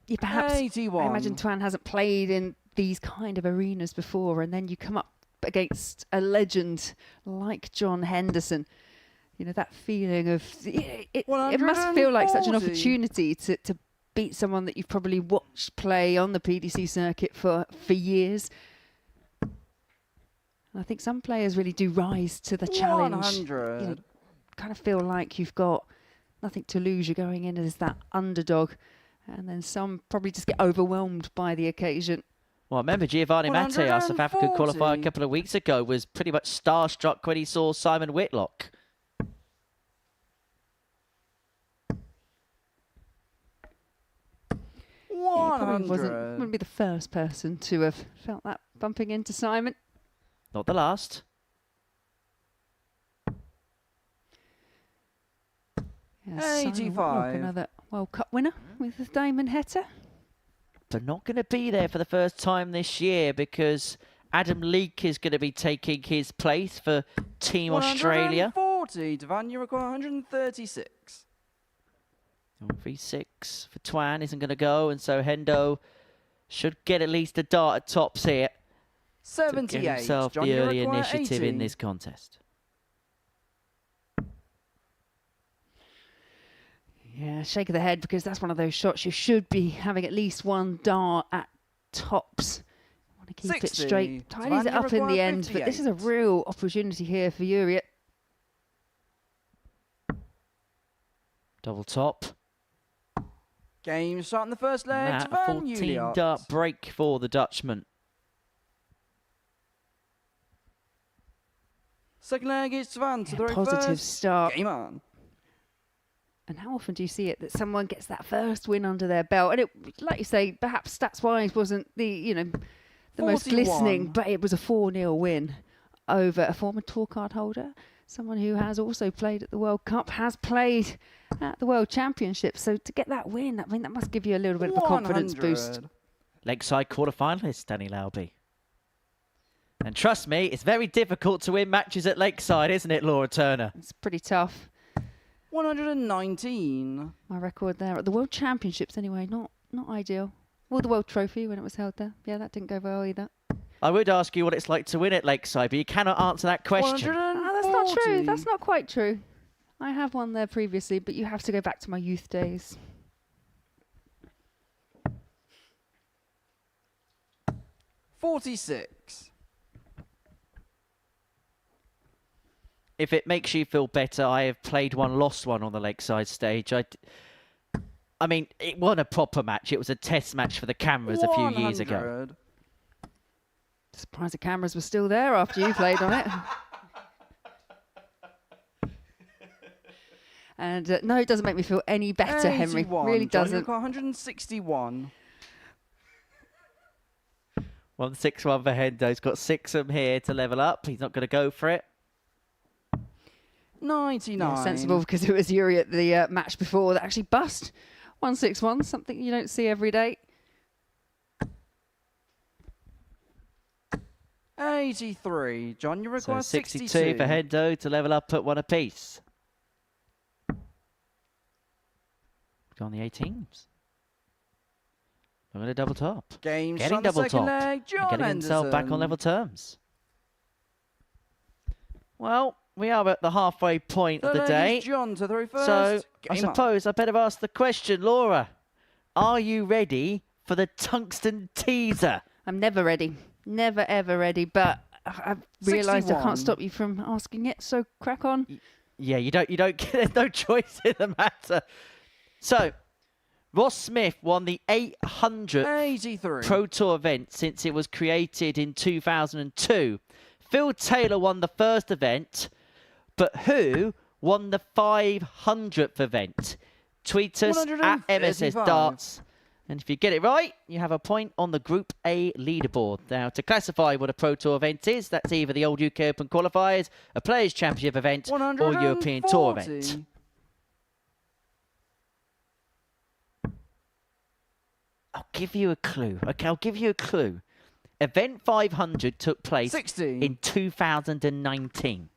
you perhaps, 81. I imagine Twan hasn't played in these kind of arenas before, and then you come up against a legend like John Henderson. You know, that feeling of, it must feel like such an opportunity to beat someone that you've probably watched play on the PDC circuit for years. And I think some players really do rise to the challenge. 100. You know, kind of feel like you've got nothing to lose. You're going in as that underdog. And then some probably just get overwhelmed by the occasion. Well, I remember Giovanni Matte, our South African qualifier a couple of weeks ago, was pretty much starstruck when he saw Simon Whitlock. Wouldn't be the first person to have felt that bumping into Simon. Not the last. Yeah, 85. Another World Cup winner with the diamond header. But not going to be there for the first time this year because Adam Leake is going to be taking his place for Team Australia. 140. Twan, you require 136. 136 for Twan isn't going to go, and so Hendo should get at least a dart at tops here. 78. To give himself John, the you early require initiative 80. in this contest. Yeah, shake of the head, because that's one of those shots you should be having at least 1 dart at tops. Want to keep 60. it straight. Tidies it up in the end, but this is a real opportunity here for Uriot. Double top. Game shot in the first leg. Now, a Twan 14 Uriot. dart break for the Dutchman. Second leg is Twan to the very Positive first. start. Game on. And how often do you see it that someone gets that first win under their belt? And it, like you say, perhaps stats-wise wasn't the most 41. glistening, but it was a 4-0 win over a former tour card holder, someone who has also played at the World Cup, has played at the World Championship. So to get that win, I mean, that must give you a little bit of a confidence boost. 100. Leg side quarter-finalist, Danny Lauby. And trust me, it's very difficult to win matches at Lakeside, isn't it, Laura Turner? It's pretty tough. 119. My record there at the World Championships, anyway, not ideal. Well, the World Trophy when it was held there. Yeah, that didn't go well either. I would ask you what it's like to win at Lakeside, but you cannot answer that question. 140. That's not true. That's not quite true. I have won there previously, but you have to go back to my youth days. 46. If it makes you feel better, I have played one, lost one on the Lakeside stage. I mean, it wasn't a proper match. It was a test match for the cameras a few years ago. 100. Surprised the cameras were still there after you played on it. And no, it doesn't make me feel any better, Henry. 81. Really John, doesn't. you've got 161. 161 for Hendo. He's got 6 of them here to level up. He's not going to go for it. 99. Yeah, sensible, because it was Uriot the match before that actually bust. 161, something you don't see every day. 83. John, you require So 62 for Hendo to level up at 1 apiece. Go on the 18s. Look at a double top. Game Getting on the double second top. leg, John Getting himself back on Henderson. level terms. Well, we are at the halfway point of the Third day. is John to throw first. So I Game on. suppose I better ask the question, Laura. Are you ready for the tungsten teaser? I'm never ready. Never, ever ready. But I've realised I 61. can't stop you from asking it, so crack on. Yeah, you don't get, there's no choice in the matter. So, Ross Smith won the 800th 83. Pro Tour event since it was created in 2002. Phil Taylor won the first event, but who won the 500th event? Tweet us at MSS 135. Darts. And if you get it right, you have a point on the Group A leaderboard. Now, to classify what a Pro Tour event is, that's either the old UK Open qualifiers, a Players' Championship event, or European Tour 140. event. I'll give you a clue. Okay, I'll give you a clue. Event 500 took place 60. in 2019.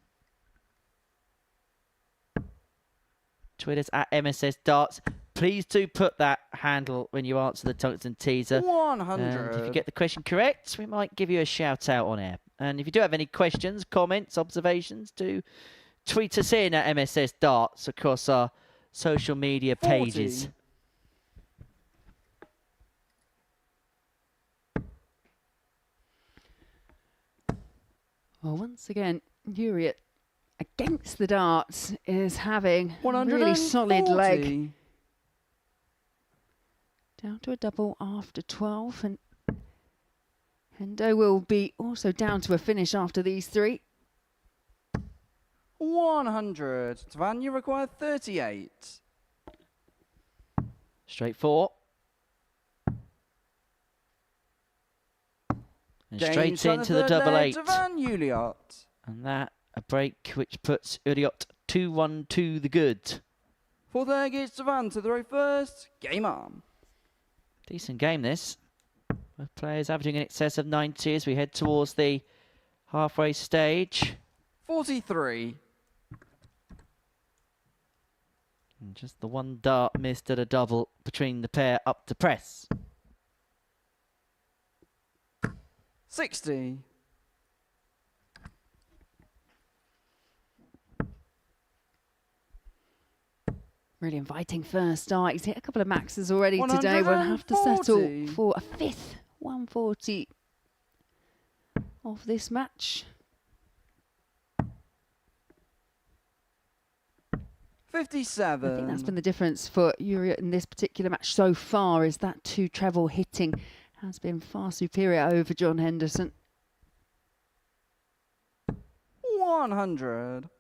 Twitter's at MSS Darts. Please do put that handle when you answer the tungsten teaser. 100. And if you get the question correct, we might give you a shout out on air. And if you do have any questions, comments, observations, do tweet us in at MSS Darts across our social media 40. pages. Well, once again, Uriot against the darts is having a 140. really solid leg. Down to a double after 12, and Hendo will be also down to a finish after these 3. 100. Twan, you require 38. Straight 4. And straight James on into the third double leg, 8. Twan Uriot. And that, a break which puts Uriot 2-1 to the good. Fourth leg is Twan to throw first. Game on. Decent game, this. Both players averaging in excess of 90 as we head towards the halfway stage. 43. And just the one dart missed at a double between the pair up to press. 60. Really inviting first start. He's hit a couple of maxes already today. We'll have to settle 140. for a 5th 140 of this match. 57. I think that's been the difference for Uriot in this particular match so far, is that 2 treble hitting has been far superior over John Henderson. 100.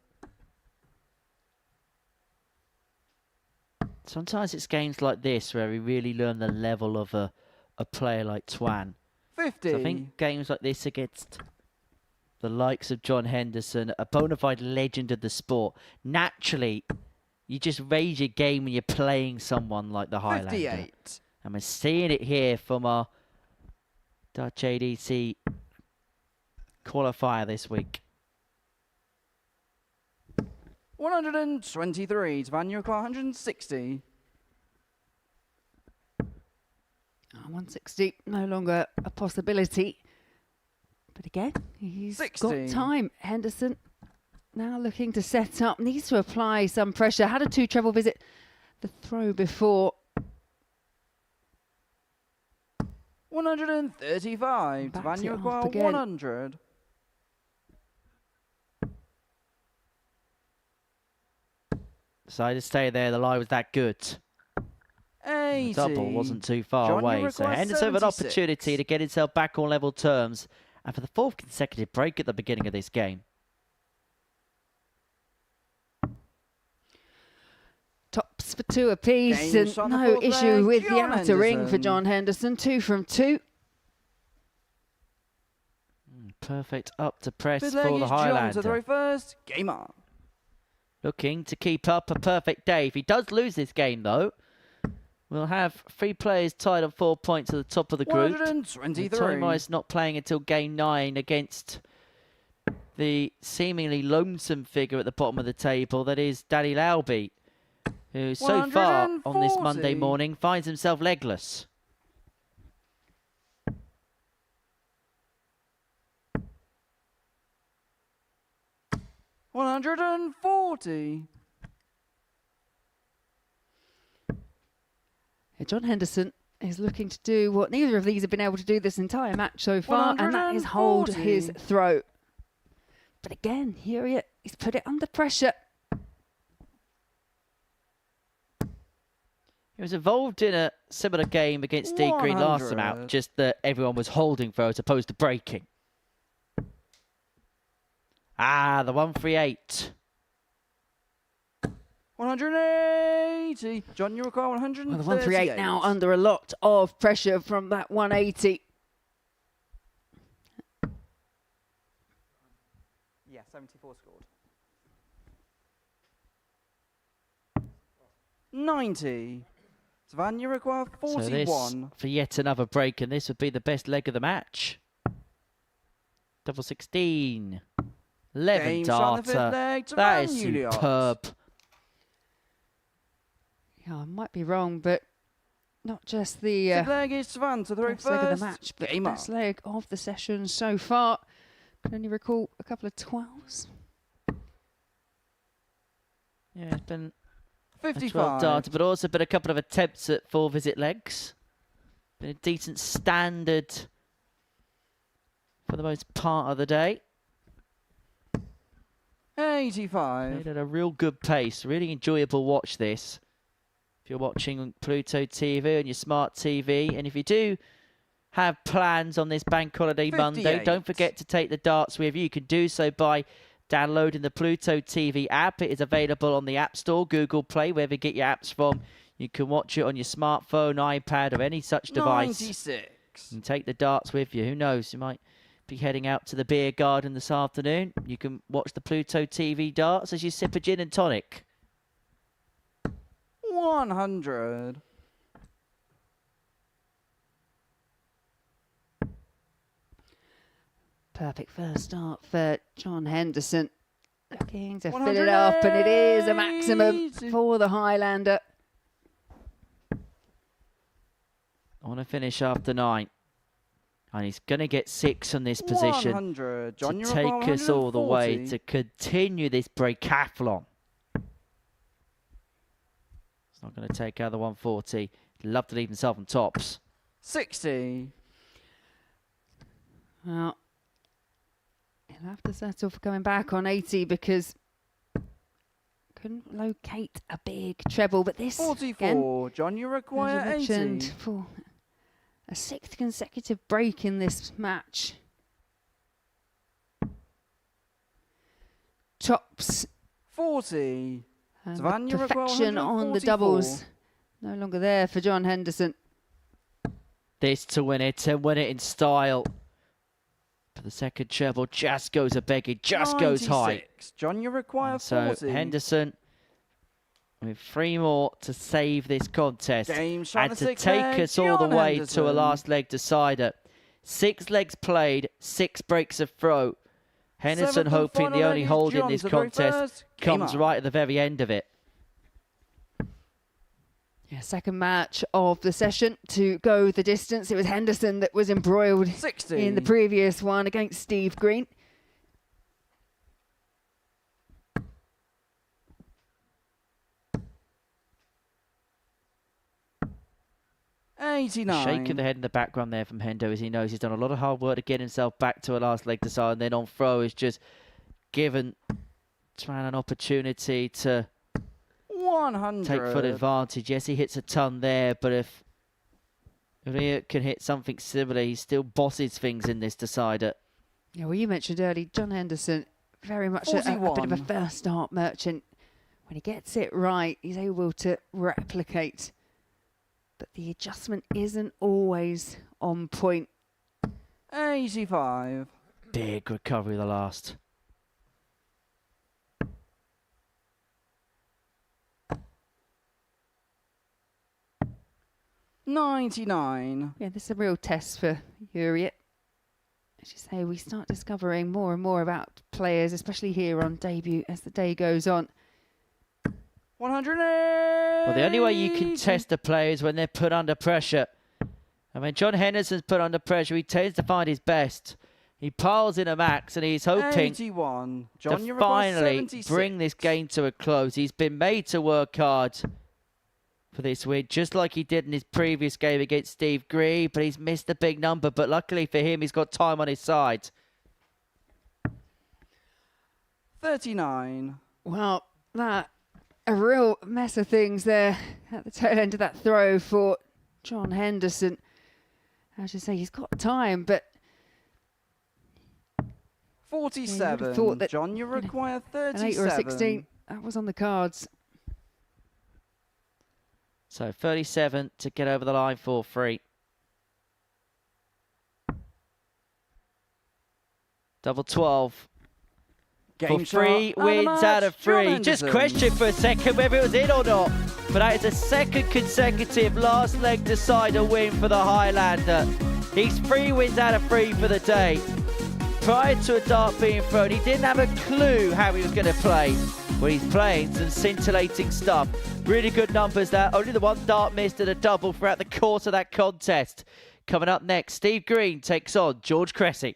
Sometimes it's games like this where we really learn the level of a player like Twan. 50. So I think games like this against the likes of John Henderson, a bona fide legend of the sport, naturally, you just raise your game when you're playing someone like the Highlander. 58. And we're seeing it here from our Dutch ADC qualifier this week. 123. Twan, you require 160. 160, no longer a possibility. But again, he's 60. got time. Henderson now looking to set up, needs to apply some pressure. Had a 2 treble visit the throw before. 135. Backs Twan, you it require up again. 100. Decided to stay there. The lie was that good. 80. The double wasn't too far John, you away. So require Henderson with an 76. opportunity to get himself back on level terms. And for the 4th consecutive break at the beginning of this game. Tops for 2 apiece, Game's and on the no 4th issue leg, with the John outer ring for Henderson. John Henderson. 2 from 2. Perfect up to press 5th for leg the is John to Highlander. throw first. Game on. Looking to keep up a perfect day. If he does lose this game, though, we'll have 3 players tied on 4 points at the top of the group. 123. Tomo's not playing until game 9 against the seemingly lonesome figure at the bottom of the table. That is Daddy Lauby, who so far on this 140. Monday morning finds himself legless. $140. John Henderson is looking to do what neither of these have been able to do this entire match so far, and that is hold 140. his throw. But again, Uriot, he's put it under pressure. He was involved in a similar game against D Green last time out, 100. just that everyone was holding for as opposed to breaking. Ah, the 138. 180. John, you require 138. Well, the 138 now under a lot of pressure from that 180. Yeah, 74 scored. 90. Twan, you require So this 41. for yet another break, and this would be the best leg of the match. Double 16. 11 Game shot on the 5th darter. leg. That is Uriot. superb. Yeah, I might be wrong, but not just the 5th leg is Twan to throw best leg of first. the match, but Game best on. leg of the session so far. Can only recall a couple of 12s. Yeah, it's been a 55. 12 darter, but also been a couple of attempts at 4 visit legs. Been a decent standard for the most part of the day. 85. Played at a real good pace. Really enjoyable watch this. If you're watching on Pluto TV on your smart TV, and if you do have plans on this bank holiday Monday, 58. don't forget to take the darts with you. You can do so by downloading the Pluto TV app. It is available on the App Store, Google Play, wherever you get your apps from. You can watch it on your smartphone, iPad, or any such device. 96. And take the darts with you. Who knows? You might be heading out to the beer garden this afternoon. You can watch the Pluto TV darts as you sip a gin and tonic. 100. Perfect first start for John Henderson. Looking to fill it up, and it is a maximum 180. for the Highlander. I want to finish after 9. And he's going to get 6 on this position 100. John, to you require take us all the way 140. to continue this breakathlon. It's not going to take out the 140. He'd love to leave himself on tops. 60. Well, he'll have to settle for coming back on 80 because couldn't locate a big treble. But this, again, 44. John, you as require I mentioned, 80. for a 6th consecutive break in this match. Tops 40. and Twan, the you require perfection on the 144. doubles. No longer there for John Henderson. This to win it, and win it in style. But the second treble just goes a begging, just goes high. 96. John, you require And so 40. Henderson with 3 more to save this contest Game shot and the to 6th take leg, us all the John way to a Henderson. last leg decider. 6 legs played, 6 breaks of throw. Henderson 7th hoping final the only leg is hold in John this to the very contest first. Game comes on. right at the very end of it. Yeah, second match of the session to go the distance. It was Henderson that was embroiled 60. in the previous one against Steve Green. Shake of the head in the background there from Hendo as he knows he's done a lot of hard work to get himself back to a last leg decide, and then on throw is just given Twan an opportunity to 100. take full advantage. Yes, he hits a ton there, but if Uriot can hit something similar, he still bosses things in this decider. Yeah, well, you mentioned earlier, John Henderson, very much a bit of a 41. first start merchant. When he gets it right, he's able to replicate. But the adjustment isn't always on point. 85. Big recovery the last. $99. Yeah, this is a real test for Uriot. As you say, we start discovering more and more about players, especially here on debut, as the day goes on. 100. Well, the only way you can test a player is when they're put under pressure. And when John Henderson's put under pressure, he tends to find his best. He piles in a max and he's hoping 81. John, to you require finally 76. bring this game to a close. He's been made to work hard for this win, just like he did in his previous game against Steve Green, but he's missed a big number. But luckily for him, he's got time on his side. 39. Well, that a real mess of things there at the tail end of that throw for John Henderson. As you say, he's got time, but 47. thought that, John, you require an 37. 8 or a 16, that was on the cards. So 37 to get over the line for free. Double 12. Game For shot 3 and a wins match, out of John 3. Just Henderson. question for a second whether it was in or not. But that is a second consecutive last leg decider win for the Highlander. He's 3 wins out of 3 for the day. Prior to a dart being thrown, he didn't have a clue how he was going to play. Well, he's playing some scintillating stuff. Really good numbers there. Only the one dart missed at a double throughout the course of that contest. Coming up next, Steve Green takes on George Cressy.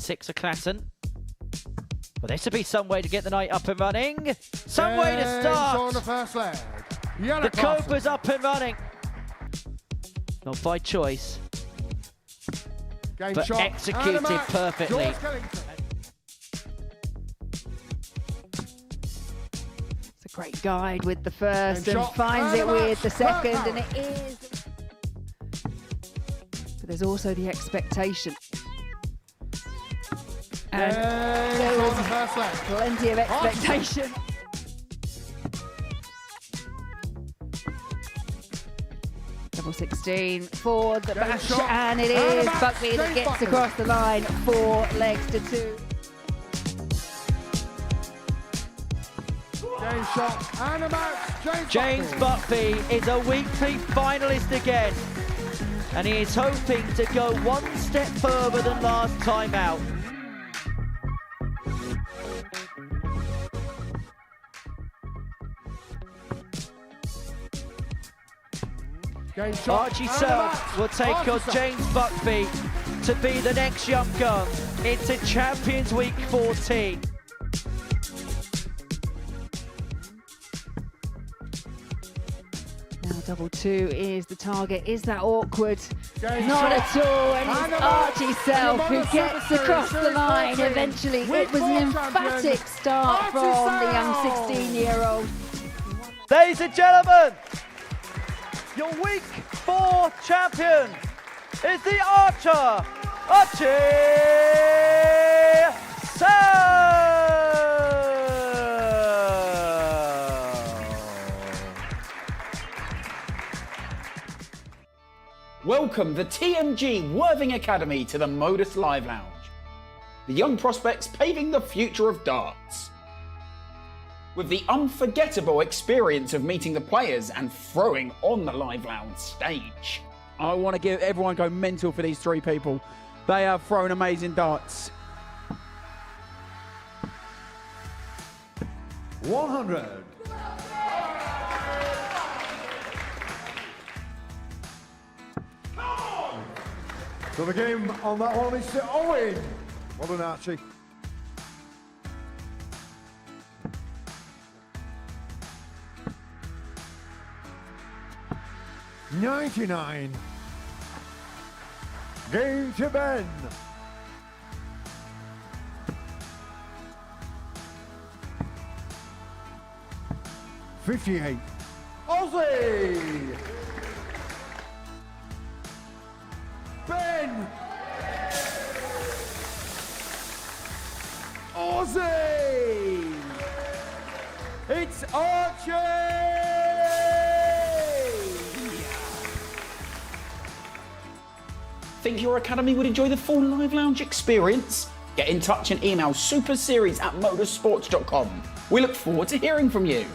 6 of Classen. Well, this would be some way to get the night up and running. Some way to start. On the first leg. The Cobra's up and running. Not by choice, Game but shot. executed perfectly. It's a great guide with the first Game and shot. finds And it a with the match. second, Third and it is. But there's also the expectation. And there On was the first leg. plenty of expectation. Double 16 for the Game match, shot. and it And a is match. Buckby that James gets Buckby. across the line, 4 legs to 2. Game shot. And a match. James Buckby is a weekly finalist again, and he is hoping to go one step further than last time out. Game shot. Archie And a Self match. will take Archie on Self. James Buckby to be the next young gun. It's a Champions Week 14. Now double 2 is the target. Is that awkward? Game Not shot. at all, and And it's a match. Archie Self who Modus gets Super across Series, the line 13. eventually. Week It was an 4 champion, emphatic start Archie from the young Self. 16-year-old. Ladies and gentlemen, your Week 4 champion is the Archer, Archie Self. Welcome the TMG Worthing Academy to the Modus Live Lounge. The young prospects paving the future of darts. With the unforgettable experience of meeting the players and throwing on the Live Lounge stage. I want to give everyone go mental for these 3 people. They have thrown amazing darts. 100. So the game on that one is to Owen. Well done, Archie. $99. Game to Ben. $58. Aussie. Ben. Aussie. It's Archie. Think your academy would enjoy the full Live Lounge experience? Get in touch and email superseries@motorsports.com. We look forward to hearing from you.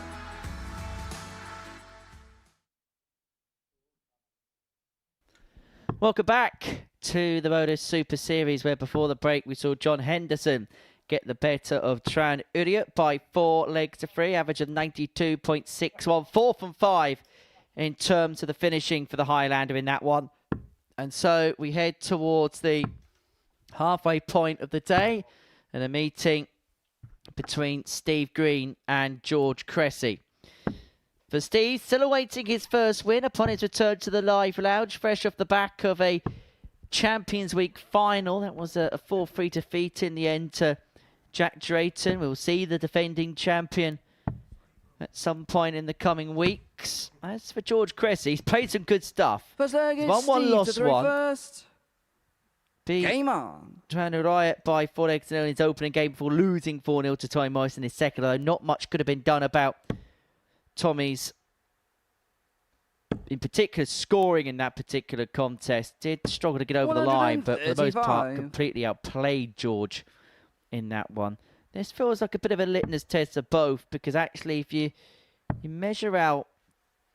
Welcome back to the Modus Super Series, where before the break we saw John Henderson get the better of Twan Uriot by 4 legs to 3, average of 92.61, 4 from 5 in terms of the finishing for the Highlander in that one. And so we head towards the halfway point of the day and a meeting between Steve Green and George Cressy. For Steve, still awaiting his first win upon his return to the Live Lounge, fresh off the back of a Champions Week final. That was a 4-3 defeat in the end to Jack Drayton. We'll see the defending champion at some point in the coming weeks. As for George Cressy, he's played some good stuff. First leg is 1-1, Steve lost to the very 1. first. Beat Game on. Twan Uriot by 4 legs to 0 in his opening game before losing 4-0 to Tommy Morris in his second, although not much could have been done about Tommy's, in particular, scoring in that particular contest. Did struggle to get over the line, but for the most part, 135. completely outplayed George in that one. This feels like a bit of a litmus test of both, because actually, if you measure out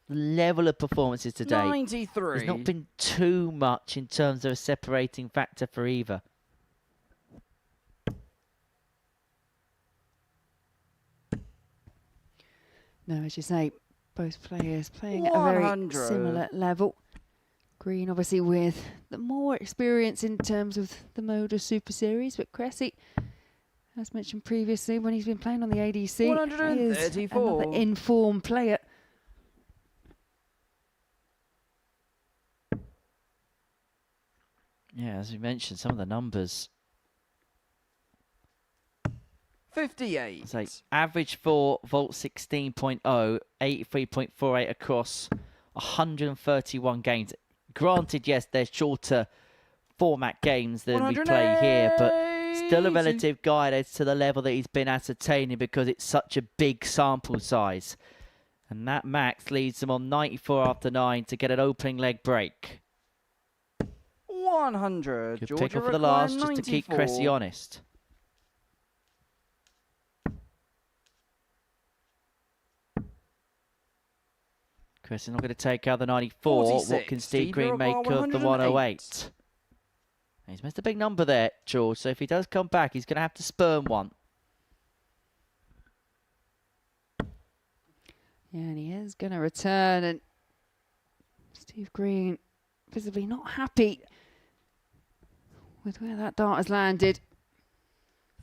the level of performances today, 93. there's not been too much in terms of a separating factor for either. No, as you say, both players playing at a very 100. similar level. Green, obviously, with the more experience in terms of the Modus Super Series, but Cressy, as mentioned previously, when he's been playing on the ADC, is 134. another in-form player. Yeah, as we mentioned, some of the numbers. 58. So average for Vault 16.0, 83.48 across 131 games. Granted, yes, they're shorter format games than we play here, but still a relative guide to the level that he's been ascertaining because it's such a big sample size. And that max leads them on 94 after 9 to get an opening leg break. 100. Good Georgia pick for the require last, just to keep 94. Cressy honest. Cressy's not going to take out the 94. 46. What can Steve Steve Green make Uruguay, of the 108? He's missed a big number there, George. So if he does come back, he's going to have to spurn one. Yeah, and he is going to return. And Steve Green visibly not happy with where that dart has landed.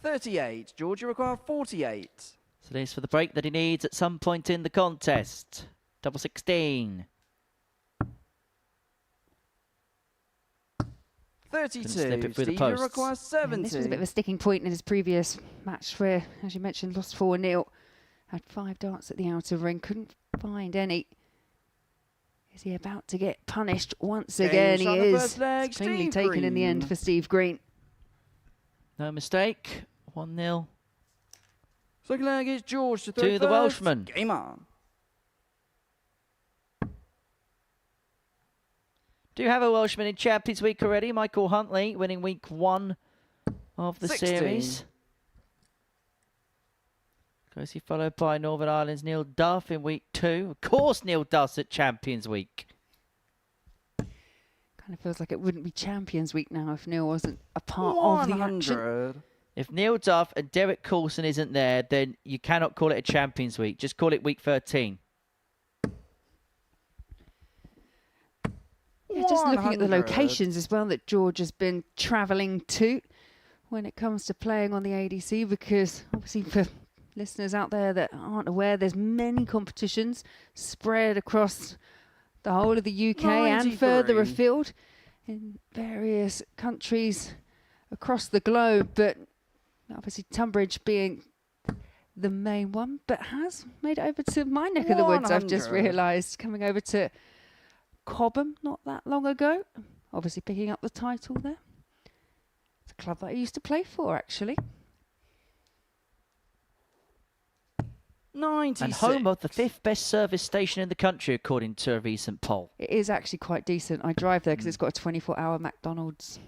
38. Georgia require 48. So this for the break that he needs at some point in the contest. Double 16. 32. Slip it through the Steve posts. requires 70. And this was a bit of a sticking point in his previous match where, as you mentioned, lost 4-0. Had 5 darts at the outer ring, couldn't find any. Is he about to get punished once again? He is. It's cleanly taken in the end for Steve Green. No mistake. 1-0. Second leg is George to throw To the first. Welshman. Game on. Do have a Welshman in Champions Week already. Michael Huntley winning week 1 of the 16. series. Closely followed by Northern Ireland's Neil Duff in week 2. Of course, Neil Duff's at Champions Week. Kind of feels like it wouldn't be Champions Week now if Neil wasn't a part of the action. 100. If Neil Duff and Derek Coulson isn't there, then you cannot call it a Champions Week. Just call it week 13. Yeah, just looking at the 100. locations as well that George has been travelling to when it comes to playing on the ADC, because obviously for listeners out there that aren't aware, there's many competitions spread across the whole of the UK and further 93. afield in various countries across the globe, but obviously Tunbridge being the main one, but has made it over to my neck of the woods, I've just 100. realised, coming over to Cobham not that long ago, obviously picking up the title there. It's a club that I used to play for, actually. 96. And home of the 5th best service station in the country, according to a recent poll. It is actually quite decent. I drive there because it's got a 24-hour McDonald's.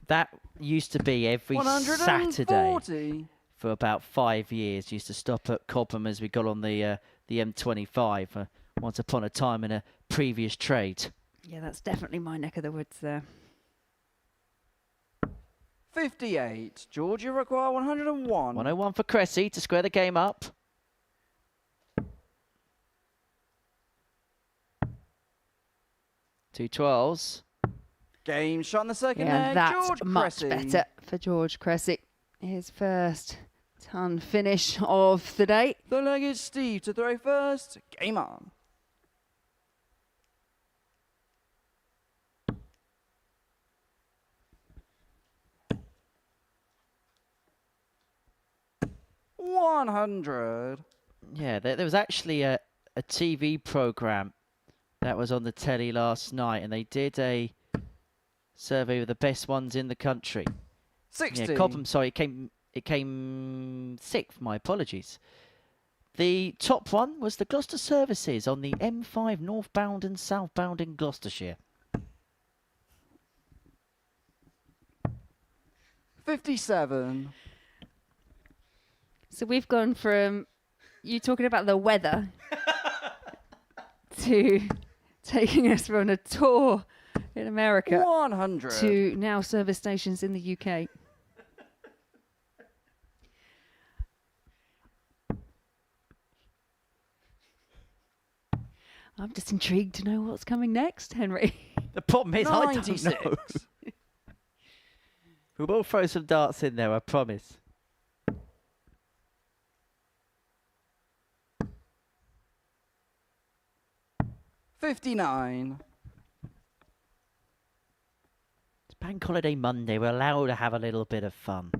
That used to be every 140. Saturday for about 5 years. Used to stop at Cobham as we got on the M25 once upon a time in a previous trade. Yeah, that's definitely my neck of the woods there. 58. Georgia require 101. 101 for Cressy to square the game up. Two 12s. Game shot in the second Yeah, leg. that's George much Cressy. better for George Cressy. His first ton finish of the day. The leg is Steve to throw first. Game on. $100. Yeah, there was actually a TV program that was on the telly last night, and they did a survey of the best ones in the country. 60. Yeah, Cobham, sorry, it came 6th, my apologies. The top one was the Gloucester services on the M5 northbound and southbound in Gloucestershire. 57. So we've gone from you talking about the weather to taking us on a tour in America 100. to now service stations in the UK. I'm just intrigued to know what's coming next, Henry. The problem is, I don't 96. know. We will throw some darts in there, I promise. $59. It's Bank Holiday Monday. We're allowed to have a little bit of fun.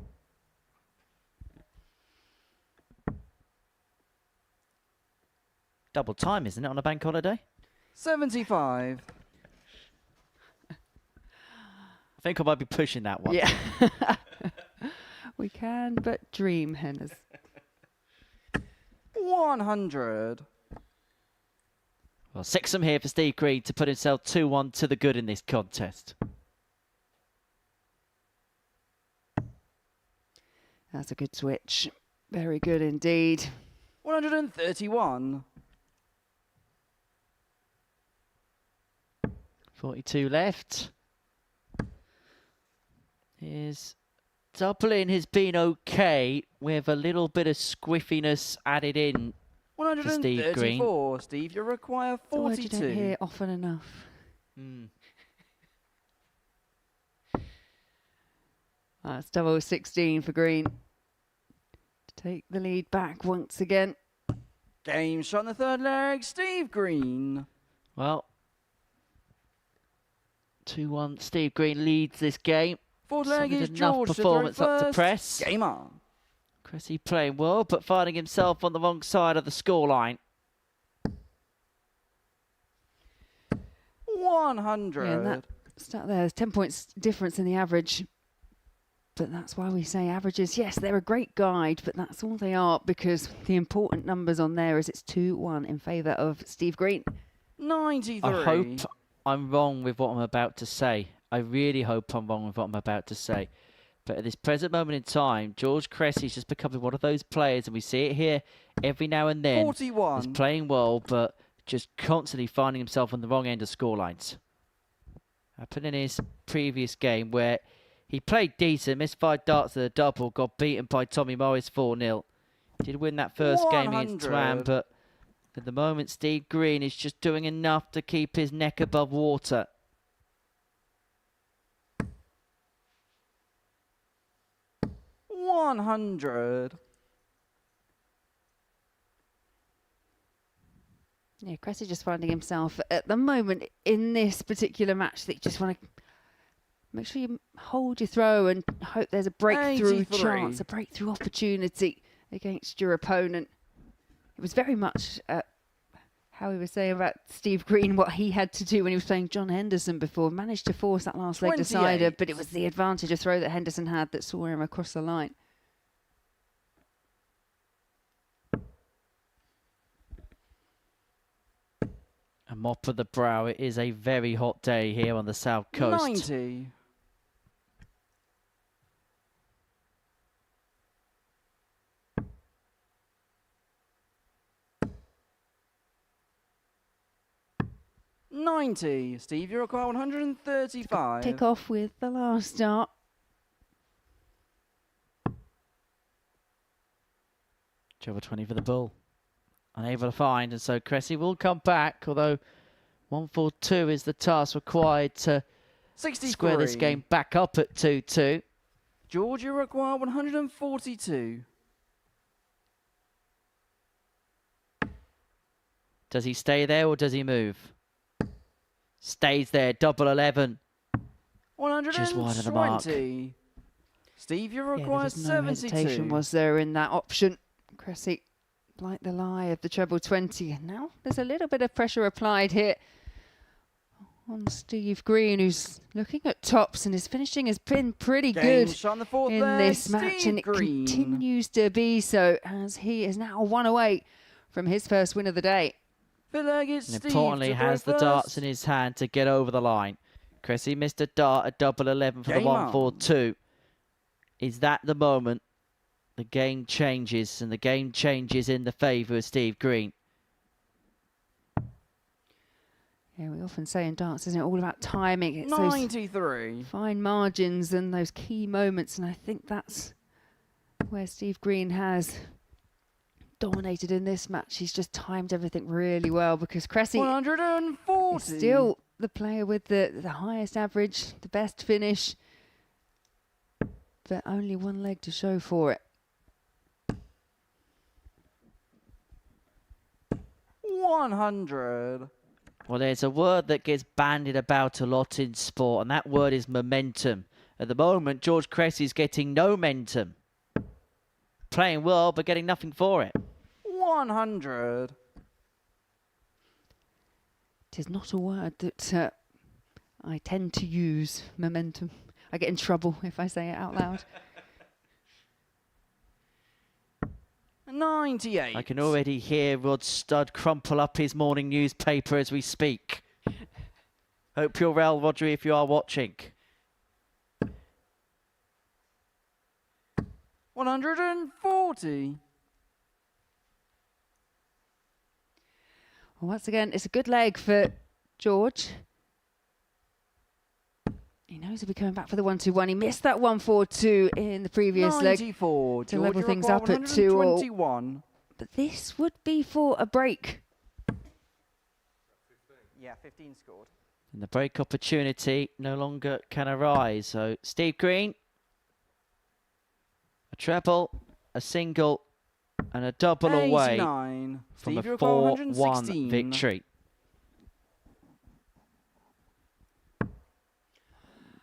Double time, isn't it, on a bank holiday? 75. I think I might be pushing that one. Yeah. We can but dream, Henderson. 100. Well, 6 here for Steve Green to put himself 2-1 to the good in this contest. That's a good switch. Very good indeed. 131. 42 left. His doubling has been okay with a little bit of squiffiness added in. 134. Steve, you require It's a word 42. you don't hear often enough. That's double 16 for Green. To take the lead back once again. Game shot in the third leg. Steve Green. Well, 2-1. Steve Green leads this game. Fourth So leg with is enough George performance to throw up to first. press. Game on. Cressy playing well, but finding himself on the wrong side of the scoreline. 100. Yeah, and that start there, there's 10 points difference in the average. But that's why we say averages. Yes, they're a great guide, but that's all they are, because the important numbers on there is it's 2-1 in favour of Steve Green. 93. I hope I'm wrong with what I'm about to say. I really hope I'm wrong with what I'm about to say. But at this present moment in time, George Cressy's just becoming one of those players, and we see it here every now and then. 41. He's playing well, but just constantly finding himself on the wrong end of scorelines. Happened in his previous game where he played decent, missed 5 darts at a double, got beaten by Tommy Morris 4-0. Did win that first game against 100. Twan, but at the moment, Steve Green is just doing enough to keep his neck above water. $100. Yeah, Cressy just finding himself at the moment in this particular match that you just want to make sure you hold your throw and hope there's a breakthrough 83. chance, a breakthrough opportunity against your opponent. It was very much how he was saying about Steve Green, what he had to do when he was playing John Henderson before. Managed to force that last leg 28. decider, but it was the advantage of throw that Henderson had that saw him across the line. A mop of the brow. It is a very hot day here on the south coast. 90. $90. Steve, you require 135. Pick off with the last dart. Trouble 20 for the bull. Unable to find, and so Cressy will come back, although 142 is the task required to 63. square this game back up at 2-2. George, you require 142. Does he stay there or does he move? Stays there, double 11. 120. Just wide of the mark. Steve, you Yeah, there require was no 72. hesitation, was there, in that option? Cressy, like the lie of the treble 20. And now there's a little bit of pressure applied here on Steve Green, who's looking at tops, and his finishing has been pretty Game good shot on the fourth in leg, this match, Steve and it Green. continues to be so, as he is now 1 away from his first win of the day. Fifth leg is And Steve importantly, to throw has the darts first. in his hand to get over the line. Cressy missed a dart at double 11 for Game the on. 142. Is that the moment the game changes, and the game changes in the favour of Steve Green? Yeah, we often say in darts, isn't it, all about timing. It's those 93. fine margins and those key moments, and I think that's where Steve Green has dominated in this match. He's just timed everything really well because Cressy 140. is still the player with the highest average, the best finish, but only one leg to show for it. 100. Well, there's a word that gets bandied about a lot in sport, and that word is momentum. At the moment, George Cressy's getting no momentum. Playing well, but getting nothing for it. 100. It is not a word that I tend to use, momentum. I get in trouble if I say it out loud. 98. I can already hear Rod Studd crumple up his morning newspaper as we speak. Hope you're well, Rodri, if you are watching. 140. Well, once again, it's a good leg for George. He knows he'll be coming back for the 1-2-1. He missed that 1-4-2 in the previous 94. leg to level Georgia things require up at 2-all. 121. But this would be for a break. Yeah, 15 scored. And the break opportunity no longer can arise. So Steve Green, a treble, a single, and a double away 89. from a Steve, you require 4-1 116. victory.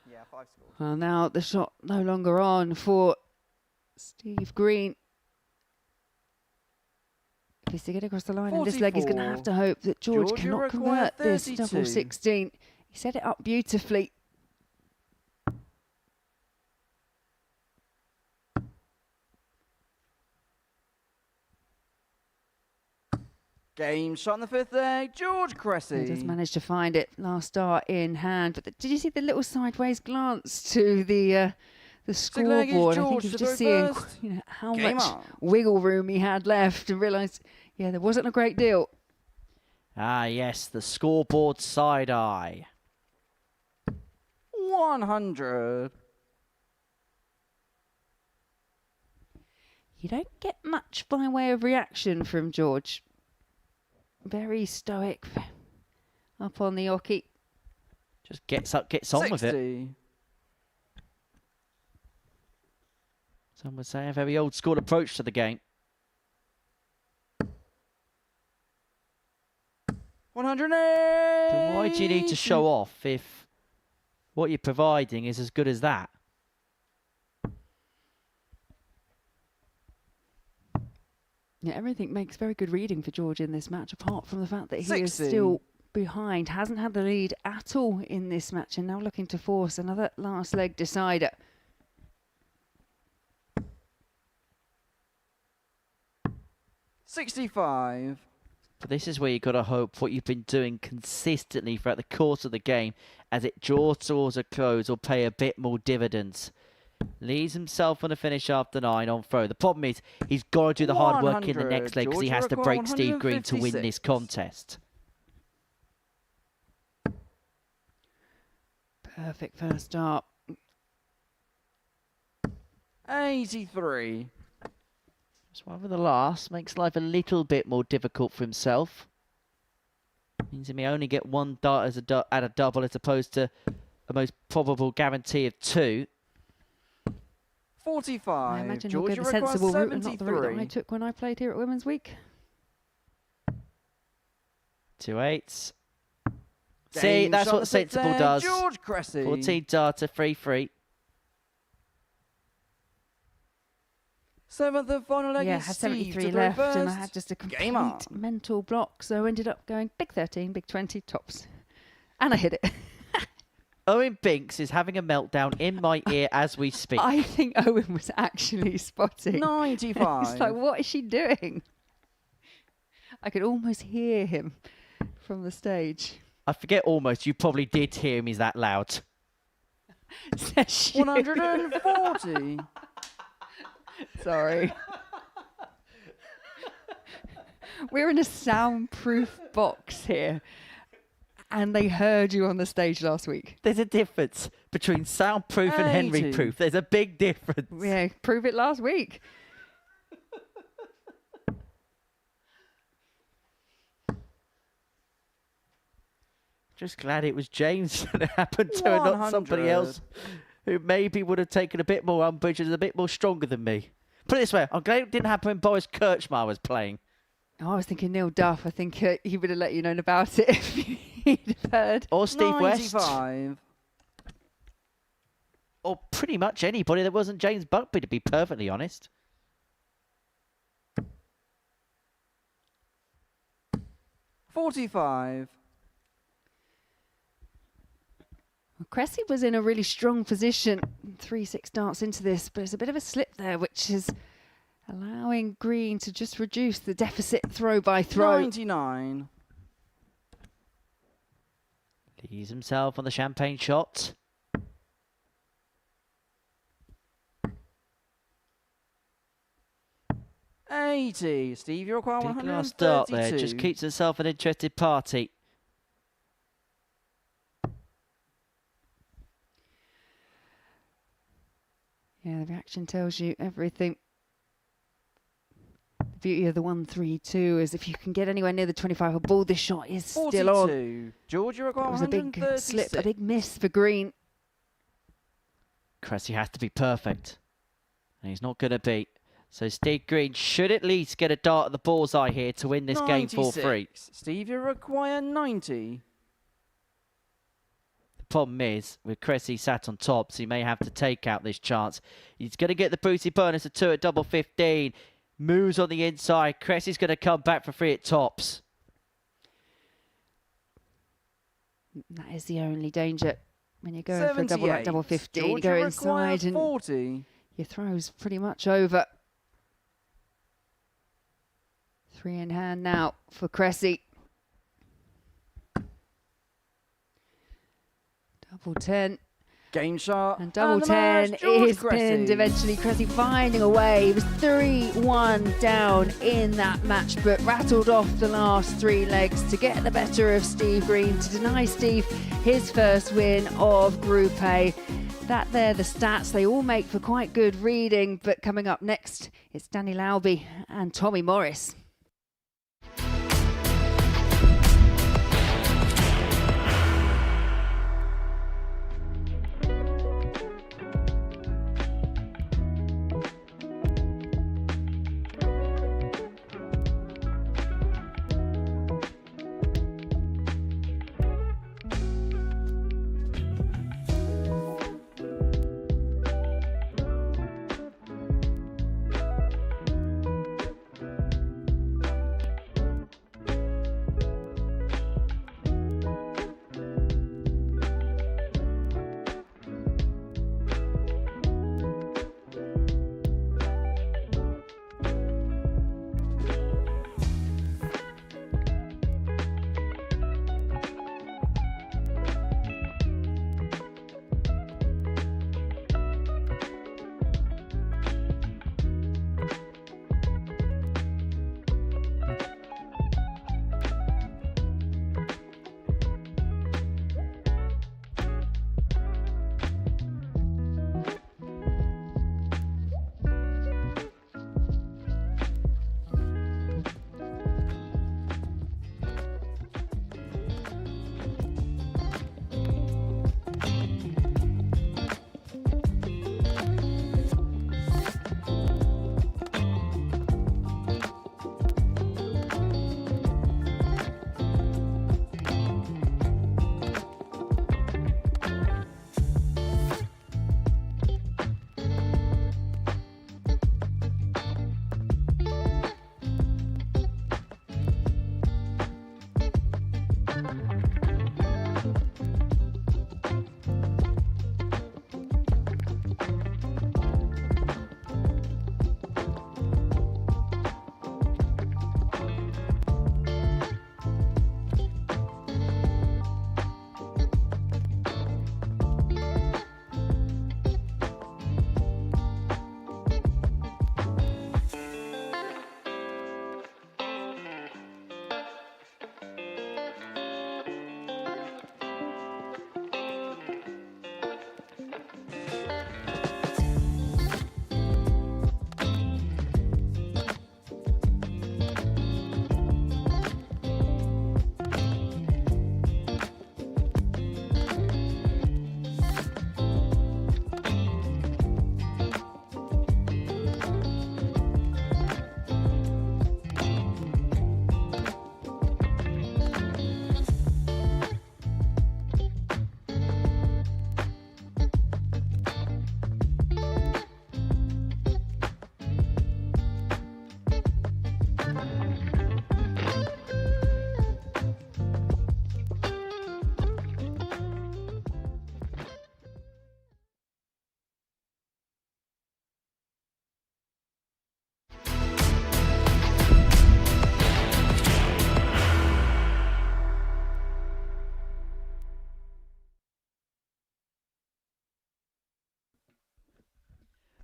Yeah, 5 scored. Well, now the shot no longer on for Steve Green. If he's to get across the line in this leg, he's going to have to hope that George Georgia cannot require convert this 32. double 16. He set it up beautifully. Game shot in the 5th leg, George Cressy. He does manage to find it last dart in hand. But did you see the little sideways glance to the scoreboard? I think he was just seeing how Game much on. wiggle room he had left and realised, yeah, there wasn't a great deal. Ah, yes, the scoreboard side eye. 100. You don't get much by way of reaction from George. Very stoic up on the oche. Just gets up, gets on with it. 60. Some would say a very old school approach to the game. 180. But why do you need to show off if what you're providing is as good as that? Yeah, everything makes very good reading for George in this match, apart from the fact that he 60. is still behind. Hasn't had the lead at all in this match and now looking to force another last leg decider. $65. But this is where you've got to hope what you've been doing consistently throughout the course of the game as it draws towards a close will pay a bit more dividends. Leaves himself on a finish after 9 on throw. The problem is he's got to do the hard work in the next leg because he has to break Steve Green to win this contest. Perfect first start. 83. Just one for the last. Makes life a little bit more difficult for himself. Means he may only get one dart as at a double as opposed to a most probable guarantee of 2. 45. I imagine he'll Georgia go the sensible route and not the route that I 73. took when I played here at Women's Week. 2 8s. See, Game that's shot what the sensible fifth does. leg, George Cressy. 14 darter, 3-3. 7th and final leg Yeah, I is had Steve 73 to throw left and I first. had just a Game on. complete mental block, so I ended up going big 13, big 20, tops. And I hit it. Owen Binks is having a meltdown in my ear as we speak. I think Owen was actually spotting. 95. It's like, what is she doing? I could almost hear him from the stage. I forget almost, you probably did hear him, he's that loud. Says you. 140. Sorry. We're in a soundproof box here. And they heard you on the stage last week. There's a difference between soundproof and Henry 80. proof. There's a big difference. Yeah, prove it last week. Just glad it was James that it happened to and not somebody else who maybe would have taken a bit more umbrage and is a bit more stronger than me. Put it this way, I'm glad it didn't happen when Boris Kirchmar was playing. Oh, I was thinking Neil Duff. I think he would have let you know about it if he'd have heard. Or Steve 95. West. Or pretty much anybody that wasn't James Buckby, to be perfectly honest. $45. Well, Cressy was in a really strong position 3-6 darts into this, but it's a bit of a slip there, which is allowing Green to just reduce the deficit throw by throw. 99. Leaves himself on the champagne shot. $80. Steve, you require Big 132. last dart there, just keeps himself an interested party. Yeah, the reaction tells you everything. The beauty of the 1-3-2 is if you can get anywhere near the 25 ball, this shot is 42. still on. George, you require It was a big 136. slip, a big miss for Green. Cressy has to be perfect. And he's not going to be. So Steve Green should at least get a dart at the bullseye here to win this game 4-3. 96. Steve, you require 90. The problem is, with Cressy sat on top, so he may have to take out this chance. He's going to get the booty bonus of 2 at double 15. Moves on the inside. Cressy's going to come back for 3 at tops. That is the only danger when you're going for a double at double 15. George, Go you inside require and 40. your throw's pretty much over. 3 in hand now for Cressy. Double 10. Game shot. And double the 10 match, George is Cressy. pinned eventually. Cressy finding a way. He was 3-1 down in that match, but rattled off the last 3 legs to get the better of Steve Green, to deny Steve his first win of Group A. That there, the stats, they all make for quite good reading, but coming up next, it's Danny Lauby and Tommy Morris.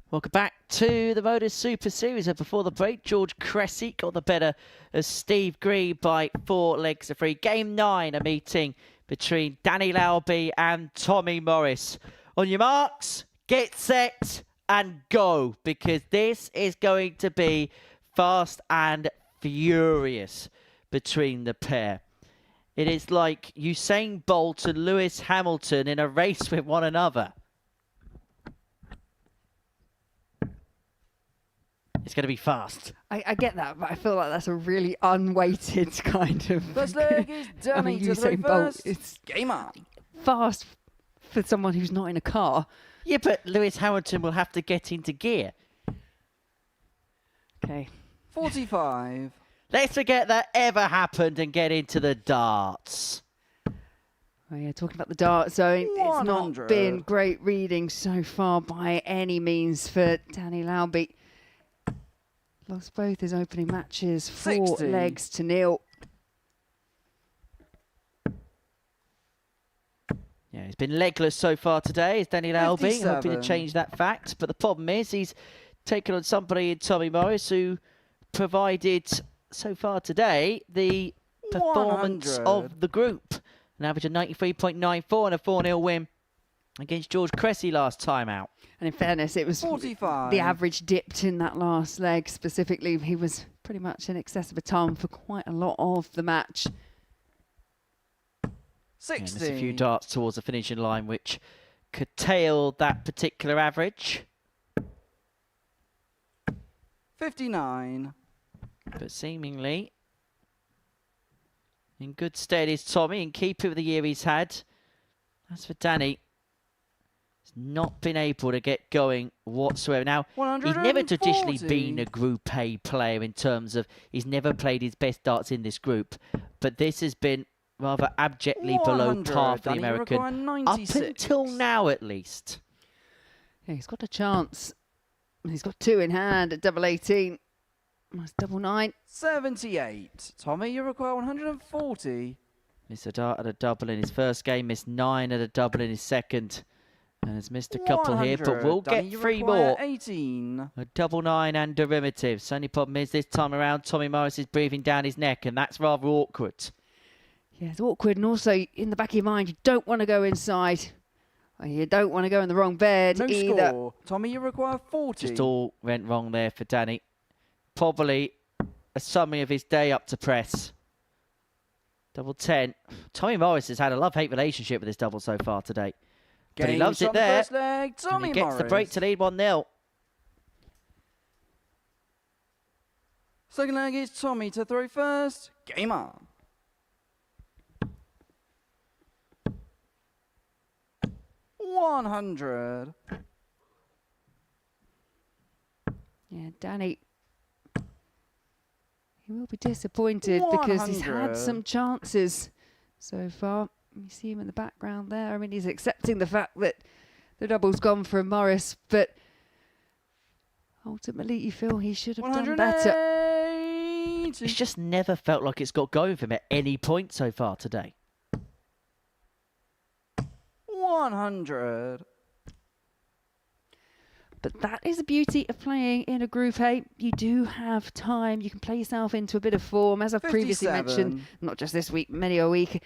Welcome back to the Modus Super Series. And before the break, George Cressy got the better of Steve Green by 4 legs to 3. Game 9, a meeting between Danny Lauby and Tommy Morris. On your marks, get set and go, because this is going to be fast and furious between the pair. It is like Usain Bolt and Lewis Hamilton in a race with one another. It's going to be fast. I get that, but I feel like that's a really unweighted kind of... First leg is Danny to throw Usain Bolt. first. It's Game on. fast for someone who's not in a car. Yeah, but Lewis Hamilton will have to get into gear. Okay. 45. Let's forget that ever happened and get into the darts. Oh yeah, talking about the dart zone, it's 100. not been great reading so far by any means for Danny Lauby. Lost both his opening matches, 4 60. legs to nil. Yeah, he's been legless so far today, is Danny Lauby, hoping to 57. change that fact. But the problem is he's taken on somebody in Tommy Morris who provided, so far today, the performance 100. of the group. An average of 93.94 and a 4-0 win against George Cressy last time out. And in fairness, it was 45. the average dipped in that last leg. Specifically, he was pretty much in excess of a ton for quite a lot of the match. 60. And there's a few darts towards the finishing line which curtailed that particular average. 59. But seemingly in good stead is Tommy, in keeping with the year he's had. As for Danny, he's not been able to get going whatsoever. Now, he's never traditionally 140. been a Group A player in terms of he's never played his best darts in this group. But this has been rather abjectly below 100. par for the Danny, you American, require up 96. until now at least. Yeah, he's got a chance. He's got 2 in hand at double 18. That's double 9. 78. Tommy, you require 140. Missed a dart at a double in his first game, missed 9 at a double in his second. And has missed a couple here, but 100. we'll Danny, get you 3 require more. 18. A double 9 and derivatives. Only problem is this time around, Tommy Morris is breathing down his neck, and that's rather awkward. Yeah, it's awkward. And also, in the back of your mind, you don't want to go inside. Or you don't want to go in the wrong bed No either. score. Tommy, you require 40. Just all went wrong there for Danny. Probably a summary of his day up to press. Double 10. Tommy Morris has had a love-hate relationship with this double so far today. But he Game loves shot it on the there. first leg. And Tommy he gets the Morris. break to lead 1-0. Second leg is Tommy to throw first. Game on. 100. Yeah, Danny, he will be disappointed because he's had 100. some chances so far. You see him in the background there. I mean, he's accepting the fact that the double's gone for Morris, but ultimately you feel he should have done better. 180. It's just never felt like it's got going for him at any point so far today. 100. But that is the beauty of playing in a Group A. You do have time. You can play yourself into a bit of form. As I've previously 57. mentioned, not just this week, many a week,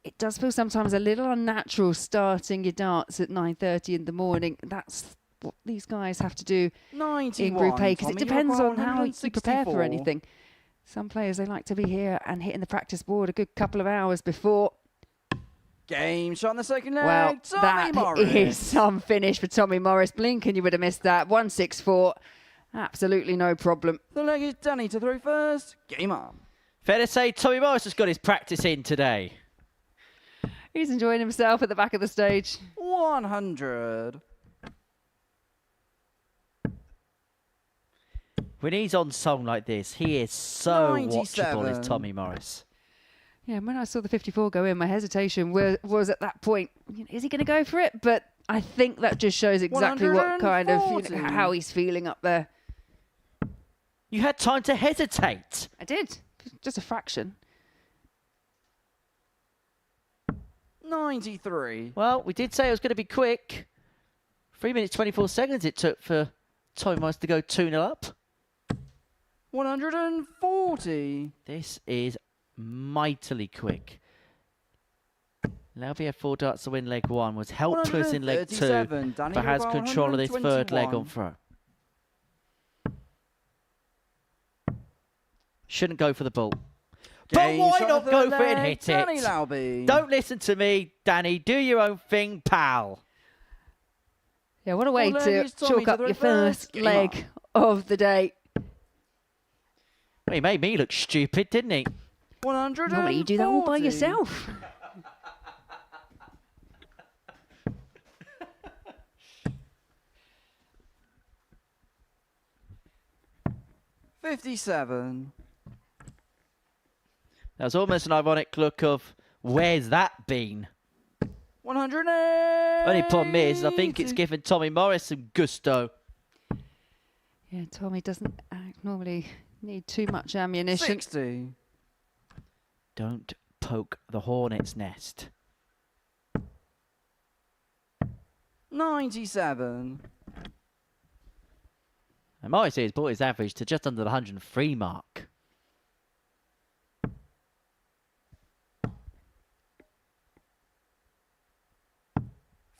it does feel sometimes a little unnatural starting your darts at 9:30 in the morning. That's what these guys have to do 91. in Group A because it Tommy, you depends require on how you prepare for 164. anything. Some players, they like to be here and hitting the practice board a good couple of hours before. Game shot on the second leg. Well, Tommy that Morris. is some finish for Tommy Morris. Blink and you would have missed that. 164. Absolutely no problem. The leg is Danny to throw first. Game on. Fair to say, Tommy Morris has got his practice in today. He's enjoying himself at the back of the stage. 100. When he's on song like this, he is so watchable, 97. is Tommy Morris. Yeah, and when I saw the 54 go in, my hesitation was at that point, is he going to go for it? But I think that just shows exactly what kind of, 140. how he's feeling up there. You had time to hesitate. I did. Just a fraction. 93. Well, we did say it was going to be quick. 3 minutes 24 seconds it took for Tommy Morris to go 2-0 up. 140. This is mightily quick. Lauby had 4 darts to win leg 1, was helpless in leg 2, 137. Danny but has Rubal, control of this third leg 121. on throw. Shouldn't go for the ball. But Game why shot not the go third for it and leg, hit Danny it? Lauby. Don't listen to me, Danny. Do your own thing, pal. Yeah, what a way Full leg to is Tommy chalk to up the your first. first Game leg of the day. Well, he made me look stupid, didn't he? 140. Normally you do that all by yourself. $57. That was almost an ironic look of, where's that been? 180. Only problem is, I think it's given Tommy Morris some gusto. Yeah, Tommy doesn't normally need too much ammunition. 60. Don't poke the hornet's nest. 97. And Morris here has brought his average to just under the 103 mark.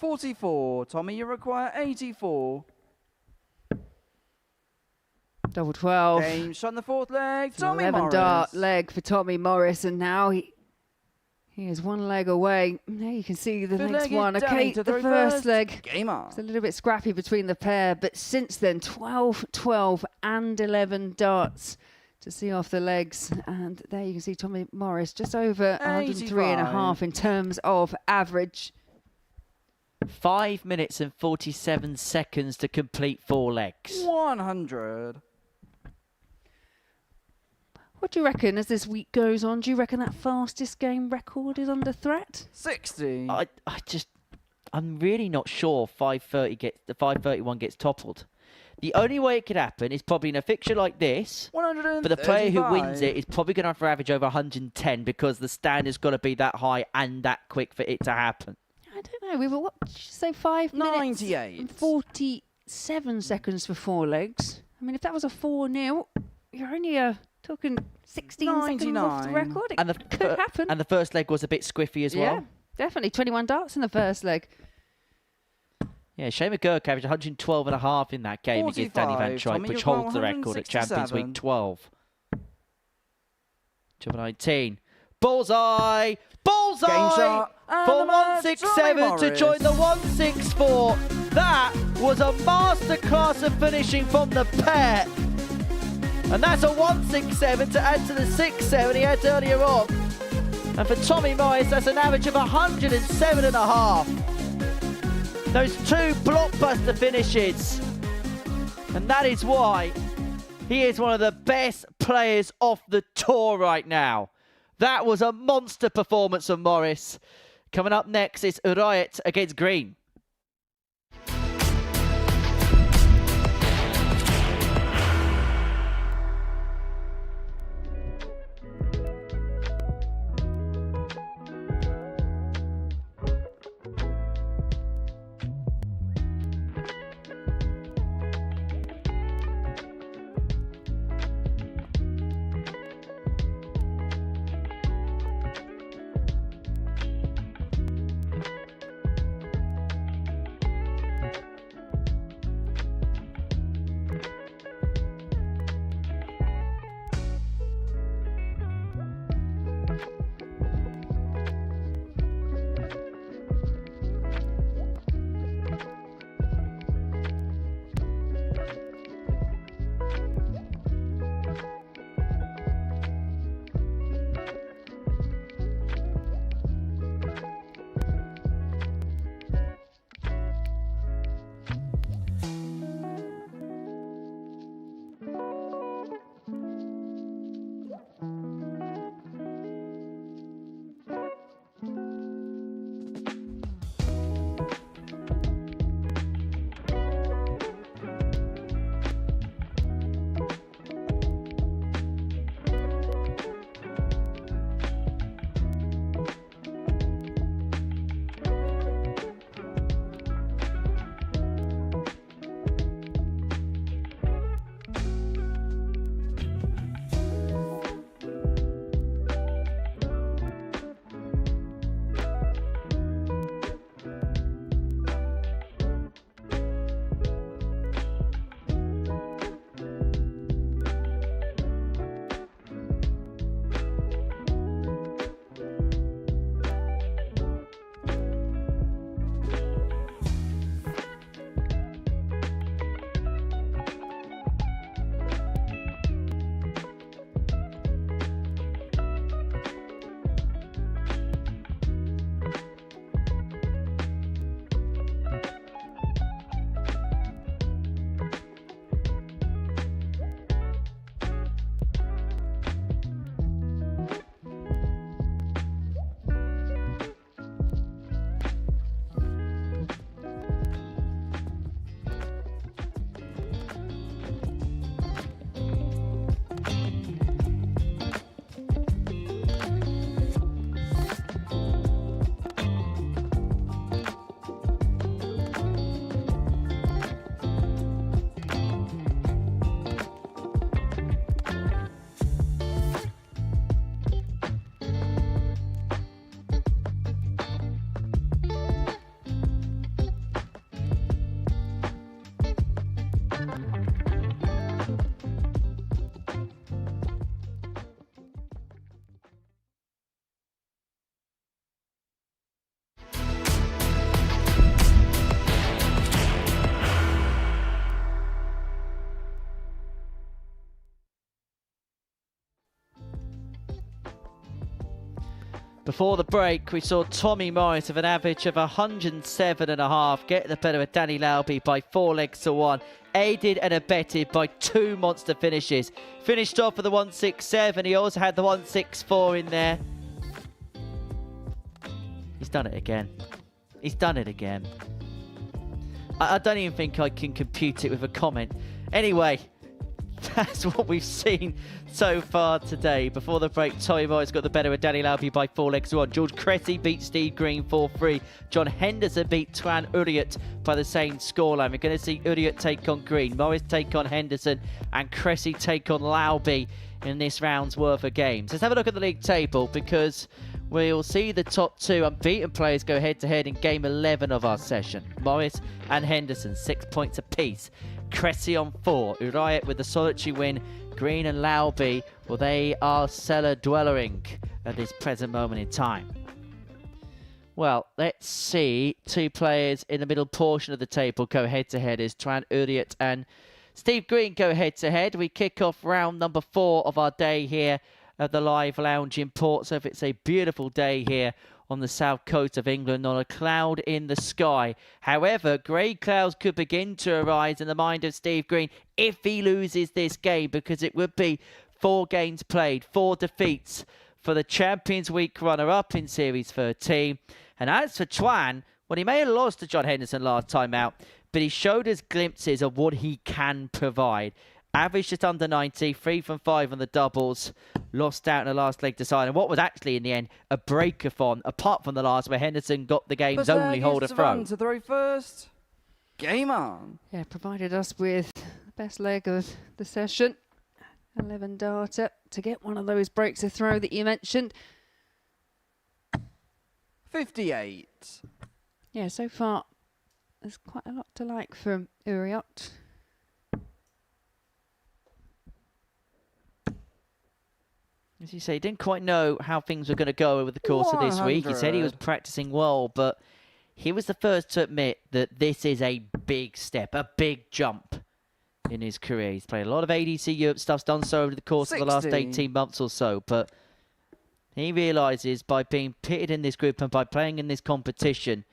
$44. Tommy, you require 84. Double 12. Game shot in the fourth leg. It's an Tommy 11 Morris. dart leg for Tommy Morris, and now he is one leg away. Now you can see the Third next leg is one. Danny Okay, to the throw first leg. Game on. It's a little bit scrappy between the pair, but since then, 12, 12 and 11 darts to see off the legs. And there you can see Tommy Morris just over 103.5 in terms of average. 5 minutes and 47 seconds to complete 4 legs. 100. What do you reckon as this week goes on? Do you reckon that fastest game record is under threat? 60. I'm really not sure 531 gets toppled. The only way it could happen is probably in a fixture like this. 135. But the player who wins it is probably going to have to average over 110 because the standard's got to be that high and that quick for it to happen. I don't know. We were, what did you say, 5 minutes 98. and 47 seconds for 4 legs. I mean, if that was a 4-0, you're only talking 16 seconds off the 99. record. It And the could happen. And the first leg was a bit squiffy as well. Yeah, definitely. 21 darts in the first leg. Yeah, Shane McGurk averaged 112.5 in that game against Danny Van 45, Truyck, Tommy, which you've got holds the record at Champions 167. Week 12. Job 19. Bullseye! Bullseye! Game shot. And For the match, 167 Tommy to join the Morris. 164. That was a masterclass of finishing from the pair. And that's a 167 to add to the 6-7 he had earlier on. And for Tommy Morris, that's an average of 107.5. Those 2 blockbuster finishes. And that is why he is one of the best players off the tour right now. That was a monster performance of Morris. Coming up next is Uriot against Green. Before the break, we saw Tommy Morris with an average of 107.5 get the better of Danny Lauby by 4 legs to 1, aided and abetted by 2 monster finishes. Finished off with the 167. He also had the 164 in there. He's done it again. He's done it again. I don't even think I can compute it with a comment. Anyway, that's what we've seen so far today. Before the break, Tommy Morris got the better of Danny Lauby by 4 legs to 1. George Cressy beat Steve Green 4-3. John Henderson beat Twan Uriot by the same scoreline. We're going to see Uriot take on Green, Morris take on Henderson, and Cressy take on Lauby in this round's worth of games. Let's have a look at the league table, because we'll see the top 2 unbeaten players go head-to-head in Game 11 of our session. Morris and Henderson, 6 points apiece. Cressy on 4. Uriot with the solitary win. Green and Lauby, well, they are cellar-dwellering at this present moment in time. Well, let's see 2 players in the middle portion of the table go head-to-head as Twan Uriot and Steve Green go head-to-head. We kick off round number 4 of our day here at the Live Lounge in Portsmouth. It's a beautiful day here on the south coast of England, not a cloud in the sky. However, grey clouds could begin to arise in the mind of Steve Green if he loses this game, because it would be 4 games played, 4 defeats for the Champions Week runner-up in Series 13. And as for Twan, well, he may have lost to John Henderson last time out, but he showed us glimpses of what he can provide. Average just under 90, 3 from 5 on the doubles. Lost out in the last leg to side. And what was actually, in the end, a breakathon, apart from the last, where Henderson got the game's only holder throw. To throw first. Game on. Yeah, provided us with the best leg of the session. 11 data to get one of those breaks of throw that you mentioned. 58. Yeah, so far, there's quite a lot to like from Uriot. As you say, he didn't quite know how things were going to go over the course of this week. He said he was practicing well, but he was the first to admit that this is a big step, a big jump in his career. He's played a lot of ADC Europe stuff, done so over the course of the last 18 months or so, but he realises by being pitted in this group and by playing in this competition,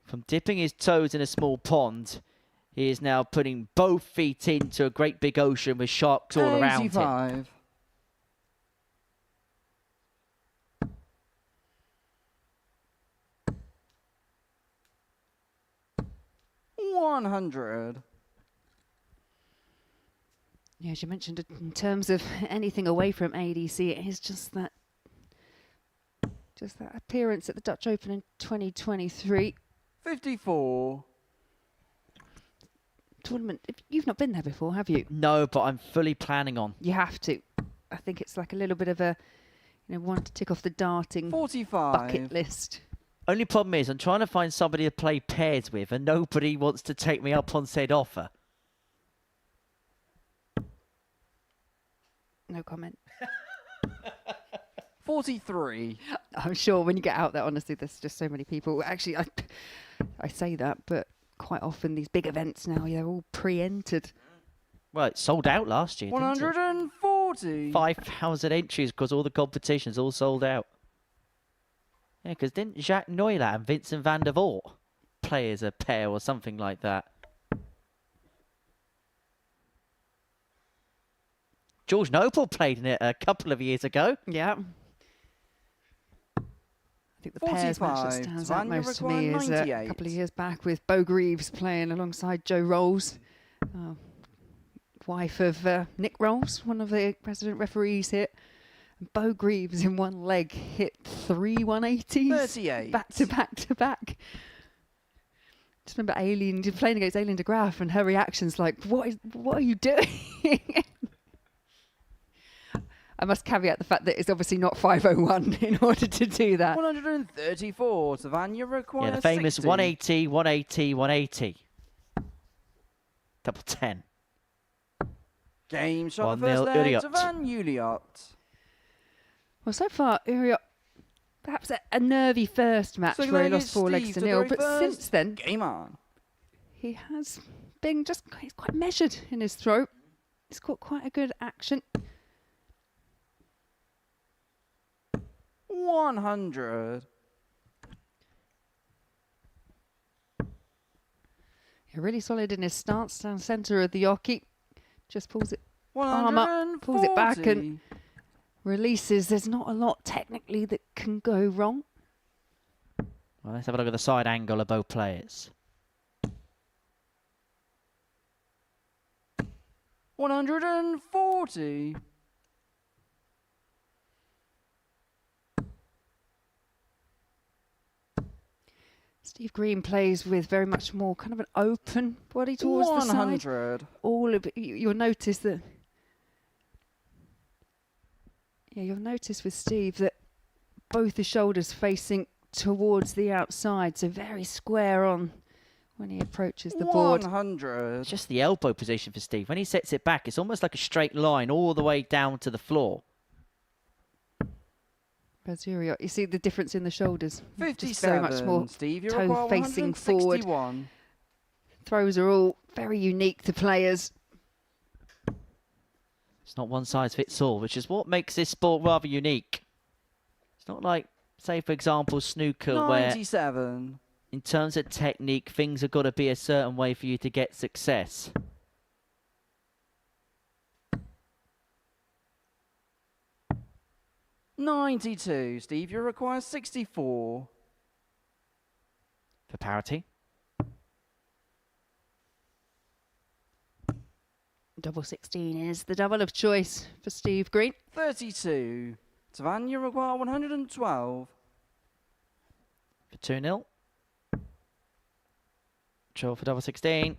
from dipping his toes in a small pond, he is now putting both feet into a great big ocean with sharks all around him. 100. Yeah, as you mentioned, in terms of anything away from ADC, it is just that appearance at the Dutch Open in 2023. 54. Tournament. You've not been there before, have you? No, but I'm fully planning on. You have to. I think it's like a little bit of a, one to tick off the darting 45 bucket list. Only problem is I'm trying to find somebody to play pairs with, and nobody wants to take me up on said offer. No comment. 43. I'm sure when you get out there, honestly, there's just so many people. Actually, I say that, but quite often these big events now, they're all pre-entered. Well, it sold out last year, 140. 5,000 entries because all the competitions all sold out. Yeah, because didn't Jacques Neulat and Vincent van der Voort play as a pair or something like that? George Noble played in it a couple of years ago. Yeah. I think the pairs match that stands out most to me is a couple of years back with Bo Greaves playing alongside Joe Rolls, wife of Nick Rolls, one of the resident referees here. Bo Greaves in one leg hit 3 180s 38. back to back to back. Just remember Aileen playing against Aileen de Graaf and her reactions like, what are you doing? I must caveat the fact that it's obviously not 501 in order to do that. 134. Savannah requires Yeah, the famous 60. 180, 180, 180. Double 10. Game shot the 1-0 first leg Uriot. to Van Uriot. Well, so far, Uriot, perhaps a nervy first match So where he leg lost is 4 legs Steve to to nil, throw but first. since then, Game on. he has been he's quite measured in his throw. He's got quite a good action. 100. Yeah, really solid in his stance down centre of the yoki. Just pulls it arm up, pulls it back and releases. There's not a lot technically that can go wrong. Well, let's have a look at the side angle of both players. 140. Steve Green plays with very much more kind of an open body towards the side. 100. All of it, you'll notice that. Yeah, you'll notice with Steve that both the shoulders facing towards the outside, so very square on when he approaches the board. 100. It's just the elbow position for Steve. When he sets it back, it's almost like a straight line all the way down to the floor. Whereas Uriot, you see the difference in the shoulders. 57. Just very much more Steve, toe facing forward. Throws are all very unique to players. It's not one size fits all, which is what makes this sport rather unique. It's not like, say, for example, snooker, 97. where in terms of technique, things have got to be a certain way for you to get success. $92. Steve, you require 64. For parity. Double 16 is the double of choice for Steve Green. 32. Twan, you require 112. For 2-0. Draw for double 16.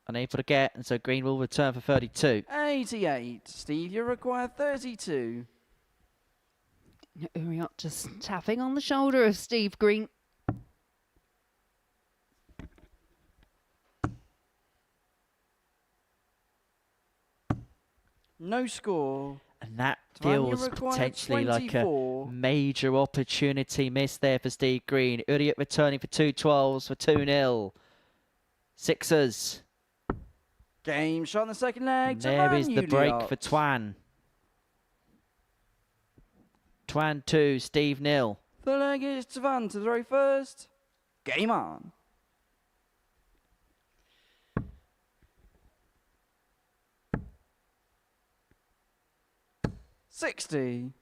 Unable to get, and so Green will return for 32. 88. Steve, you require 32. Uriot just tapping on the shoulder of Steve Green. No score. And that Twan, you feels require potentially like a 24. major opportunity missed there for Steve Green. Uriot returning for 2-12s for 2-0. Sixers. Game shot in the second leg. There Twan is the break Uriot. for Twan. Twan 2, Steve 0. The leg is Twan to throw first. Game on. $60.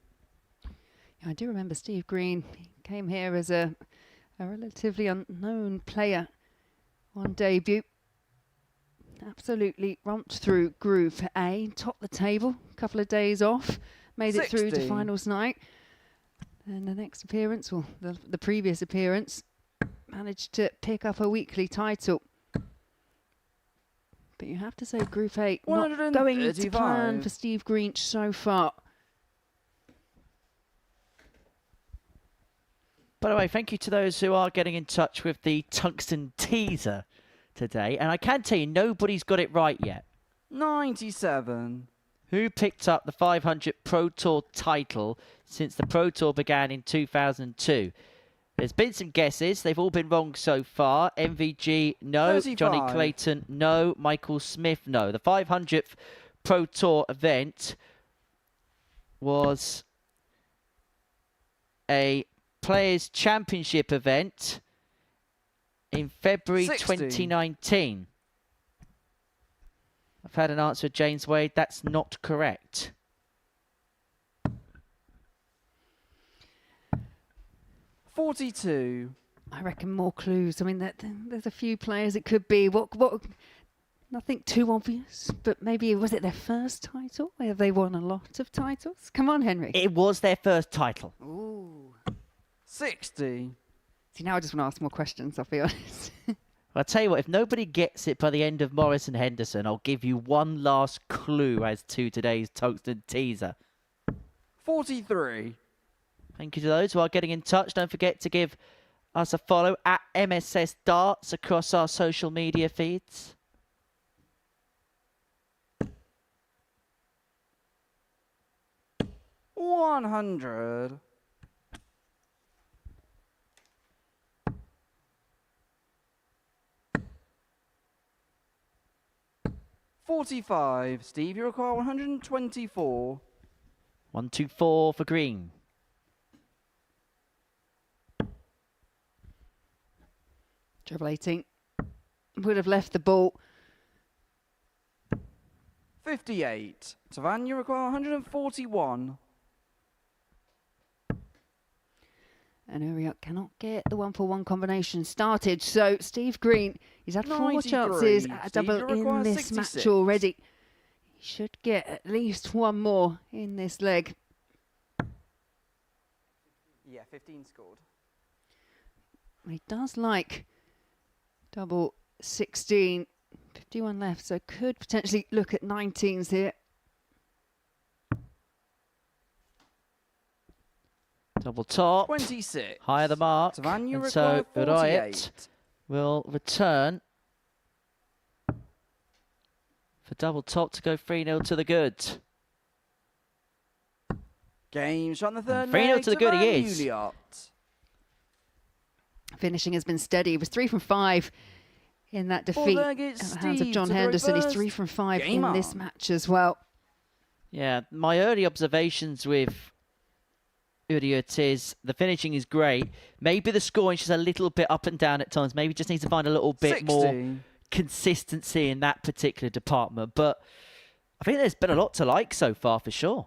Yeah, I do remember Steve Green. He came here as a relatively unknown player on debut. Absolutely romped through Group A, topped the table, a couple of days off, made it through to 60. finals night. And the next appearance, well, the previous appearance, managed to pick up a weekly title. But you have to say Group A not going to plan for Steve Green so far. By the way, thank you to those who are getting in touch with the tungsten teaser today. And I can tell you, nobody's got it right yet. 97. Who picked up the 500 Pro Tour title since the Pro Tour began in 2002? There's been some guesses. They've all been wrong so far. MVG, no. 35. Johnny Clayton, no. Michael Smith, no. The 500th Pro Tour event was a Players' Championship event in February 60. 2019. I've had an answer, James Wade. That's not correct. $42. I reckon more clues. I mean, there's a few players it could be. What? Nothing too obvious, but maybe was it their first title? Have they won a lot of titles? Come on, Henry. It was their first title. Ooh. 60. See, now I just want to ask more questions, I'll be honest. I'll tell you what, if nobody gets it by the end of Morris and Henderson, I'll give you one last clue as to today's tungsten teaser. 43. Thank you to those who are getting in touch. Don't forget to give us a follow at MSS Darts across our social media feeds. $100. $45. Steve, you require 124. 124 for Green. Treble 18 would have left the ball. 58. Twan, you require 141. And Uriot cannot get the 1-for-1 combination started. So Steve Green, he's had 4 chances at a double in this 66. match already. He should get at least one more in this leg. Yeah, 15 scored. He does like double 16. 51 left, so could potentially look at 19s here. Double top. 26. Higher the mark. Twan, you And require so 48. Uriot will return for double top to go 3-0 to the good. Game shot in the third 3-0 leg. to the good he Twan, is. Uriot. Finishing has been steady. He was 3 from 5 in that defeat at leg, the hands of Steve John to the Henderson. He's reverse. 3 from 5 Game in this on. match as well. Yeah, my early observations with Uriot is the finishing is great. Maybe the scoring is just a little bit up and down at times. Maybe just needs to find a little bit 60. more consistency in that particular department. But I think there's been a lot to like so far for sure.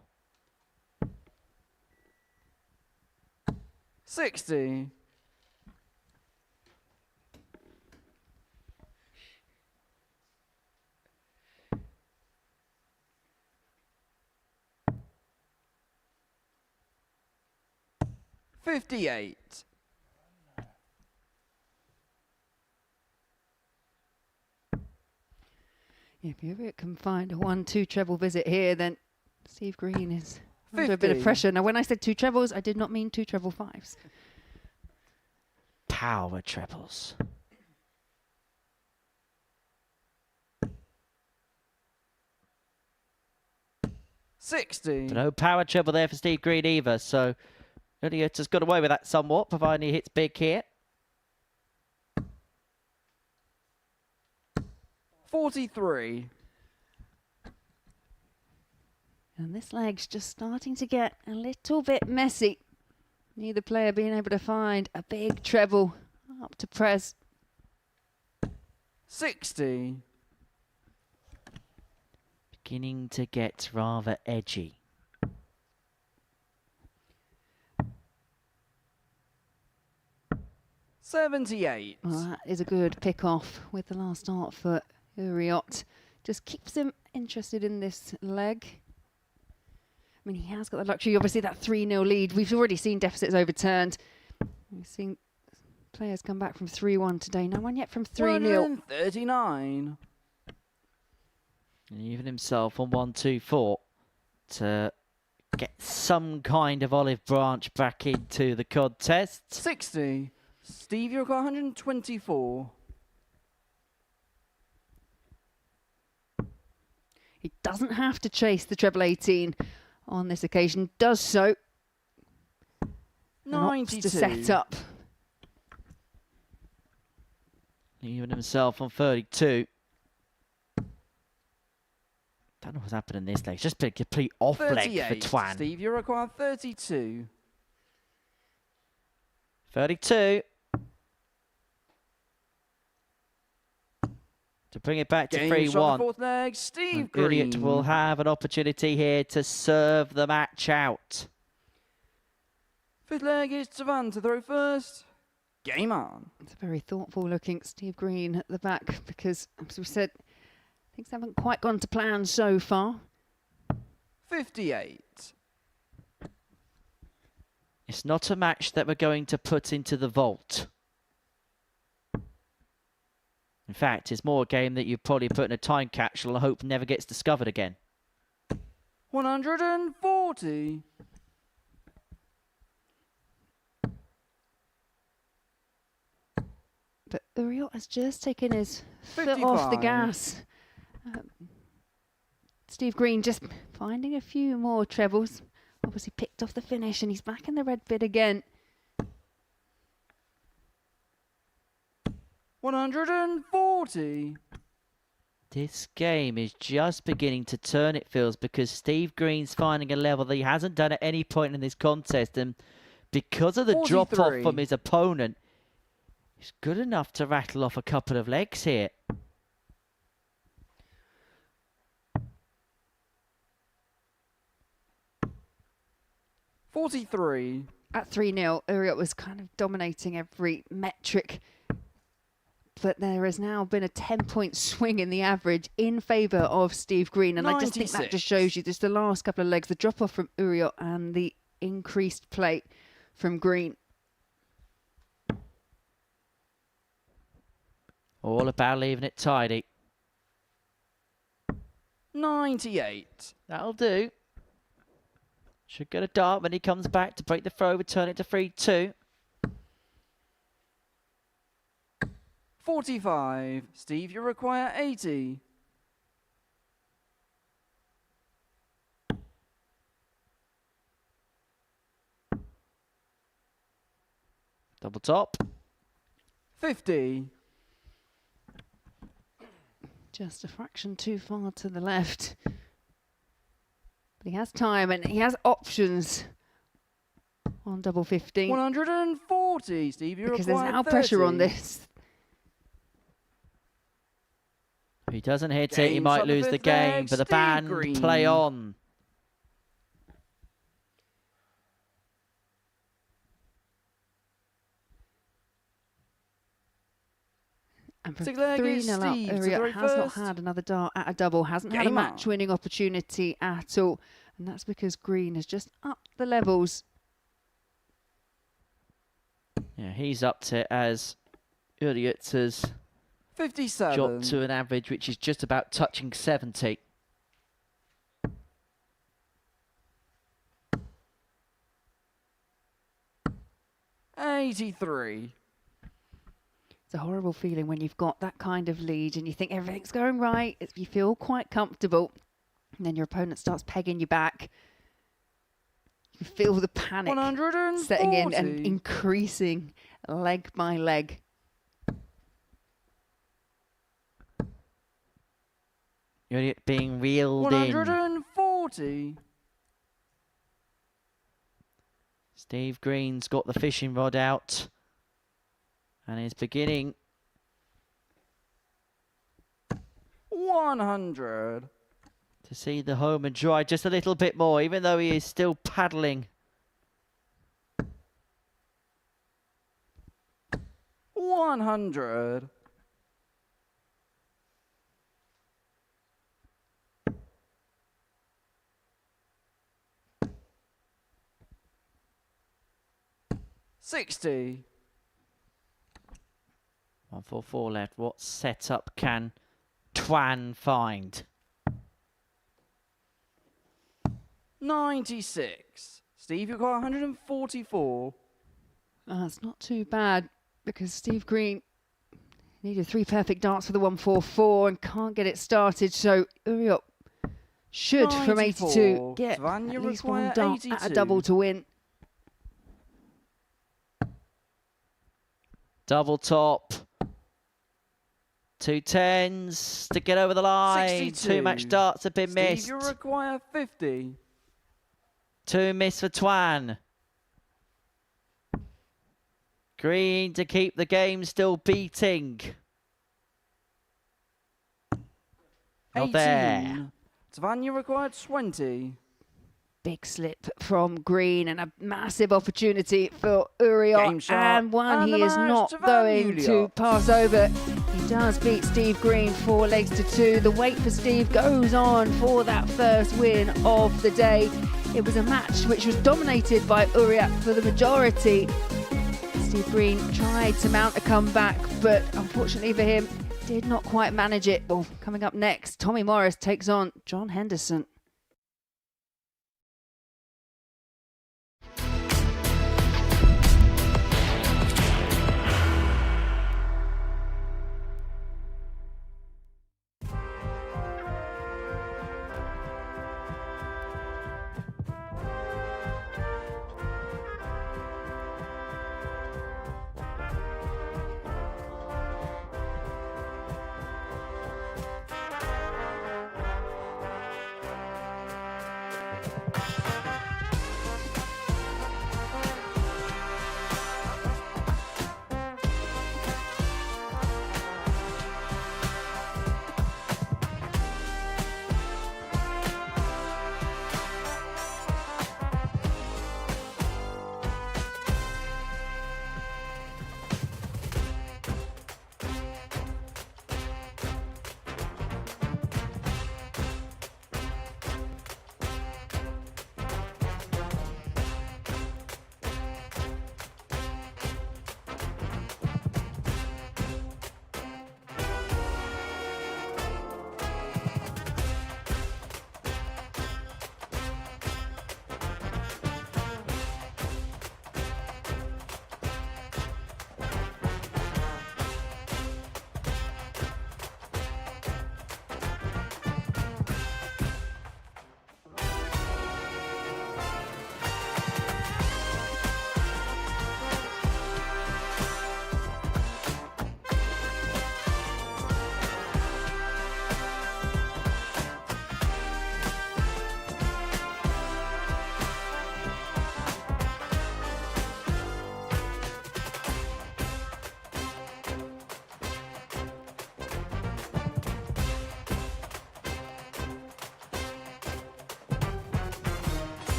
60. $58. If Uriot can find a 1-2 treble visit here, then Steve Green is under a bit of 50. pressure. Now, when I said 2 trebles, I did not mean 2 treble 5s. Power trebles. $60. No power treble there for Steve Green either, so Uriot has got away with that somewhat, providing he hits big here. 43. And this leg's just starting to get a little bit messy. Neither player being able to find a big treble up to press. 60. Beginning to get rather edgy. $78. Well, that is a good pick off with the last start for Uriot. Just keeps him interested in this leg. I mean, he has got the luxury, obviously, that 3-0 lead. We've already seen deficits overturned. We've seen players come back from 3-1 today. No one yet from 3-0. 139. And even himself on 1-2-4 to get some kind of olive branch back into the contest. 60. Steve, you've got 124. He doesn't have to chase the treble 18 on this occasion. Does so. And opts 92. to set up. Even himself on 32. Don't know what's happening in this leg. It's just been a complete off leg for 38. Twan. Steve, you require 32. 32. To bring it back to Game shot on the 3-1. fourth leg. Steve And Green. Uriot will have an opportunity here to serve the match out. Fifth leg is Twan to throw first. Game on. It's a very thoughtful looking Steve Green at the back because, as we said, things haven't quite gone to plan so far. 58. It's not a match that we're going to put into the vault. In fact, it's more a game that you probably put in a time capsule and hope never gets discovered again. 140. But Uriot has just taken his foot off the 55. gas. Steve Green just finding a few more trebles. Obviously picked off the finish and he's back in the red bit again. 140. This game is just beginning to turn, it feels, because Steve Green's finding a level that he hasn't done at any point in this contest. And because of the drop-off 43. from his opponent, He's good enough to rattle off a couple of legs here. $43. At 3-0, Uriot was kind of dominating every metric. But there has now been a 10-point swing in the average in favour of Steve Green. And I just think that just shows you just the last couple of legs, the drop-off from Uriot and the increased play from Green. All about leaving it tidy. 98. That'll do. Should get a dart when he comes back to break the throw, return it to 3-2. 45. Steve, you require 80. Double top. 50. Just a fraction too far to the left. But he has time and he has options on double 15. 140. Steve, you because require there's now 30. pressure on this. If he doesn't hit it, he Game might shot the lose the fifth game, leg, but the Steve band Green. play on. And from Six leg is 3-0 up, Steve to Uriot throw has not first. had another dart at a double, hasn't had a Game on. match-winning opportunity at all. And that's because Green has just upped the levels. Yeah, he's upped it as Uriot has 57. dropped to an average which is just about touching 70. $83. It's a horrible feeling when you've got that kind of lead and you think everything's going right. You feel quite comfortable. And then your opponent starts pegging you back. You feel the panic 140. setting in and increasing leg by leg. Uriot being reeled in. 140. Steve Green's got the fishing rod out and is beginning. 100. To see the home and dry just a little bit more, even though he is still paddling. 100. $60. 144 left. What setup can Twan find? 96. Steve, you've got 144. It's not too bad because Steve Green needed 3 perfect darts for the 144 and can't get it started. So Uriot should, from 82, 94. get Twan, you at least one require dart at a 82. double to win. Double top. 2 10s to get over the line. 62. 2 match darts have been Steve, missed. you require 50. 2 missed for Twan. Green to keep the game still beating. Not 18. there. Twan, you require 20. Big slip from Green and a massive opportunity for Game Uriot, shot. and one And he the is match not to going to Uriot. pass over. He does beat Steve Green 4 legs to 2. The wait for Steve goes on for that first win of the day. It was a match which was dominated by Uriot for the majority. Steve Green tried to mount a comeback, but unfortunately for him, did not quite manage it. Well, coming up next, Tommy Morris takes on John Henderson.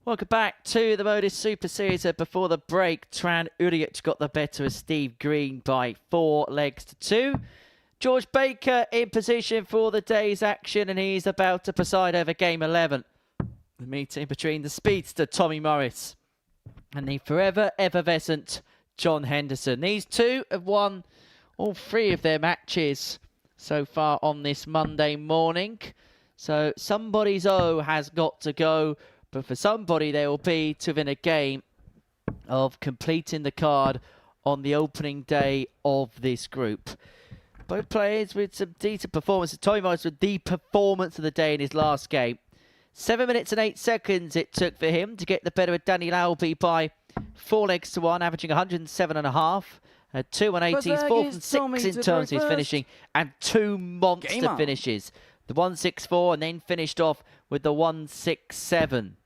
Welcome back to the Modus Super Series. Before the break, Twan Uriot got the better of Steve Green by 4 legs to 2. George Baker in position for the day's action, and he's about to preside over Game 11. The meeting between the speedster Tommy Morris and the forever effervescent John Henderson. These two have won all 3 of their matches so far on this Monday morning. So somebody's O has got to go. But for somebody, there will be to win a game of completing the card on the opening day of this group. Both players with some decent performances. Tommy Morris with the performance of the day in his last game. 7 minutes and 8 seconds it took for him to get the better of Danny Lauby by 4 legs to 1, averaging 107.5. 2 180s, 4 and 6 in terms of his finishing, and 2 monster finishes. The 164 and then finished off with the 167.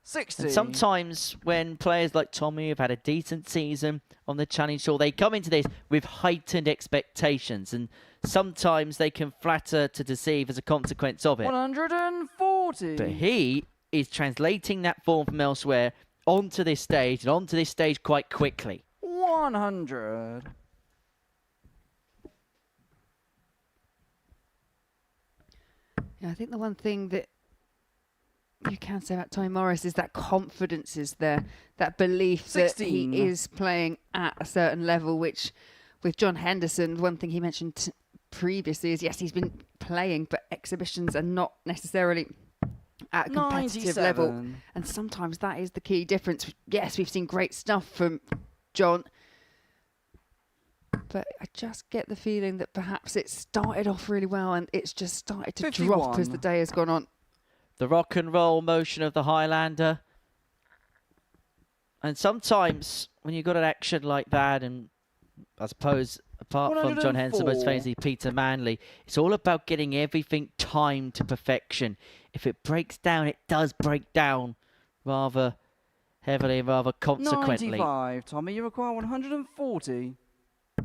60. And sometimes when players like Tommy have had a decent season on the Challenge Tour, they come into this with heightened expectations, and sometimes they can flatter to deceive as a consequence of it. 140. But he is translating that form from elsewhere onto this stage, and onto this stage quite quickly. 100. Yeah, I think the one thing that you can say about Tommy Morris is that confidence is there, that belief 16. that he is playing at a certain level, which with John Henderson, one thing he mentioned previously is, yes, he's been playing, but exhibitions are not necessarily at a competitive 97. level. And sometimes that is the key difference. Yes, we've seen great stuff from John, but I just get the feeling that perhaps it started off really well and it's just started to 51. drop as the day has gone on. The rock and roll motion of the Highlander. And sometimes when you've got an action like that, and I suppose apart from John Henderson, most famously Peter Manley, it's all about getting everything timed to perfection. If it breaks down, it does break down rather heavily and rather consequently. 95. Tommy, you require 140. Yeah,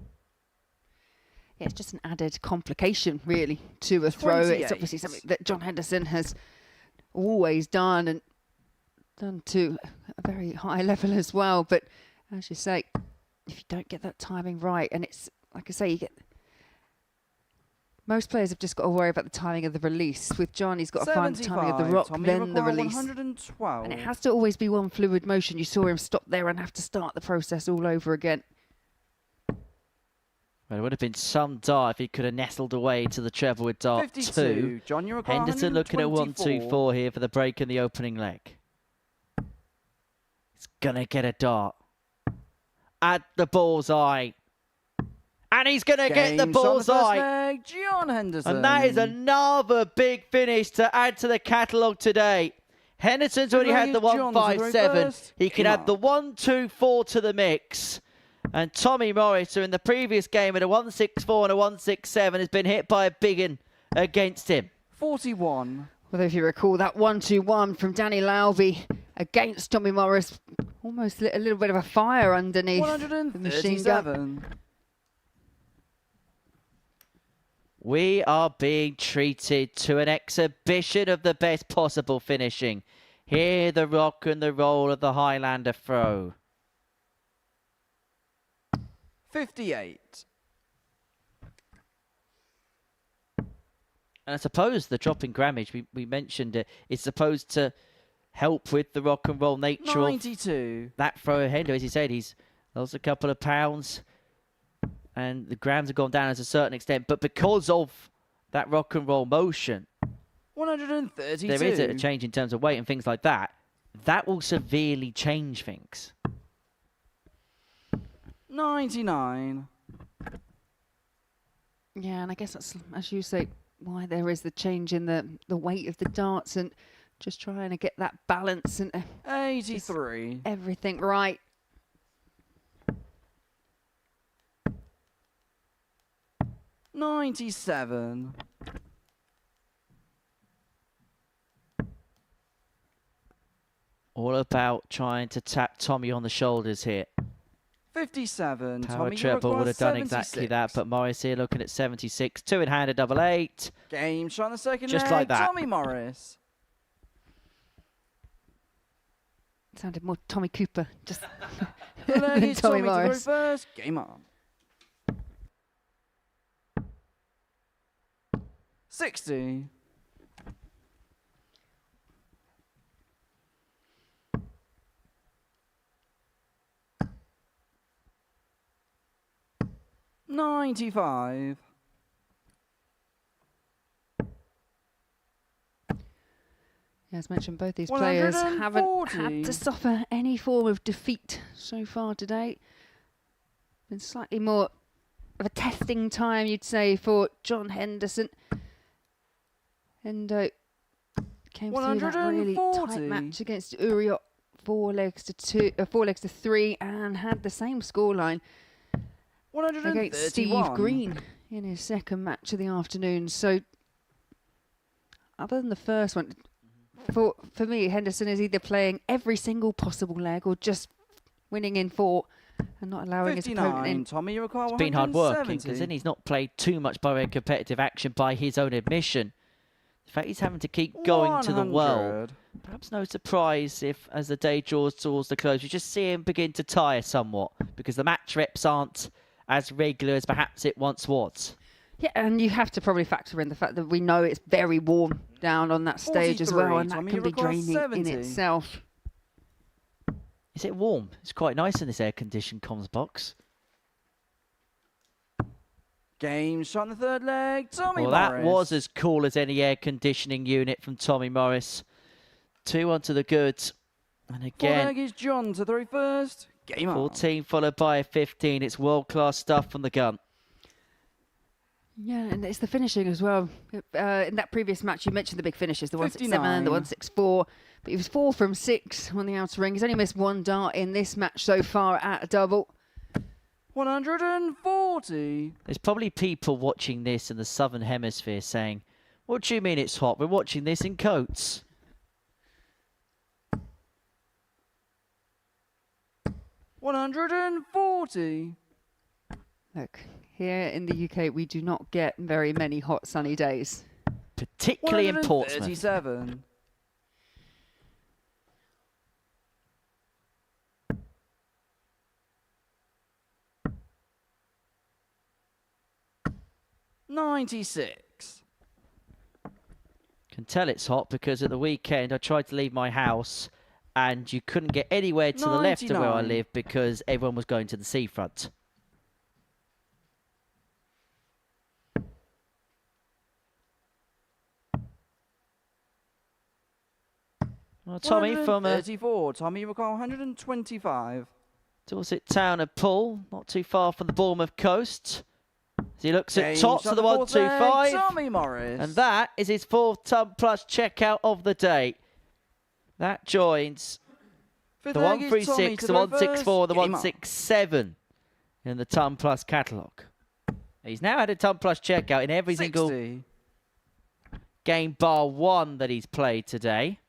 it's just an added complication, really, to a throw. 28. It's obviously something that John Henderson has always done, and done to a very high level as well. But as you say, if you don't get that timing right, and it's, like I say, you get... Most players have just got to worry about the timing of the release. With John, he's got to find the timing of the rock, Tommy, then the release. 112. And it has to always be one fluid motion. You saw him stop there and have to start the process all over again. Well, it would have been some dart if he could have nestled away to the treble with dart 52. 2. John, you require Henderson looking at 124. 1-2-4 here for the break in the opening leg. He's going to get a dart. At the bullseye. And he's going to get the bullseye. John Henderson. And that is another big finish to add to the catalogue today. Henderson's already had the 157. He can add the 1-2-4 to the mix. And Tommy Morris, who in the previous game had a 164 and a 167, has been hit by a big one against him. 41. Well, if you recall that 1-2-1 from Danny Lauby against Tommy Morris, almost lit a little bit of a fire underneath the machine gun. 137. We are being treated to an exhibition of the best possible finishing. Hear the rock and the roll of the Highlander throw. 58. And I suppose the drop in grammage, we mentioned it, is supposed to help with the rock and roll nature 92. of that throw ahead. As he said, he's lost a couple of pounds and the grams have gone down to a certain extent. But because of that rock and roll motion, 132. there is a change in terms of weight and things like that. That will severely change things. 99. Yeah, and I guess that's, as you say, why there is the change in the weight of the darts and just trying to get that balance and 83. everything right. $97. All about trying to tap Tommy on the shoulders here. 57. Power Tommy, you treble require would have done 76. exactly that, but Morris here looking at 76. 2 in hand, a double 8. Game shot on the second Just leg. like that. Tommy Morris. Sounded more Tommy Cooper, just Fifth leg than is Tommy Tommy to throw Morris. first. Game on. 60. $95. As mentioned, both these players haven't 140. had to suffer any form of defeat so far today. Been slightly more of a testing time, you'd say, for John Henderson. Hendo came through that really tight 140. match against Uriot, 4 legs to 3, and had the same scoreline against Steve 131. Green in his second match of the afternoon. So, other than the first one, for me, Henderson is either playing every single possible leg or just winning in 4 and not allowing his opponent in. 59. Tommy, you require It's been hard working 170. because then he's not played too much by way of competitive action by his own admission. The fact he's having to keep going to the well. 100. Perhaps no surprise if, as the day draws towards the close, you just see him begin to tire somewhat because the match reps aren't as regular as perhaps it once was. Yeah, and you have to probably factor in the fact that we know it's very warm down on that stage as well, 43. and that Tommy, can you be require draining 70. in itself. Is it warm? It's quite nice in this air-conditioned comms box. Game shot in the third leg. Tommy Well, Morris. that was as cool as any air conditioning unit from Tommy Morris. 2-1 to the good. And Fourth again, leg is John to throw first. Game on. 14 followed by a 15. It's world-class stuff from the gun. Yeah, and it's the finishing as well. In that previous match, you mentioned the big finishes, the 167 and the 59. 164. But he was 4 from 6 on the outer ring. He's only missed 1 dart in this match so far at a double. 140. There's probably people watching this in the southern hemisphere saying, what do you mean it's hot? We're watching this in coats. $140. Look, here in the UK, we do not get very many hot, sunny days. Particularly in Portsmouth. 137. $96. Can tell it's hot because at the weekend I tried to leave my house and you couldn't get anywhere to the left of where I 99. live because everyone was going to the seafront. Well, Tommy from 34. Tommy, you require 125. Dorset Town of Poole, not too far from the Bournemouth coast. As he looks at Game tops shot of the fourth leg, 125. Tommy Morris. And that is his 4th ton plus checkout of the day. That joins Fifth the leg is Tommy 136, to the throw 164, the first. Game on. 167 in the ton plus catalogue. He's now had a ton plus checkout in every 60. single game bar 1 that he's played today.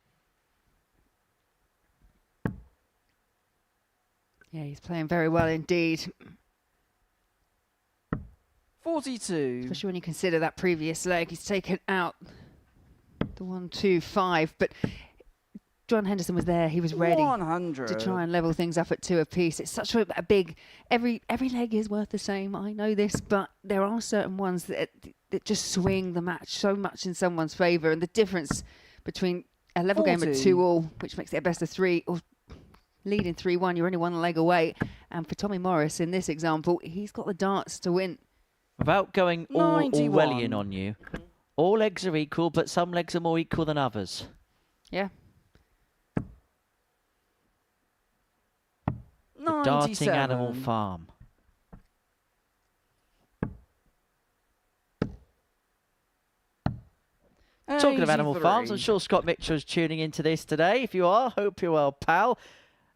Yeah, he's playing very well indeed. 42. Especially when you consider that previous leg, he's taken out the 125. But John Henderson was there; he was ready 100. to try and level things up at 2 apiece. It's such a big. Every leg is worth the same. I know this, but there are certain ones that just swing the match so much in someone's favour, and the difference between a level game at 2-all, which makes it a best of 3, or leading 3-1, you're only 1 leg away. And for Tommy Morris, in this example, he's got the darts to win. Without going all 91. Orwellian on you, all legs are equal, but some legs are more equal than others. Yeah. The Darting 97. Animal Farm. Talking of animal farms, I'm 83. sure Scott Mitchell is tuning into this today. If you are, hope you're well, pal.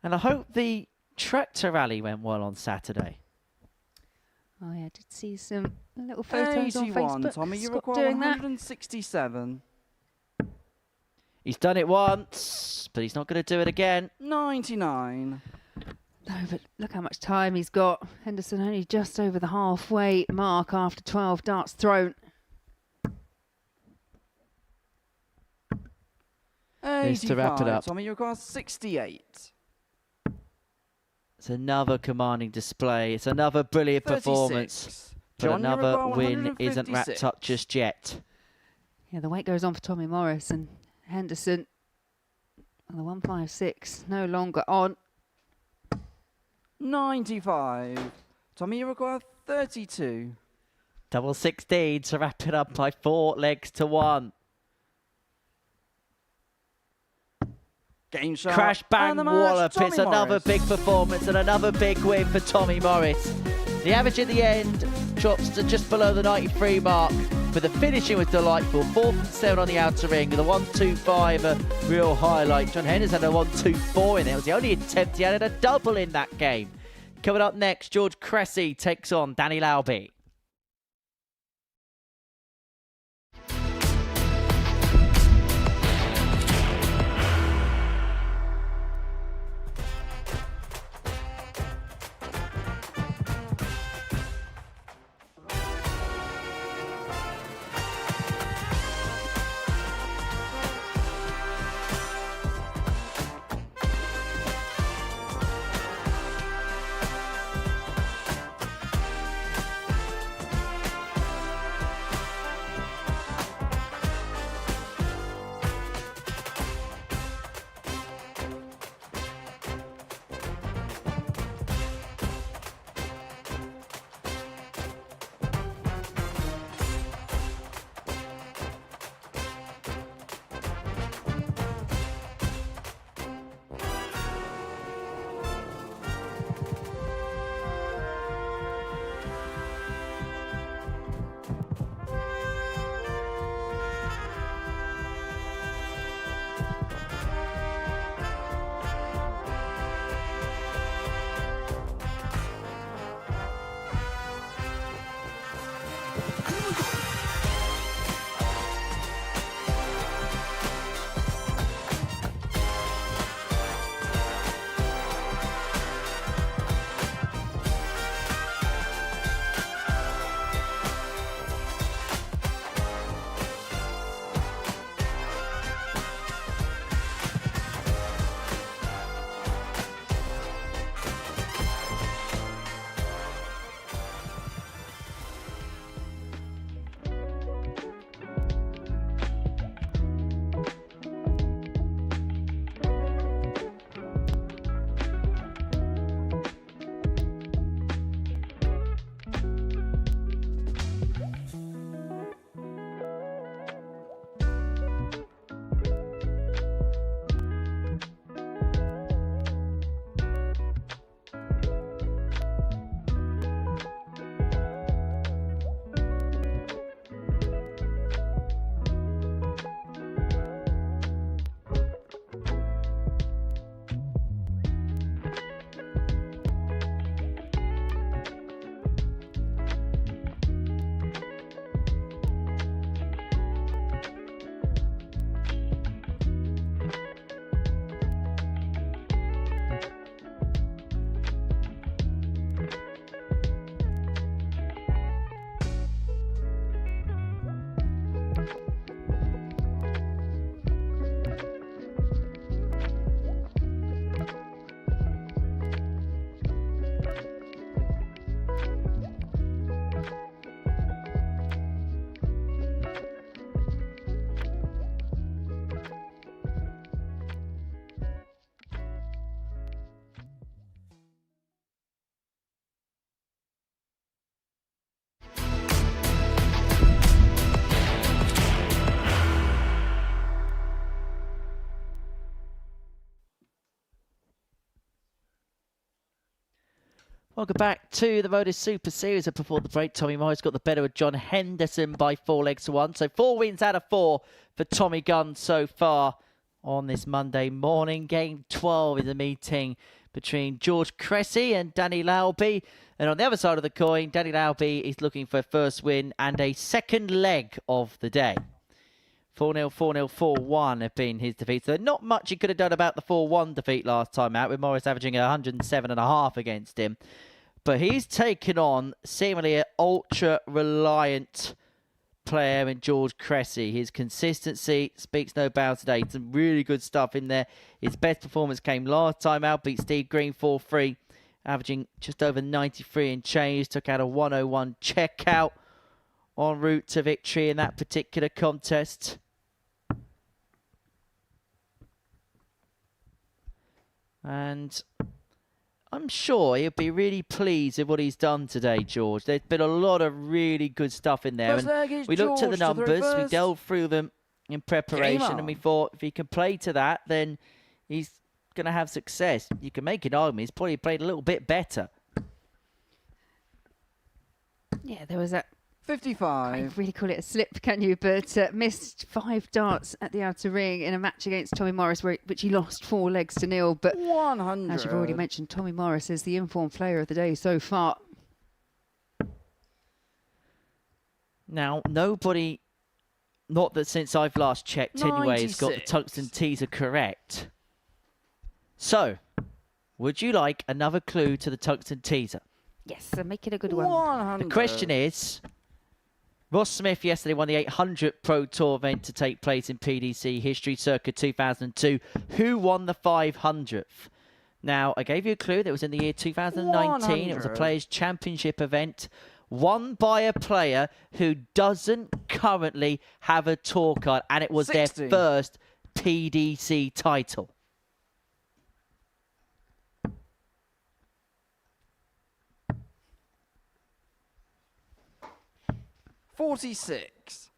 And I hope the tractor rally went well on Saturday. Oh yeah, I did see some little photos on 81. Facebook. Tommy, you Scott require doing that. 167. He's done it once, but he's not going to do it again. 99. No, but look how much time he's got. Henderson only just over the halfway mark after 12 darts thrown. Needs to wrap it 85. up. Tommy, you require 68. It's another commanding display. It's another brilliant 36. performance. But John another Uruguay, win isn't wrapped 156. up just yet. Yeah, the weight goes on for Tommy Morris and Henderson. And the 156 no longer on. 95. Tommy Uruguay, 32. Double 16 to wrap it up by 4 legs to 1. Game shot. Crash bang and the match, wallop. Tommy It's another Morris. big performance and another big win for Tommy Morris. The average at the end drops to just below the 93 mark, but the finishing was delightful. 4 from 7 on the outer ring. The 1-2-5 a real highlight. John Henderson had a 1-2-4 in it. It was the only attempt he had at a double in that game. Coming up next, George Cressy takes on Danny Lauby. Welcome back to the Modus Super Series. And before the break, Tommy Morris got the better of John Henderson by 4 legs to 1. So 4 wins out of 4 for Tommy Gunn so far on this Monday morning. Game 12 is a meeting between George Cressy and Danny Lauby. And on the other side of the coin, Danny Lauby is looking for a first win and a second leg of the day. 4-0, 4-0, 4-1 have been his defeats. So not much he could have done about the 4-1 defeat last time out, with Morris averaging 107.5 against him. But he's taken on seemingly an ultra-reliant player in George Cressy. His consistency speaks no bounds today. Some really good stuff in there. His best performance came last time out, beat Steve Green 4-3. averaging just over 93 and change. Took out a 101 checkout en route to victory in that particular contest. And I'm sure he'll be really pleased with what he's done today, George. There's been a lot of really good stuff in there. First leg is And we looked at the George to throw numbers, we first. delved through them in preparation, Game and we on. thought if he can play to that, then he's going to have success. You can make an argument he's probably played a little bit better. Yeah, there was that. 55. Can't really call it a slip, can you? But missed 5 darts at the outer ring in a match against Tommy Morris, which he lost 4 legs to 0. But 100. as you've already mentioned, Tommy Morris is the informed player of the day so far. Now, nobody, not that since I've last checked anyway, has got the 96. tungsten teaser correct. So, would you like another clue to the tungsten teaser? Yes, so make it a good one. 100. The question is, Ross Smith yesterday won the 800 Pro Tour event to take place in PDC history circa 2002. Who won the 500th? Now, I gave you a clue that was in the year 2019. It was a 100. Players' Championship event won by a player who doesn't currently have a tour card, and it was 60. their first PDC title. $46.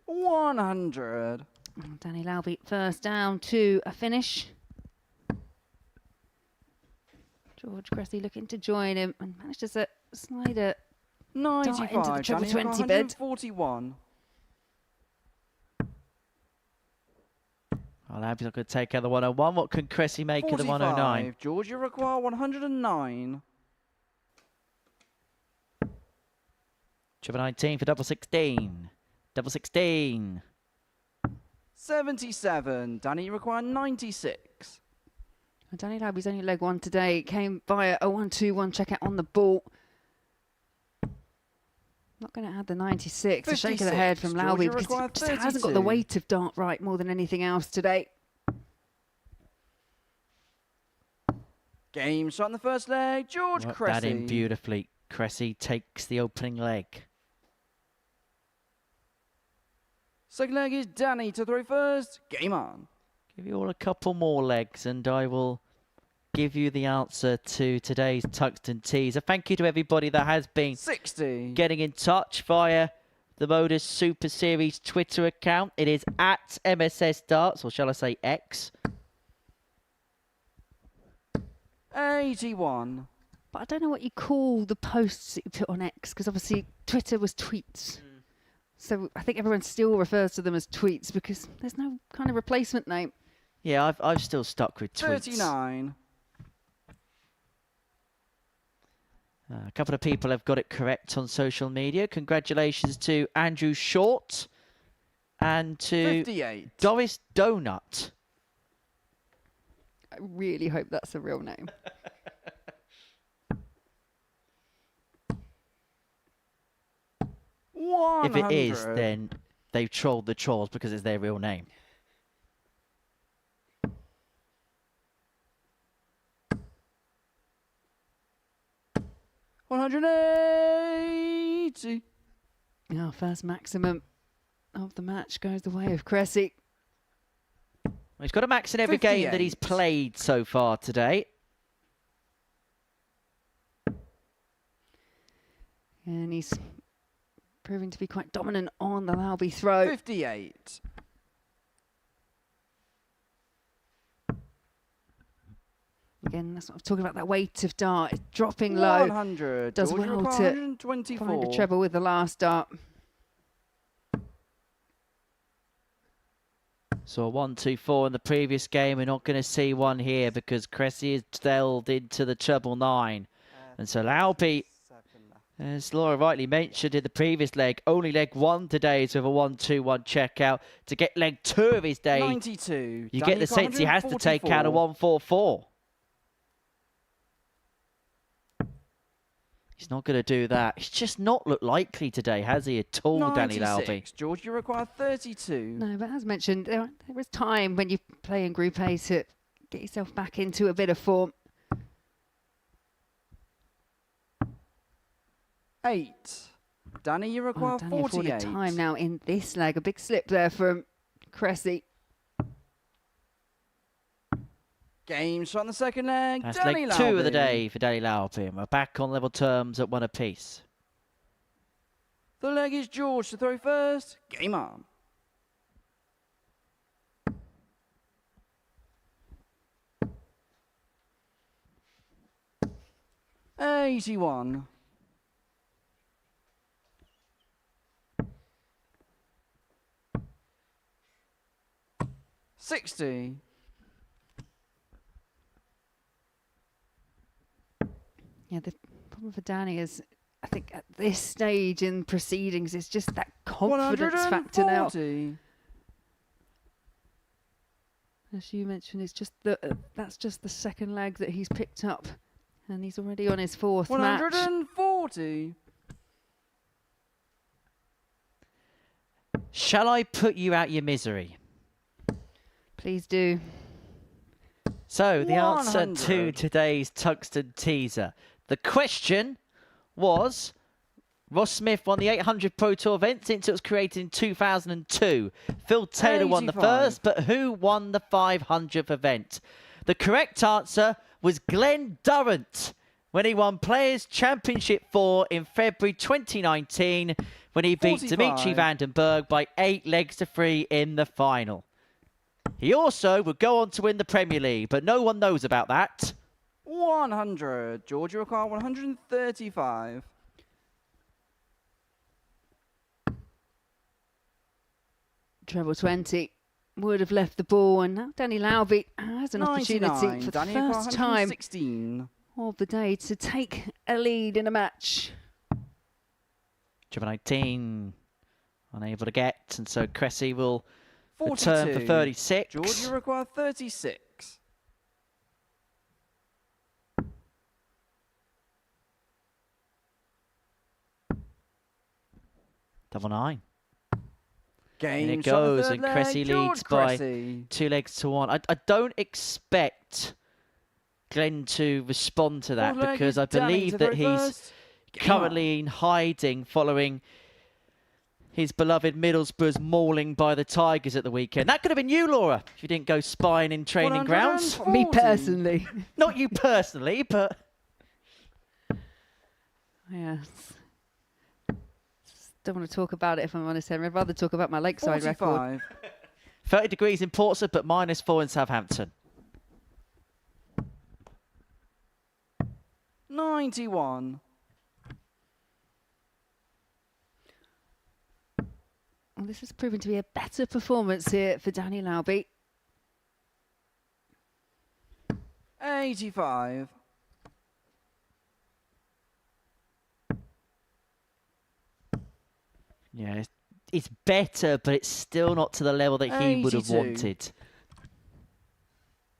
$100. Danny Lauby first down to a finish. George Cressy looking to join him and managed to slide a 95. into the treble Danny, 20 bid. 141. Well, Laby's not going to take out the 101. What can Cressy make of the 109? 45. Georgia require 109. Triple 19 for double 16. Double 16. 77. Danny require 96. And Danny Lauby's only leg one today. Came via a 1-2-1 checkout on the ball. Not going to add the 96. A shake of the head from 56. Lauby Georgia because he require just hasn't got the 32. weight of dart right more than anything else today. Game shot in the first leg. George Worked Cressy. that in beautifully. Cressy takes the opening leg. Second leg is Danny to throw first. Game on. Give you all a couple more legs and I will give you the answer to today's tungsten teaser. Thank you to everybody that has been 60. getting in touch via the Modus Super Series Twitter account. It is at MSS Darts, or shall I say X. 81. But I don't know what you call the posts that you put on X, because obviously Twitter was tweets. So I think everyone still refers to them as tweets because there's no kind of replacement name. Yeah, I've still stuck with tweets. 39. A couple of people have got it correct on social media. Congratulations to Andrew Short and to 58. Doris Donut. I really hope that's a real name. If it is, 100. then they've trolled the trolls because it's their real name. $180. Our first maximum of the match goes the way of Cressy. Well, he's got a max in every game that he's 58. played so far today. And he's proving to be quite dominant on the Lauby throw. 58. Again, that's what I'm talking about, that weight of dart. It's dropping low. 100. Does Georgia well require to 124. find a treble with the last dart. So a 1-2-4 in the previous game. We're not going to see one here because Cressy is delved into the treble 9. And so Lauby, as Laura rightly mentioned in the previous leg, only leg 1 today is with a 1-2-1 checkout. To get leg 2 of his day, 92. you Danny get the got sense he has to take out a 144. 1-4-4. He's not going to do that. He's just not looked likely today, has he, at all, Danny Lauby? 96. George, you require 32. No, but as mentioned, there is time when you play in Group A to get yourself back into a bit of form. 8. Danny, you require Danny afforded 48. time now in this leg. A big slip there from Cressy. Game shot in the second leg. That's Danny leg 2 of the Lauby. day for Danny Lauby. And we're back on level terms at 1 apiece. The leg is George to throw first. Game on. $81. $60. Yeah, the problem for Danny is, I think at this stage in proceedings, it's just that confidence factor now. 140. As you mentioned, it's just that's just the second leg that he's picked up, and he's already on his 4th match. 140. Shall I put you out your misery? Please do. So, the answer 100. to today's Tungsten teaser. The question was, Ross Smith won the 800 Pro Tour event since it was created in 2002. Phil Taylor won the 85. first, but who won the 500th event? The correct answer was Glenn Durrant when he won Players' Championship 4 in February 2019 when he beat 45. Dimitri Vandenberg by 8 legs to 3 in the final. He also would go on to win the Premier League, but no one knows about that. 100. George, you require 135. Treble 20 would have left the ball, and now Danny Lauby has an opportunity 99. for the Danny, you require first time 116. of the day to take a lead in a match. Triple 19, unable to get, and so Cressy will 42. return for 36. George, you require 36. Double 9. Game And it shot in the goes, third and leg, Cressy George leads by Cressy. 2 legs to 1. I don't expect Glenn to respond to that Fourth leg because is I Danny believe to that throw he's first. Game currently in hiding following his beloved Middlesbrough's mauling by the Tigers at the weekend. That could have been you, Laura, if you didn't go spying in training grounds. 140. Me personally. Not you personally, but... Yes. Don't want to talk about it if I'm honest, Henry. I'd rather talk about my Lakeside record. 45. 30 degrees in Portsmouth, but -4 in Southampton. 91. Well, this has proven to be a better performance here for Danny Lauby. 85. Yeah, it's better, but it's still not to the level that he would have 82. wanted.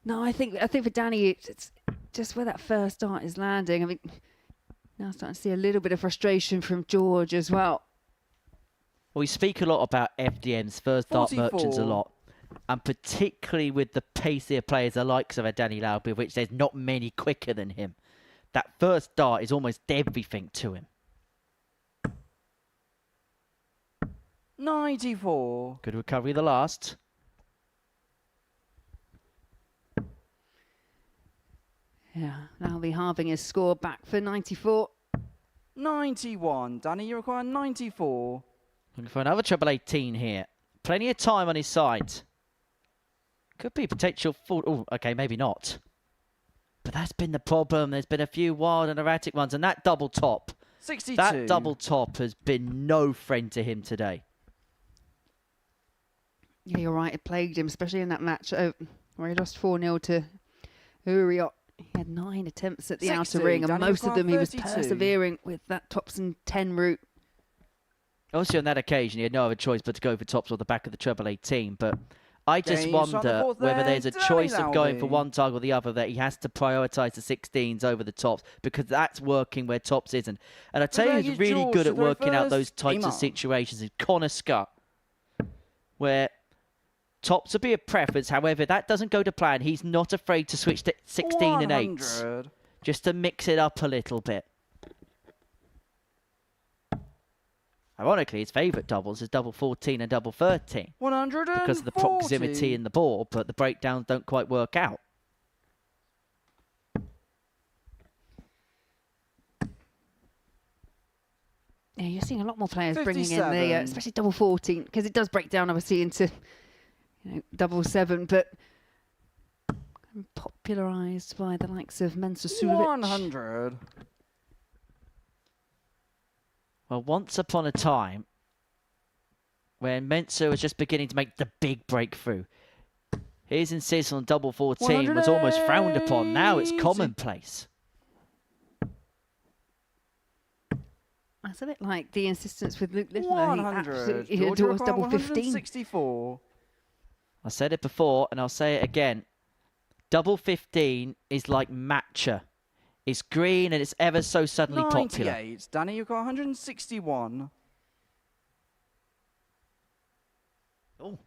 No, I think for Danny, it's just where that first start is landing. I mean, now starting to see a little bit of frustration from George as well. Well, we speak a lot about FDM's first dart 44. merchants a lot, and particularly with the pacier players the likes of a Danny Lauby, of which there's not many quicker than him. That first dart is almost everything to him. 94. Good recovery, the last. Yeah, Lauby halving his score back for 94. 91. Danny, you require 94. Looking for another treble 18 here. Plenty of time on his side. Could be potential full... Oh, okay, maybe not. But that's been the problem. There's been a few wild and erratic ones. And that double top. 62. That double top has been no friend to him today. Yeah, you're right. It plagued him, especially in that match where he lost 4-0 to Uriot. He had 9 attempts at the 60. outer ring, and Danny most of them he was 32. persevering with that topspin 10 route. Obviously, on that occasion, he had no other choice but to go for tops on the back of the treble 18. But I just Game shot on the wonder fourth whether there, there's a Danny choice of going for Lauby. one target or the other, that he has to prioritise the 16s over the tops, because that's working where tops isn't. And I tell you leg who's is really George good to at throw working out first. those types Game of on. situations is Connor Scott, where tops would be a preference. However, that doesn't go to plan. He's not afraid to switch to 16 and 8s, 100. just to mix it up a little bit. Ironically, his favourite doubles is double 14 and double 13 140. because of the proximity in the board, but the breakdowns don't quite work out. Yeah, you're seeing a lot more players bringing in the, 57. especially double 14, because it does break down obviously into, double 7, but popularised by the likes of Mensah Sulovic. 100. Well, once upon a time, when Mensah was just beginning to make the big breakthrough, his insistence on double 14 was almost frowned upon. Now it's 180. commonplace. That's a bit like the insistence with Luke Littler. He 100. absolutely Georgia adores require double 15. 164. I said it before, and I'll say it again. Double 15 is like matcha. It's green, and it's ever so suddenly popular. 98. Danny, you've got 161. Oh.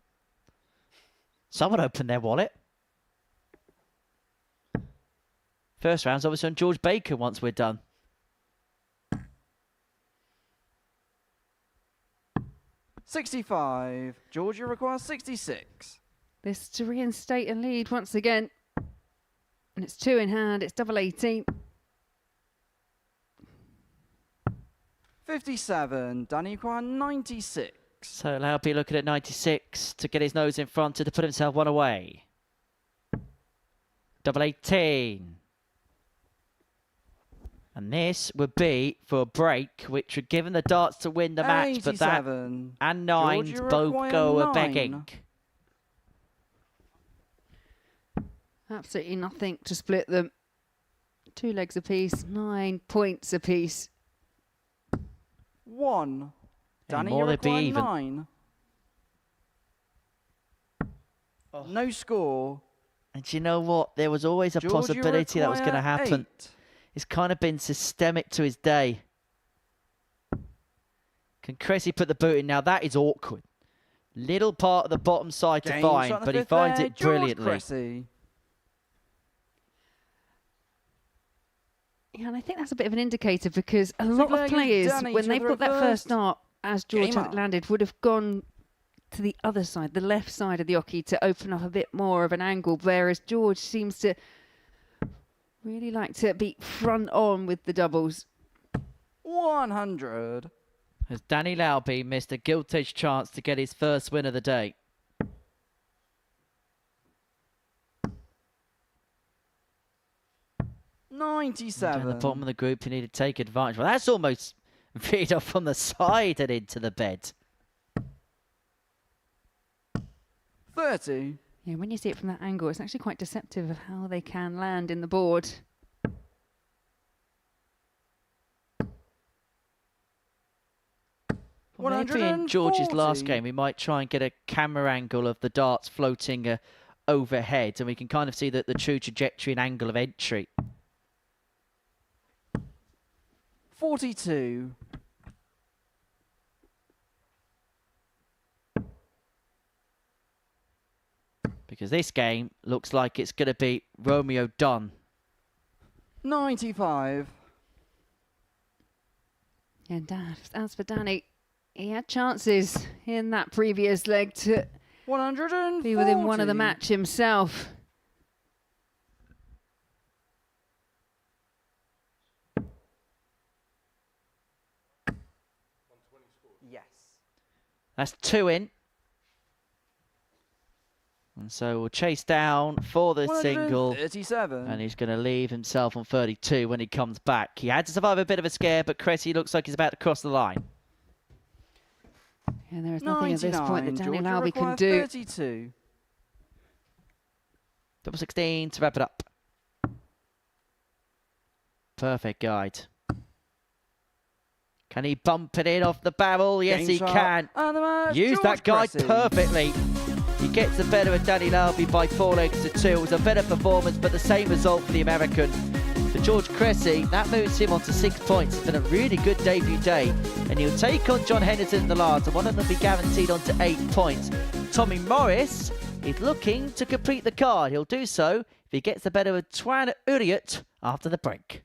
Someone opened their wallet. First round's obviously on George Baker once we're done. $65. Georgia requires 66. This to reinstate a lead once again. And it's 2 in hand. It's double 18. 57. Danny, you require 96. So Lauby looking at 96 to get his nose in front to put himself one away. Double 18. And this would be for a break, which would give him the darts to win the match. But that 87. and 9s Georgia both require go a 9. begging. Absolutely nothing to split them. 2 legs apiece, 9 points apiece. 1. Danny, more you they'd be require even. 9. No score. And you know what? There was always a Georgia possibility that was going to require happen. 8. It's kind of been systemic to his day. Can Cressy put the boot in? Now that is awkward. Little part of the bottom side to Game find, shot on the but he fifth finds there, it George brilliantly. Cressy. Yeah, and I think that's a bit of an indicator because a lot leg of is players, Danny when to they've the got that reverse. first start, as George Game had up. landed, would have gone to the other side, the left side of the oche, to open up a bit more of an angle, whereas George seems to really like to be front on with the doubles. 100. As Danny Lauby missed a gilt-edged chance to get his first win of the day. Down 97. the bottom of the group, you need to take advantage. Well, that's almost veered off from the side and into the bed. 30. Yeah, when you see it from that angle, it's actually quite deceptive of how they can land in the board. Well, maybe in George's last 140. game, we might try and get a camera angle of the darts floating overhead, and we can kind of see the true trajectory and angle of entry. 42. Because this game looks like it's going to be Romeo done. 95. And as for Danny, he had chances in that previous leg to 140. be within one of the match himself. Yes. That's 2 in. And so we'll chase down for the single. 137. And he's going to leave himself on 32 when he comes back. He had to survive a bit of a scare, but Cressy looks like he's about to cross the line. And there is nothing at this point that 99. Danny Georgia Lauby can require do. 32. Double 16 to wrap it up. Perfect guide. Can he bump it in off the barrel? Yes, Game he shot. can. And the match, Use George that guide Cressy. perfectly. He gets the better of Danny Lauby by 4 legs to 2. It was a better performance, but the same result for the American. For George Cressy, that moves him on to 6 points. It's been a really good debut day, and he'll take on John Henderson in the last, and one of them will be guaranteed on to 8 points. Tommy Morris is looking to complete the card. He'll do so if he gets the better of Twan Uriot after the break.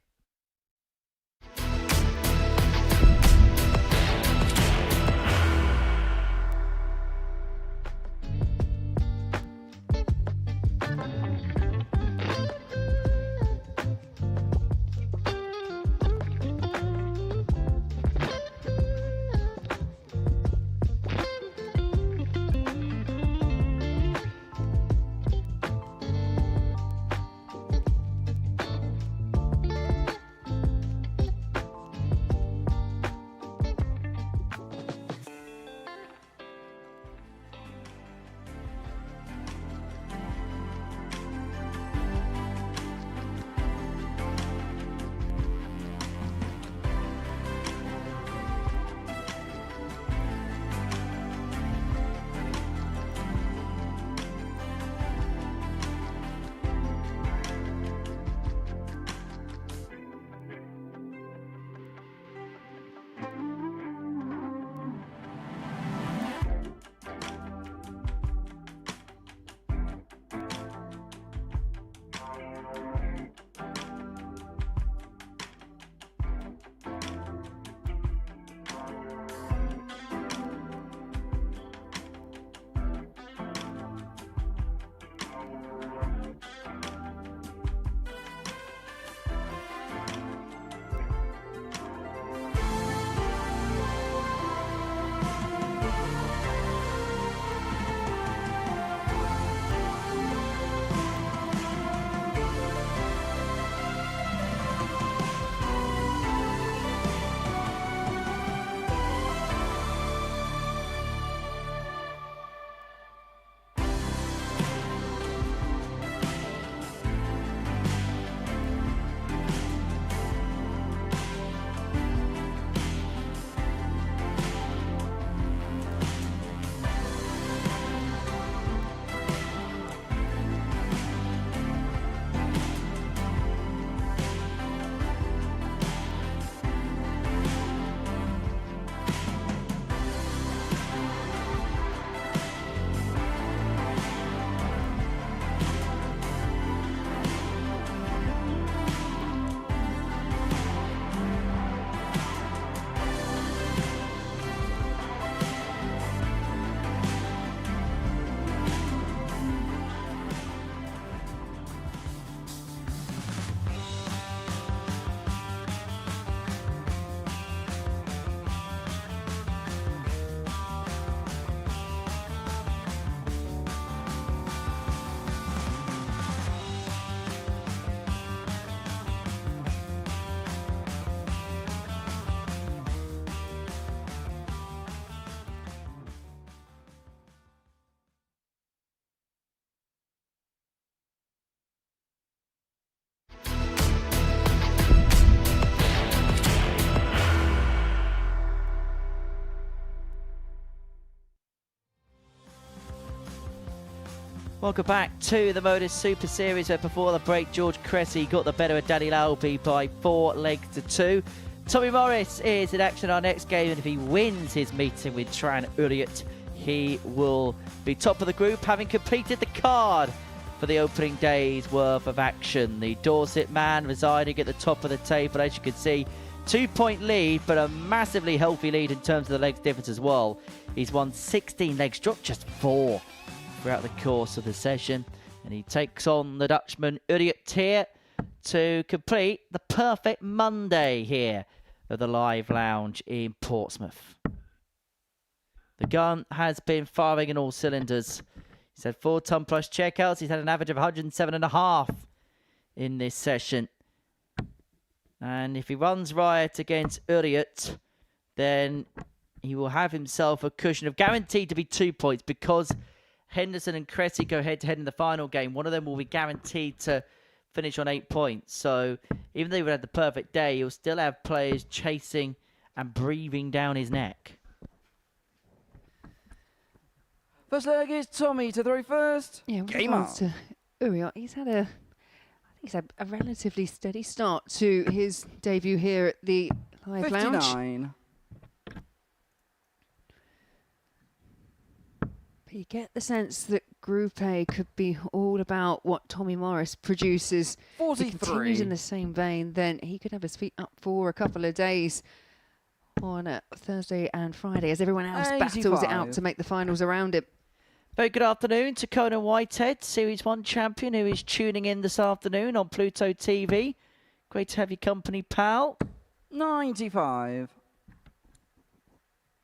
Welcome back to the Modus Super Series, where before the break, George Cressy got the better of Danny Lauby by 4 legs to 2. Tommy Morris is in action our next game, and if he wins his meeting with Twan Uriot, he will be top of the group, having completed the card for the opening day's worth of action. The Dorset man residing at the top of the table, as you can see, 2-point lead, but a massively healthy lead in terms of the legs difference as well. He's won 16 legs, dropped just 4 throughout the course of the session, and he takes on the Dutchman Uriot here to complete the perfect Monday here at the Live Lounge in Portsmouth. The gun has been firing in all cylinders. He's had 4 ton plus checkouts. He's had an average of 107.5 in this session. And if he runs riot against Uriot, then he will have himself a cushion of guaranteed to be 2 points, because Henderson and Cressy go head-to-head in the final game. One of them will be guaranteed to finish on 8 points. So even though he would have the perfect day, he'll still have players chasing and breathing down his neck. First leg is Tommy to throw first. Yeah, with Game regards on. to Uriot, he's had a relatively steady start to his debut here at the Live Lounge. 59. But you get the sense that Group A could be all about what Tommy Morris produces. If he continues 43. in the same vein, then he could have his feet up for a couple of days on Thursday and Friday as everyone else battles it out 85. to make the finals around him. Very good afternoon to Conan Whitehead, Series 1 champion, who is tuning in this afternoon on Pluto TV. Great to have your company, pal. 95.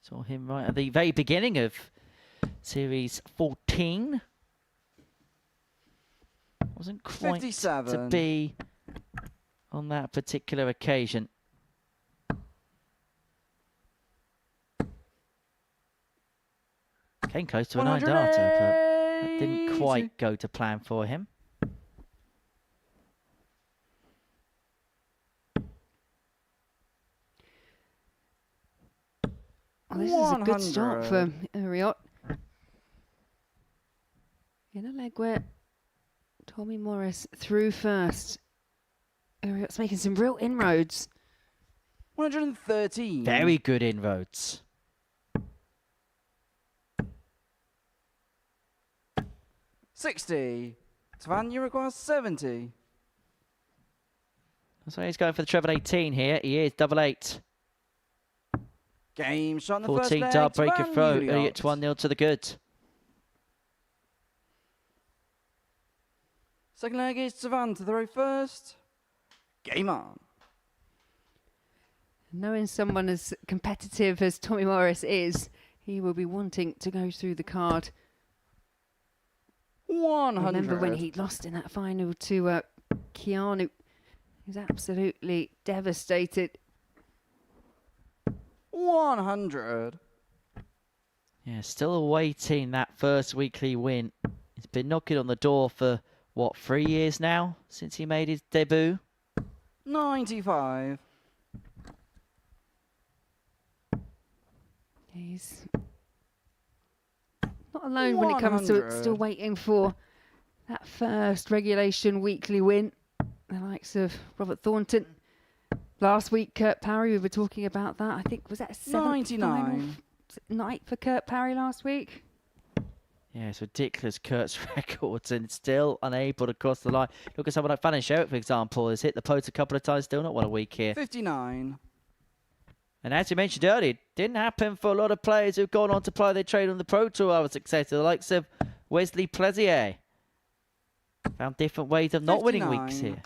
Saw him right at the very beginning of Series 14. Wasn't quite 57. to be on that particular occasion. Came close to a 9 darter, but that didn't quite go to plan for him. Well, this is a good start for 100. Uriot. In a leg where Tommy Morris threw first. Uriot's making some real inroads. 113. Very good inroads. 60. Twan, you require 70. So he's going for the treble 18 here. He is double 8. Game shot in the first 14 leg. dart breaker Twan throw. Uriot. Uriot 1-0 to the good. Second leg is Twan to throw first. Game on. Knowing someone as competitive as Tommy Morris is, he will be wanting to go through the card. 100. Remember when he lost in that final to Keanu? He was absolutely devastated. 100. Yeah, still awaiting that first weekly win. He's been knocking on the door for, what, 3 years now since he made his debut? 95. He's not alone when it comes to 100. still waiting for that first regulation weekly win. The likes of Robert Thornton. Last week, Kurt Parry, we were talking about that. I think, was that a 7th 99. final night for Kurt Parry last week? Yeah, it's ridiculous, Kurt's records, and still unable to cross the line. Look at someone like Fannin Sherritt, for example, has hit the post a couple of times, still not won a week here. 59. And as you mentioned earlier, it didn't happen for a lot of players who've gone on to play their trade on the Pro Tour. I was successful, the likes of Wesley Plezier. Found different ways of not winning weeks 59. here.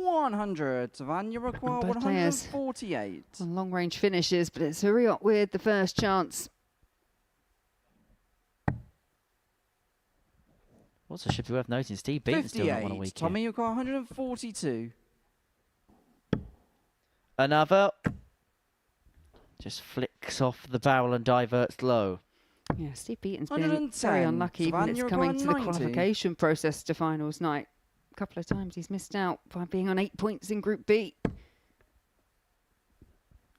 Twan, you require both players 148. On long range finishes, but it's Uriot with the first chance. Also should be worth noting, Steve Beaton still not won a 58. week Tommy, here. you got 142. Another. Just flicks off the barrel and diverts low. Yeah, Steve Beaton's been 110. very unlucky Twan, when it's you coming require to the 90. qualification process to finals night. A couple of times he's missed out by being on 8 points in Group B.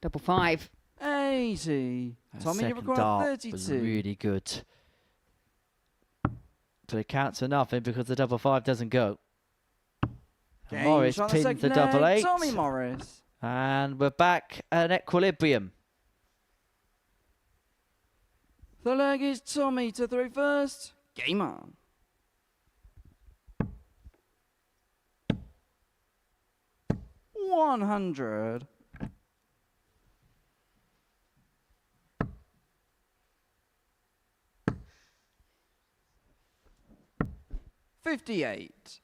Double 5. 80. That Tommy, you second require dart 32. was really good. But it counts for nothing because the double 5 doesn't go. And Game Morris shot on pins second the double leg. 8. Tommy Morris. And we're back at equilibrium. The leg is Tommy to throw first. Game on. $100. $58.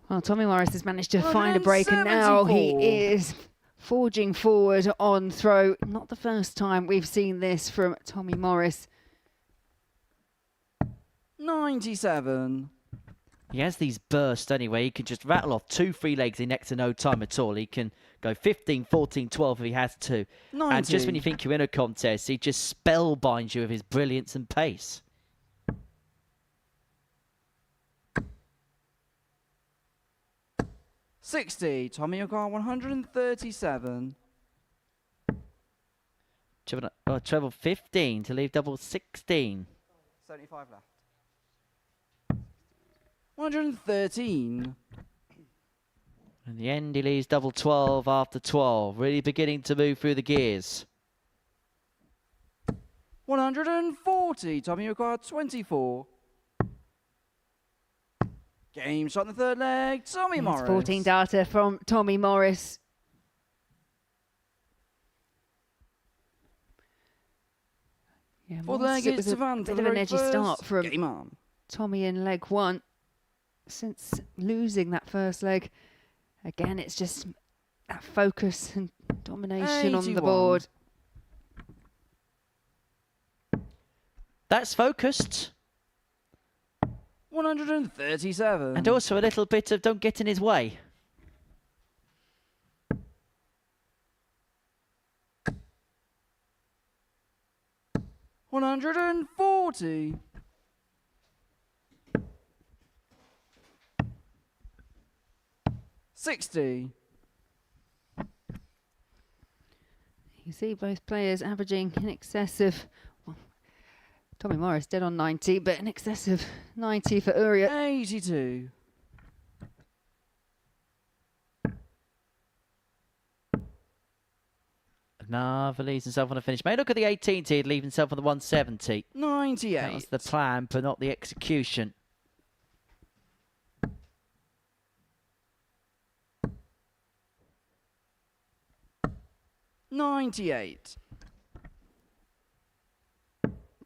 Well, Tommy Morris has managed to find a break, and now he 174. is forging forward on throw. Not the first time we've seen this from Tommy Morris. 97. He has these bursts anyway. He can just rattle off 2 free legs in next to no time at all. He can go 15, 14, 12 if he has to. 90. And just when you think you're in a contest, he just spellbinds you with his brilliance and pace. 60. Tommy O'Gar 137. Treble 15 to leave double 16. 75 left. 113. In the end, he leaves double 12 after 12. Really beginning to move through the gears. 140. Tommy O'Gar 24. Game shot in the third leg. Tommy It's Morris. 14 data from Tommy Morris. Yeah, Fourth Morris, leg it is was a Twan bit to of the an very edgy first. start from Game on. Tommy in leg one. Since losing that first leg, again, it's just that focus and domination on the 81. board. That's focused. 137. And also a little bit of don't get in his way. $140. 60. You see both players averaging in excess of, well, Tommy Morris dead on 90, but in excess of 90 for Uriot. 82. Nava leaves himself on a finish. May look at the 18th, he'd leave himself on the 170. 98. That was the plan, but not the execution. $98.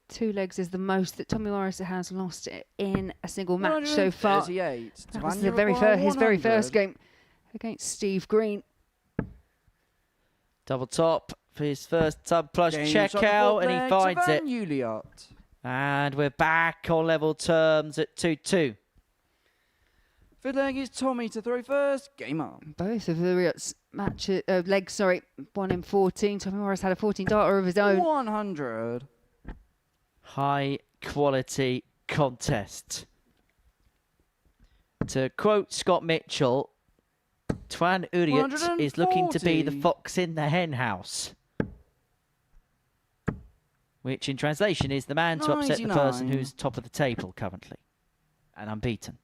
2 legs is the most that Tommy Morris has lost in a single match so far. 138. That was Twan the very Uriot his very 100. first game against Steve Green. Double top for his first sub plus Game check shot in the out, fourth and he leg, finds it. Twan Uriot. And we're back on level terms at 2-2. Fifth leg is Tommy to throw first. Game on. Both of Uriot's legs, sorry, 1 in 14. Tommy Morris had a 14 darter of his own. 100. High quality contest. To quote Scott Mitchell, Twan Uriot is looking to be the 140. fox in the hen house. Which in translation is the man to upset the person 99. who's top of the table currently and unbeaten.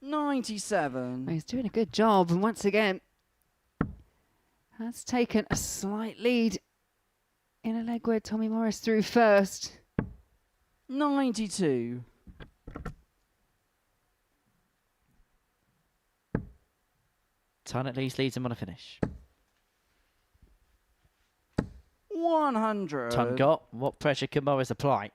$97. He's doing a good job, and once again has taken a slight lead in a leg where Tommy Morris threw first. 92. Twan at least leads him on a finish. 100. Twan got. What pressure can Morris apply?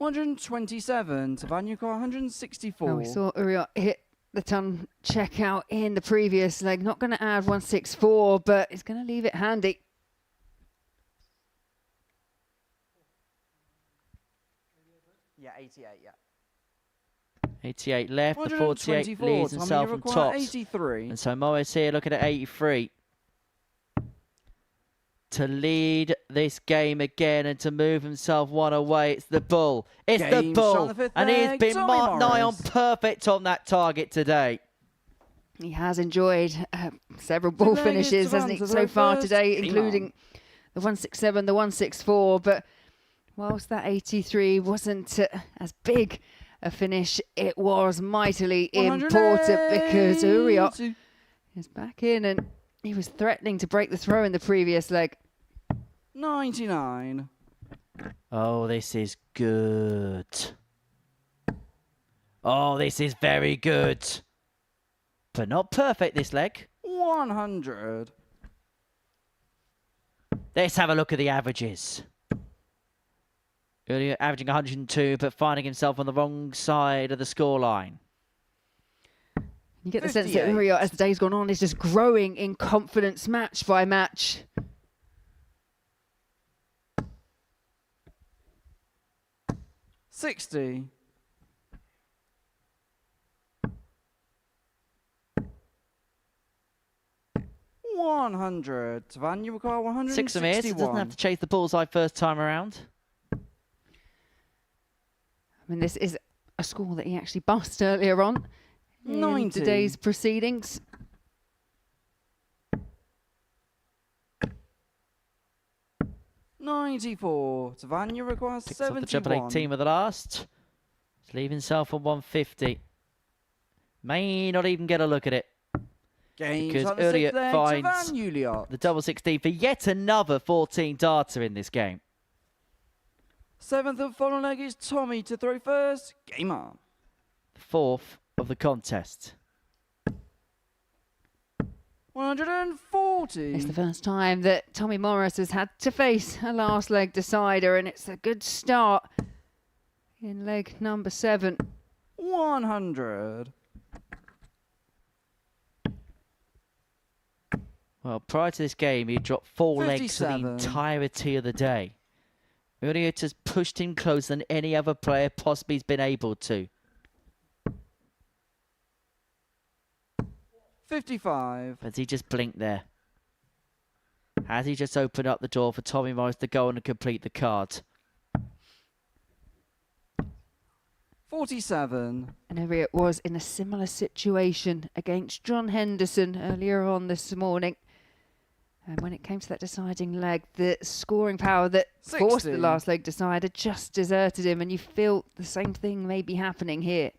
$127. Twan 164. Oh, we saw Uriot hit the ton check out in the previous leg. Not going to add 164, but it's going to leave it handy. Yeah, 88, yeah. 88 left, the 48 124. leaves Tommy himself on Uriot top. 83. And so Morris here looking at 83. To lead this game again and to move himself one away. It's the bull. It's the Game shot bull. on the fifth And he has leg, been Tommy marked nigh on Morris. perfect on that target today. He has enjoyed several ball leg is finishes, hasn't he, Twan to so throw far first. today, Game including the 167, the 164. But whilst that 83 wasn't as big a finish, it was mightily important because Uriot is back in and he was threatening to break the throw in the previous leg. 99. Oh, this is good. Oh, this is very good. But not perfect, this leg. 100. Let's have a look at the averages. Earlier averaging 102, but finding himself on the wrong side of the scoreline. You get the sense that 58. Uriot, as the day's gone on, is just growing in confidence match by match. $60. 100. Twan, you require 161. 6 minutes. Doesn't have to chase the bullseye first time around. I mean, this is a score that he actually bust earlier on in 90. today's proceedings. $94. Twan, you require Picks up the 71. Triple 8 team of the last. He's leaving himself on 150. May not even get a look at it. Games Because on the sixth Uriot leg, finds Twan Uriot. the double 16 for yet another 14 darter in this game. 7th and final leg is Tommy to throw first. Game on. Fourth of the contest. 140. It's the first time that Tommy Morris has had to face a last leg decider, and it's a good start in leg number 7. 100. Well, prior to this game, he dropped 4 legs for the 57. entirety of the day. Uriot has pushed him closer than any other player possibly has been able to. 55. But he just blinked there. Has he just opened up the door for Tommy Morris to go on and complete the card? 47. And Uriot was in a similar situation against John Henderson earlier on this morning. And when it came to that deciding leg, the scoring power that forced the 60. last leg decider just deserted him, and you feel the same thing may be happening here.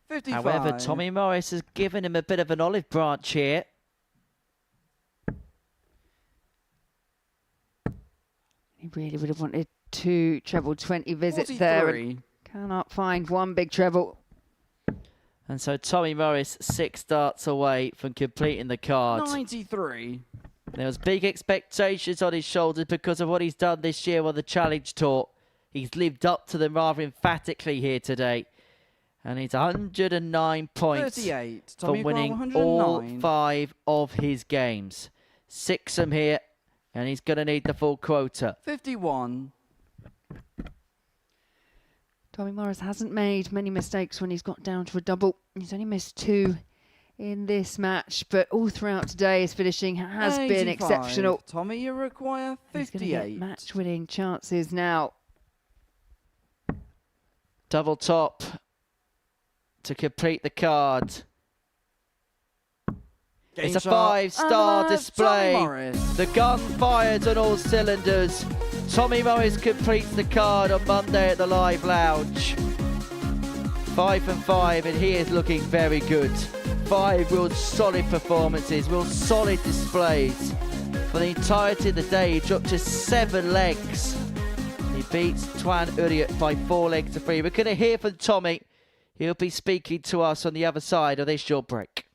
55. However, Tommy Morris has given him a bit of an olive branch here. He really would have wanted 2 treble 20 visits there. 43. And cannot find 1 big treble. And so Tommy Morris 6 darts away from completing the card. 93. There was big expectations on his shoulders because of what he's done this year on the Challenge Tour. He's lived up to them rather emphatically here today. And he's 109 points 38. for Tommy winning 109. all 5 of his games. 6 from here, and he's going to need the full quota. 51. Tommy Morris hasn't made many mistakes when he's got down to a double. He's only missed 2 in this match, but all throughout today his finishing has been 85. exceptional. Tommy, you require He's going to get 58. match-winning chances now. Double top to complete the card. Game It's a shot. 5-star And display. Tommy Morris. The gun fires on all cylinders. Tommy Morris completes the card on Monday at the Live Lounge. 5 from 5, and he is looking very good. 5 real solid performances, real solid displays. For the entirety of the day, he dropped just 7 legs. He beats Twan Uriot by 4 legs to 3. We're going to hear from Tommy. He'll be speaking to us on the other side of this short break.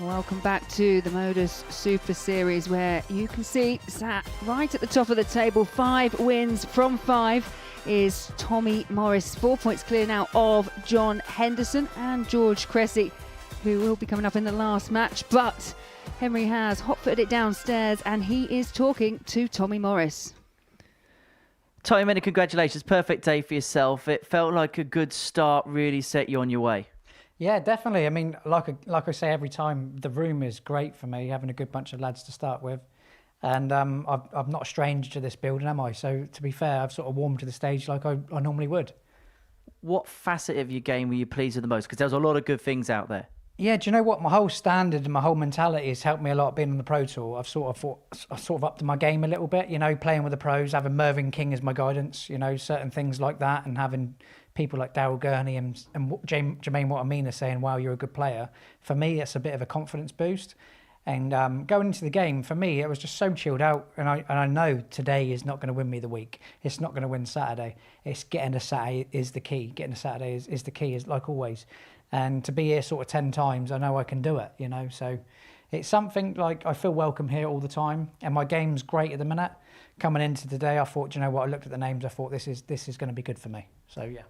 Welcome back to the Modus Super Series, where you can see sat right at the top of the table, 5 wins from 5 is Tommy Morris. 4 points clear now of John Henderson and George Cressy, who will be coming up in the last match. But Henry has hot-footed it downstairs and he is talking to Tommy Morris. Tommy, many congratulations. Perfect day for yourself. It felt like a good start, really set you on your way. Yeah, definitely. I mean, like I say every time, the room is great for me, having a good bunch of lads to start with. And I'm not a stranger to this building, am I? So to be fair, I've sort of warmed to the stage like I normally would. What facet of your game were you pleased with the most? Because there was a lot of good things out there. Yeah, do you know what? My whole standard and my whole mentality has helped me a lot being on the Pro Tour. I've sort of upped my game a little bit, you know, playing with the pros, having Mervyn King as my guidance, you know, certain things like that, and having people like Daryl Gurney and Jermaine Watamina saying, wow, you're a good player. For me, it's a bit of a confidence boost. And going into the game, for me, it was just so chilled out. And I know today is not going to win me the week. It's not going to win Saturday. It's getting to Saturday is the key. Getting to Saturday is the key, is like always. And to be here sort of 10 times, I know I can do it, you know. So it's something like I feel welcome here all the time. And my game's great at the minute. Coming into today, I thought, you know what, I looked at the names, I thought this is going to be good for me. So, yeah.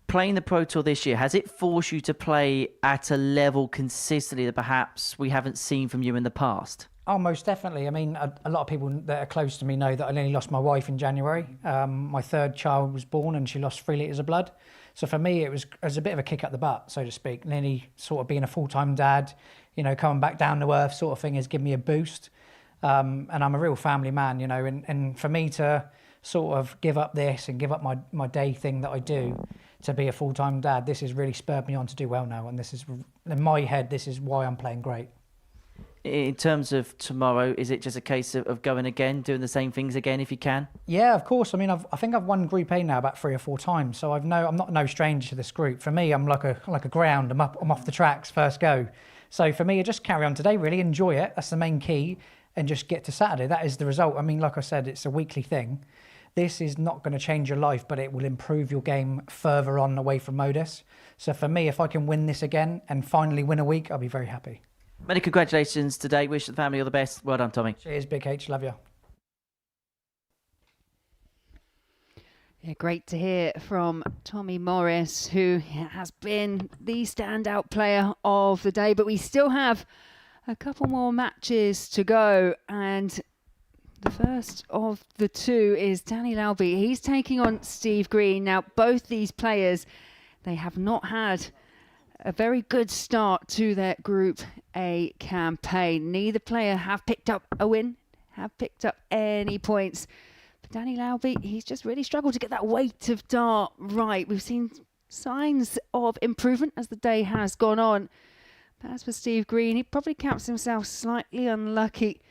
Playing the Pro Tour this year, has it forced you to play at a level consistently that perhaps we haven't seen from you in the past? Oh, most definitely. I mean, a lot of people that are close to me know that I only lost my wife in January. My third child was born and she lost 3 litres of blood. So for me, it was a bit of a kick up the butt, so to speak. Nearly sort of being a full-time dad, you know, coming back down to earth sort of thing has given me a boost. And I'm a real family man, you know, and for me to sort of give up this and give up my day thing that I do to be a full-time dad, this has really spurred me on to do well now. And this is, in my head, this is why I'm playing great. In terms of tomorrow, is it just a case of going again, doing the same things again if you can? Yeah, of course. I mean, I think I've won Group A now about 3 or 4 times, so I'm not no stranger to this group. For me, I'm like a ground. I'm off the tracks first go. So for me, I just carry on today. Really enjoy it. That's the main key, and just get to Saturday. That is the result. I mean, like I said, it's a weekly thing. This is not going to change your life, but it will improve your game further on away from Modus. So for me, if I can win this again and finally win a week, I'll be very happy. Many congratulations today. Wish the family all the best. Well done, Tommy. Cheers, Big H. Love you. Yeah, great to hear from Tommy Morris, who has been the standout player of the day. But we still have a couple more matches to go. And the first of the 2 is Danny Lauby. He's taking on Steve Green. Now, both these players, they have not had a very good start to their Group A campaign. Neither player have picked up a win, have picked up any points. But Danny Lauby, he's just really struggled to get that weight of dart right. We've seen signs of improvement as the day has gone on. But as for Steve Green, he probably counts himself slightly unlucky.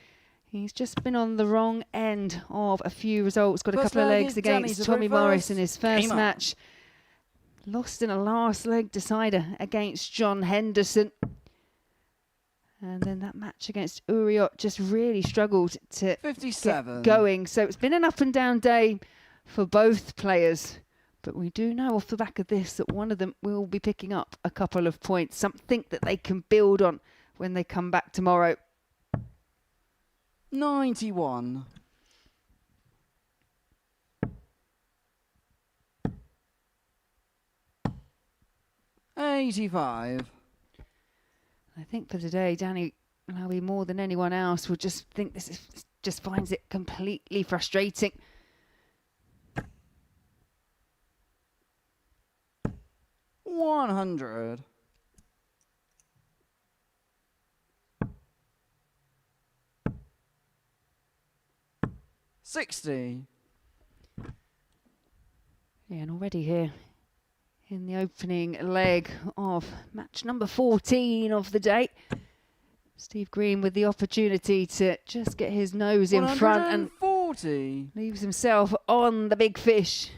He's just been on the wrong end of a few results. Got a couple of legs against Tommy Morris in his first match. Lost in a last leg decider against John Henderson. And then that match against Uriot just really struggled to 57. get going. So it's been an up and down day for both players. But we do know off the back of this that one of them will be picking up a couple of points. Something that they can build on when they come back tomorrow. 91. $85. I think for today, Danny Lauby, more than anyone else, will just think this is just finds it completely frustrating. $100. $60. Yeah, and already here in the opening leg of match number 14 of the day, Steve Green with the opportunity to just get his nose in front and 140. Leaves himself on the big fish.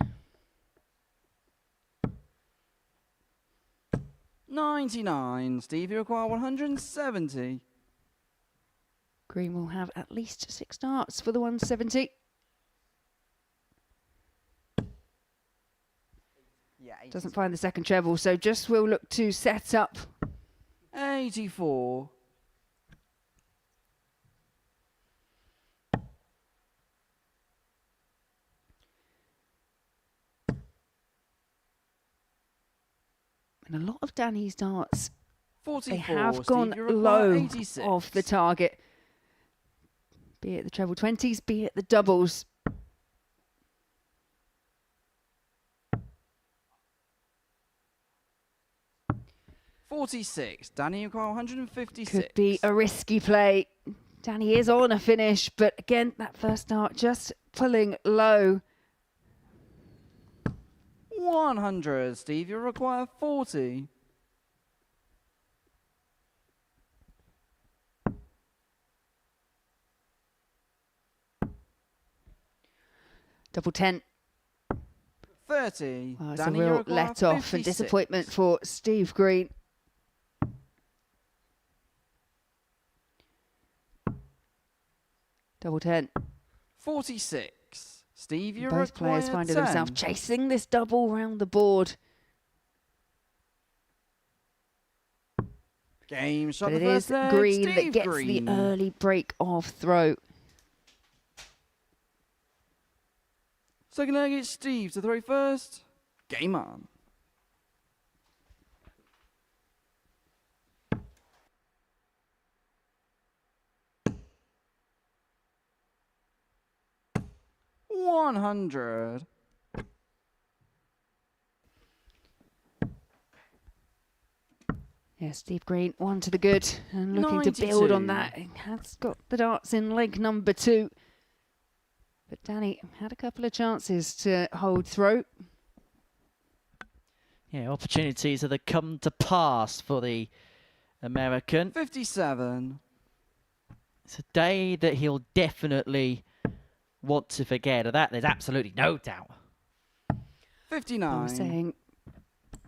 99. Steve, you require 170. Green will have at least 6 darts for the 170. Doesn't find the second treble, so just will look to set up. 84. And a lot of Danny's darts, 44. they have Steve, gone you require low 86. off the target. Be it the treble 20s, be it the doubles. $46. Danny, you require 156. Could be a risky play. Danny is on a finish, but again, that first dart just pulling low. 100. Steve, you require 40. Double 10. 30. Oh, it's a Danny, you real require let off and 56. disappointment for Steve Green. Double 10. 46. Steve, you Both require players finding 10. themselves chasing this double round the board. Game shot But the it first is leg. Green Steve that gets Green. the early break of throw. Second leg, it's Steve to throw first. Game on. $100. Yeah, Steve Green, one to the good and looking to build on 92. that. He has got the darts in leg number 2. But Danny had a couple of chances to hold throw. Yeah, opportunities that have come to pass for the American. 57. It's a day that he'll definitely want to forget. Of that, there's absolutely no doubt. 59. I was saying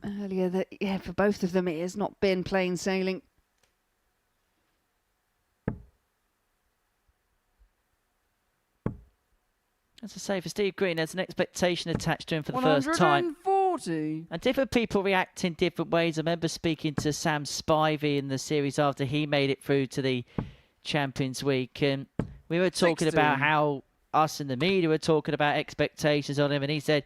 earlier that, yeah, for both of them, it has not been plain sailing. As I say, for Steve Green, there's an expectation attached to him for the first time. 140. And different people react in different ways. I remember speaking to Sam Spivey in the series after he made it through to the Champions Week. And we were talking 60. about how us in the media were talking about expectations on him. And he said,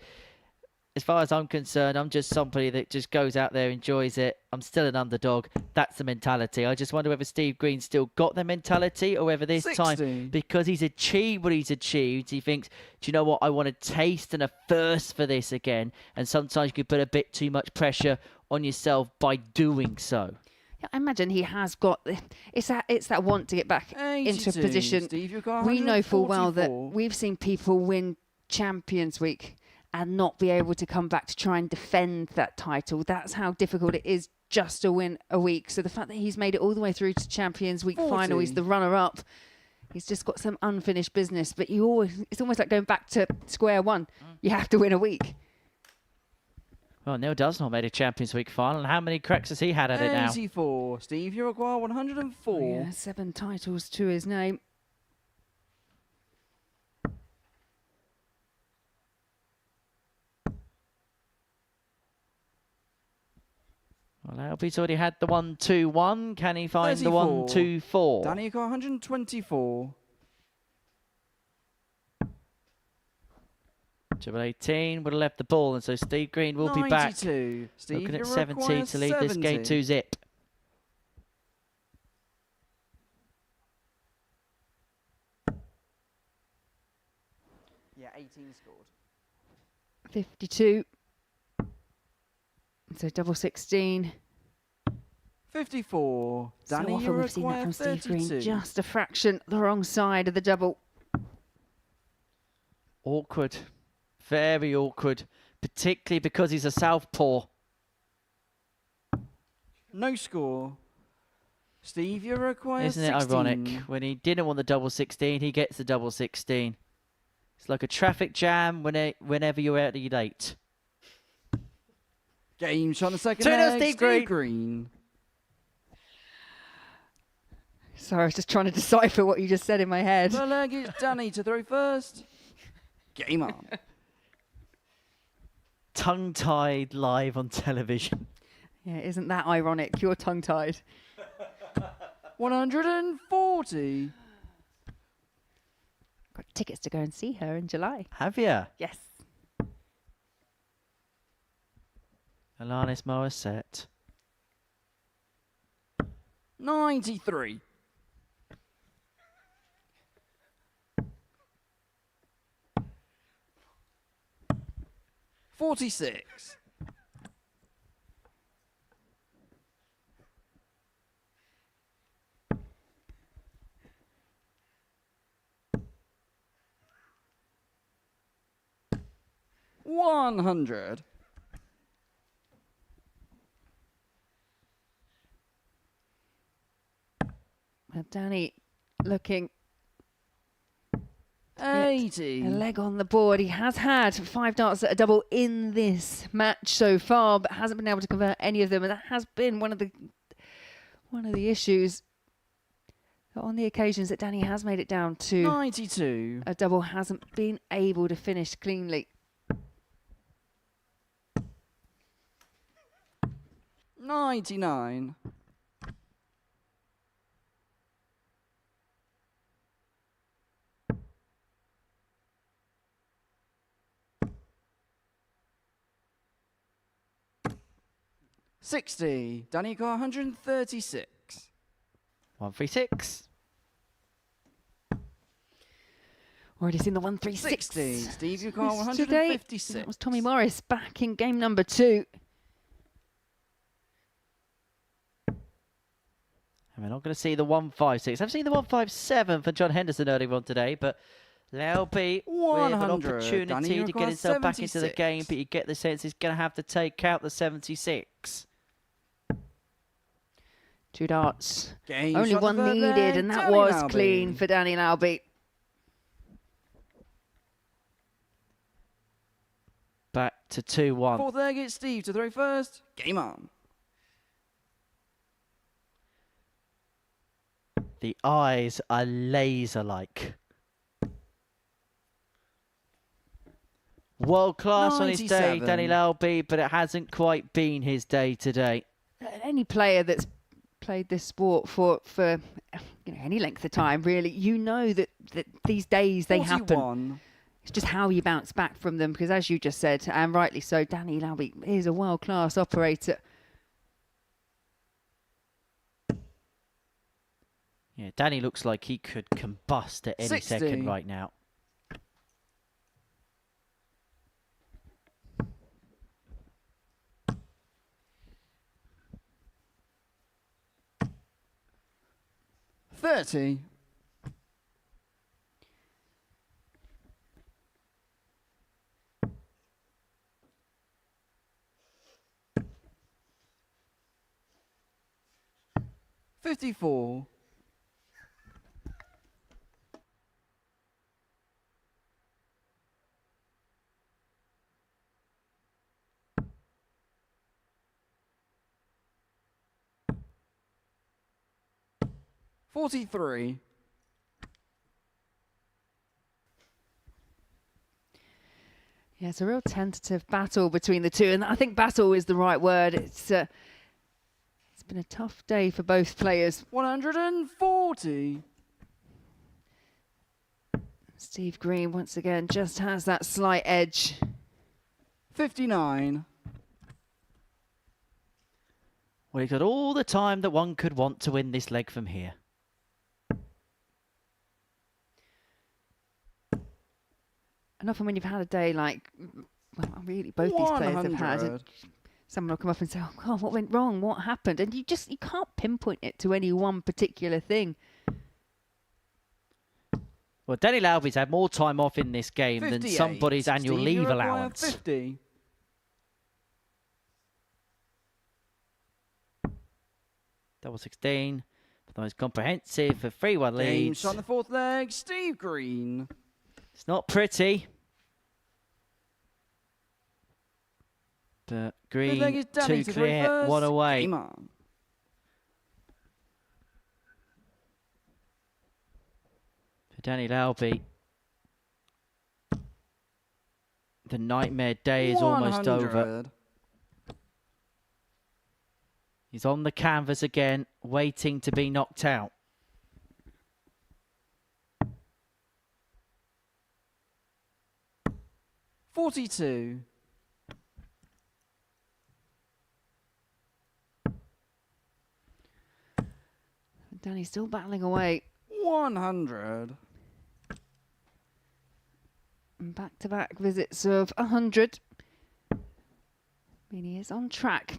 as far as I'm concerned, I'm just somebody that just goes out there, enjoys it. I'm still an underdog. That's the mentality. I just wonder whether Steve Green still got the mentality or whether this 60. time, because he's achieved what he's achieved, he thinks, do you know what? I want a taste and a thirst for this again. And sometimes you can put a bit too much pressure on yourself by doing so. Yeah, I imagine he has got it's that want to get back into 82. position. Steve, you've got We know full well that 144. we've seen people win Champions Week and not be able to come back to try and defend that title. That's how difficult it is just to win a week. So the fact that he's made it all the way through to Champions Week 40. final, he's the runner-up. He's just got some unfinished business. But it's almost like going back to square one. You have to win a week. Well, Neil Dusnall made a Champions Week final. And how many cracks has he had at it now? 84. Steve, you require 104. Yeah, 7 titles to his name. Well, Lauby's already had the 1-2-1. Can he find 34. the 1-2-4? Danny, you got 124. Triple 18 would have left the ball, and so Steve Green will be back. 92. Steve, Looking you at 70 require to lead this game 70. 2-zip. Yeah, 18 scored. 52. So double 16. 54. So Danny, you often we've seen that require from Steve 32. Green. Just a fraction the wrong side of the double. Awkward. Very awkward. Particularly because he's a southpaw. No score. Steve, you require Isn't 16. it ironic? When he didn't want the double 16, he gets the double 16. It's like a traffic jam whenever you're out late. Game shot on the second 2-0 leg. Steve Green. Sorry, I was just trying to decipher what you just said in my head. The leg is Danny to throw first. Game on. Tongue-tied live on television. Yeah, isn't that ironic? You're tongue-tied. 140. Got tickets to go and see her in July. Have you? Yes. Alanis Morissette. 93. $46. $100. Well, Danny looking 80. a leg on the board. He has had 5 darts at a double in this match so far, but hasn't been able to convert any of them, and that has been one of the issues. On the occasions that Danny has made it down to 92. a double, hasn't been able to finish cleanly. 99. $60. Danny got 136. 136. Already seen the 136. 60. Steve, you got Today, 156. that was Tommy Morris back in game number 2. And we're not going to see the 156. I've seen the 157 for John Henderson earlier on today, but Lauby with an 100. opportunity Danny, to you've get got himself back into the 76. game, but you get the sense he's going to have to take out the 76. 2 darts. Game Only shot the one third needed, leg, and that Danny was Lauby. clean for Danny Lauby. Back to 2-1. Fourth leg, it's Steve to throw first. Game on. The eyes are laser-like. World class on his day, 97. Danny Lauby, but it hasn't quite been his day today. Any player that's played this sport for any length of time, really, you know that these days they 41. happen. It's just how you bounce back from them, because as you just said, and rightly so, Danny Lauby is a world-class operator. Yeah, Danny looks like he could combust at any 60. second right now. $30. $54. $43. Yeah, it's a real tentative battle between the two, and I think battle is the right word. It's been a tough day for both players. 140. Steve Green, once again, just has that slight edge. 59. Well, he's got all the time that one could want to win this leg from here. And often when you've had a day like, well, really, both these players have had, 100. someone will come up and say, oh, God, what went wrong? What happened? And you can't pinpoint it to any one particular thing. Well, Danny Lauby's had more time off in this game than 58. somebody's annual Steve, leave you require allowance. 50. Double 16. The most comprehensive for 3-1 Game leads. shot on the fourth leg. Steve Green. It's not pretty. But Fifth leg Green, is Danny 2 to throw clear, first. 1 away. Game on. For Danny Lauby, the nightmare day is almost over. 100. He's on the canvas again, waiting to be knocked out. $42. Danny's still battling away. 100. And back-to-back visits of 100. I mean, he is on track.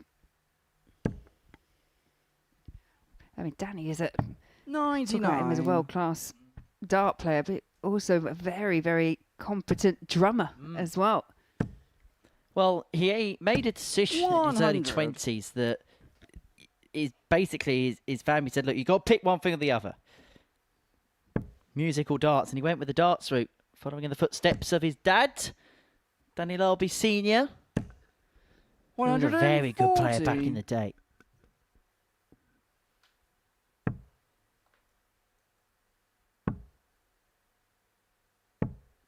I mean, Danny is at... Talk about him as a 99. world-class dart player, but also a very, very competent drummer as well. Well, he made a decision in his early 100. 20s that is basically his family said, look, you got to pick one thing or the other. Music or darts, and he went with the darts route, following in the footsteps of his dad, Danny Lauby Sr. He was a very good player back in the day.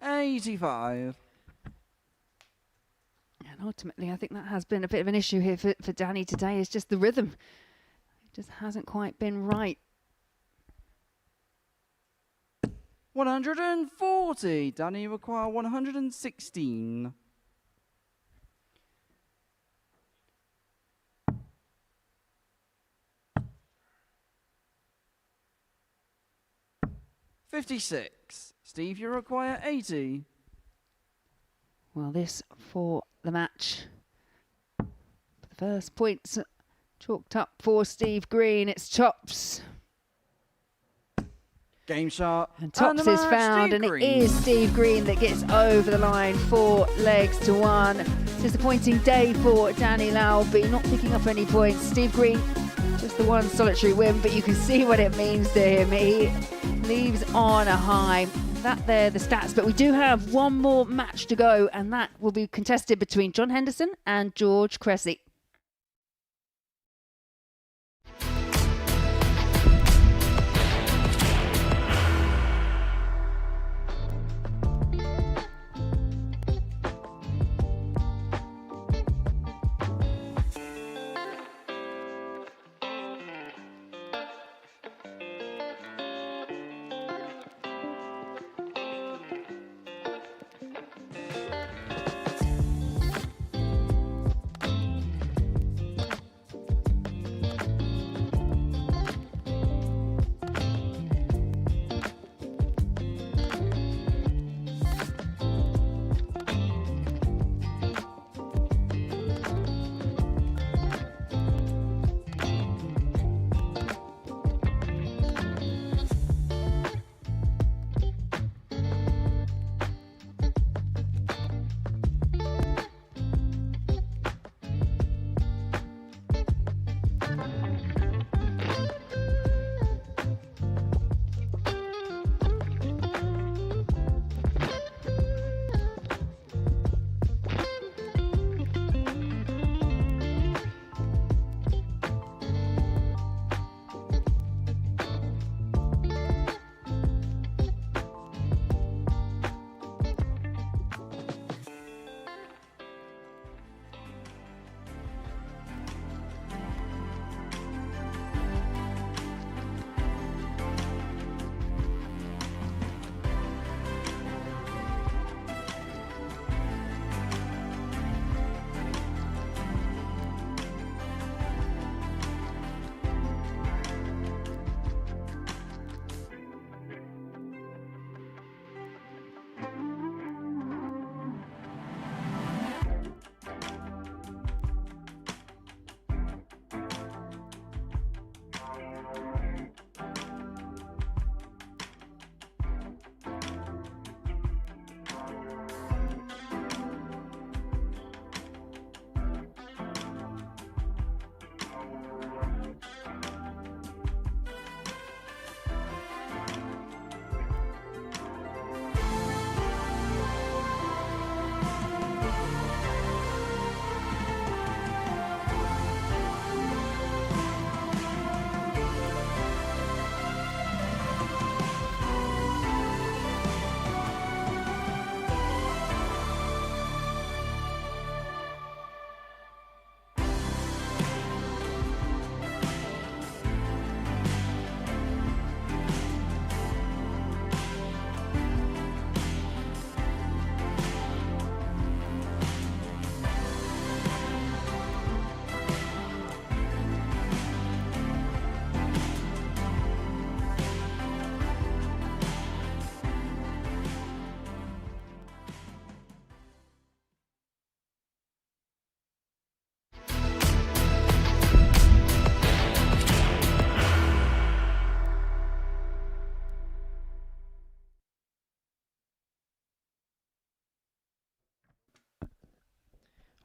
$85. And ultimately, I think that has been a bit of an issue here for Danny today. It's just the rhythm. It just hasn't quite been right. 140. Danny require 116. $56. Steve, you require 80. Well, this for the match. The first points chalked up for Steve Green. It's tops. Game shot. And tops the is match, found, Steve and Green. it is Steve Green that gets over the line, 4 legs to 1. Disappointing day for Danny Lauby, not picking up any points. Steve Green, just the one solitary win, but you can see what it means to him. He leaves on a high. That there, the stats, but we do have one more match to go, and that will be contested between John Henderson and George Cressy.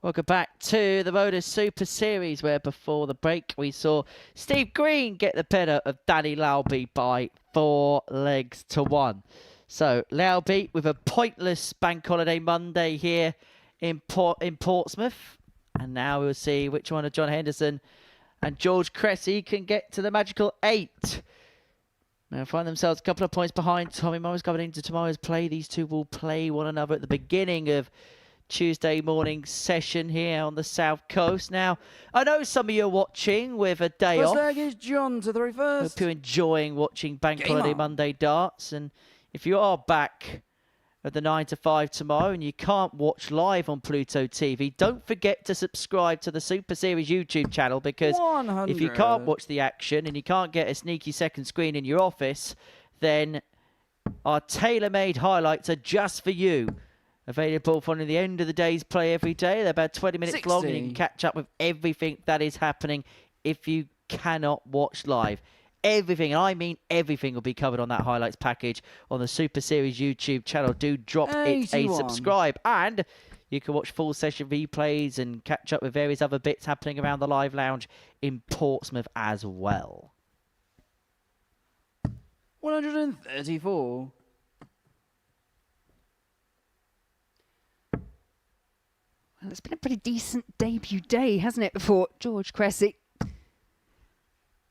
Welcome back to the Modus Super Series, where before the break we saw Steve Green get the better of Danny Lauby by 4 legs to 1. So Lauby with a pointless Bank Holiday Monday here in Portsmouth. And now we'll see which one of John Henderson and George Cressy can get to the magical 8. Now find themselves a couple of points behind Tommy Morris coming into tomorrow's play. These two will play one another at the beginning of Tuesday morning session here on the South Coast. Now, I know some of you are watching with a day off. First leg is John to throw first. Hope you're enjoying watching Bank Holiday Monday darts. And if you are back at the 9 to 5 tomorrow and you can't watch live on Pluto TV, don't forget to subscribe to the Super Series YouTube channel, because 100. if you can't watch the action and you can't get a sneaky second screen in your office, then our tailor-made highlights are just for you. Available following the end of the day's play every day. They're about 20 minutes 60. long, and you can catch up with everything that is happening if you cannot watch live. Everything, and I mean everything, will be covered on that highlights package on the Super Series YouTube channel. Do drop it a 81. subscribe, and you can watch full session replays and catch up with various other bits happening around the live lounge in Portsmouth as well. 134. Well, it's been a pretty decent debut day, hasn't it, for George Cressy?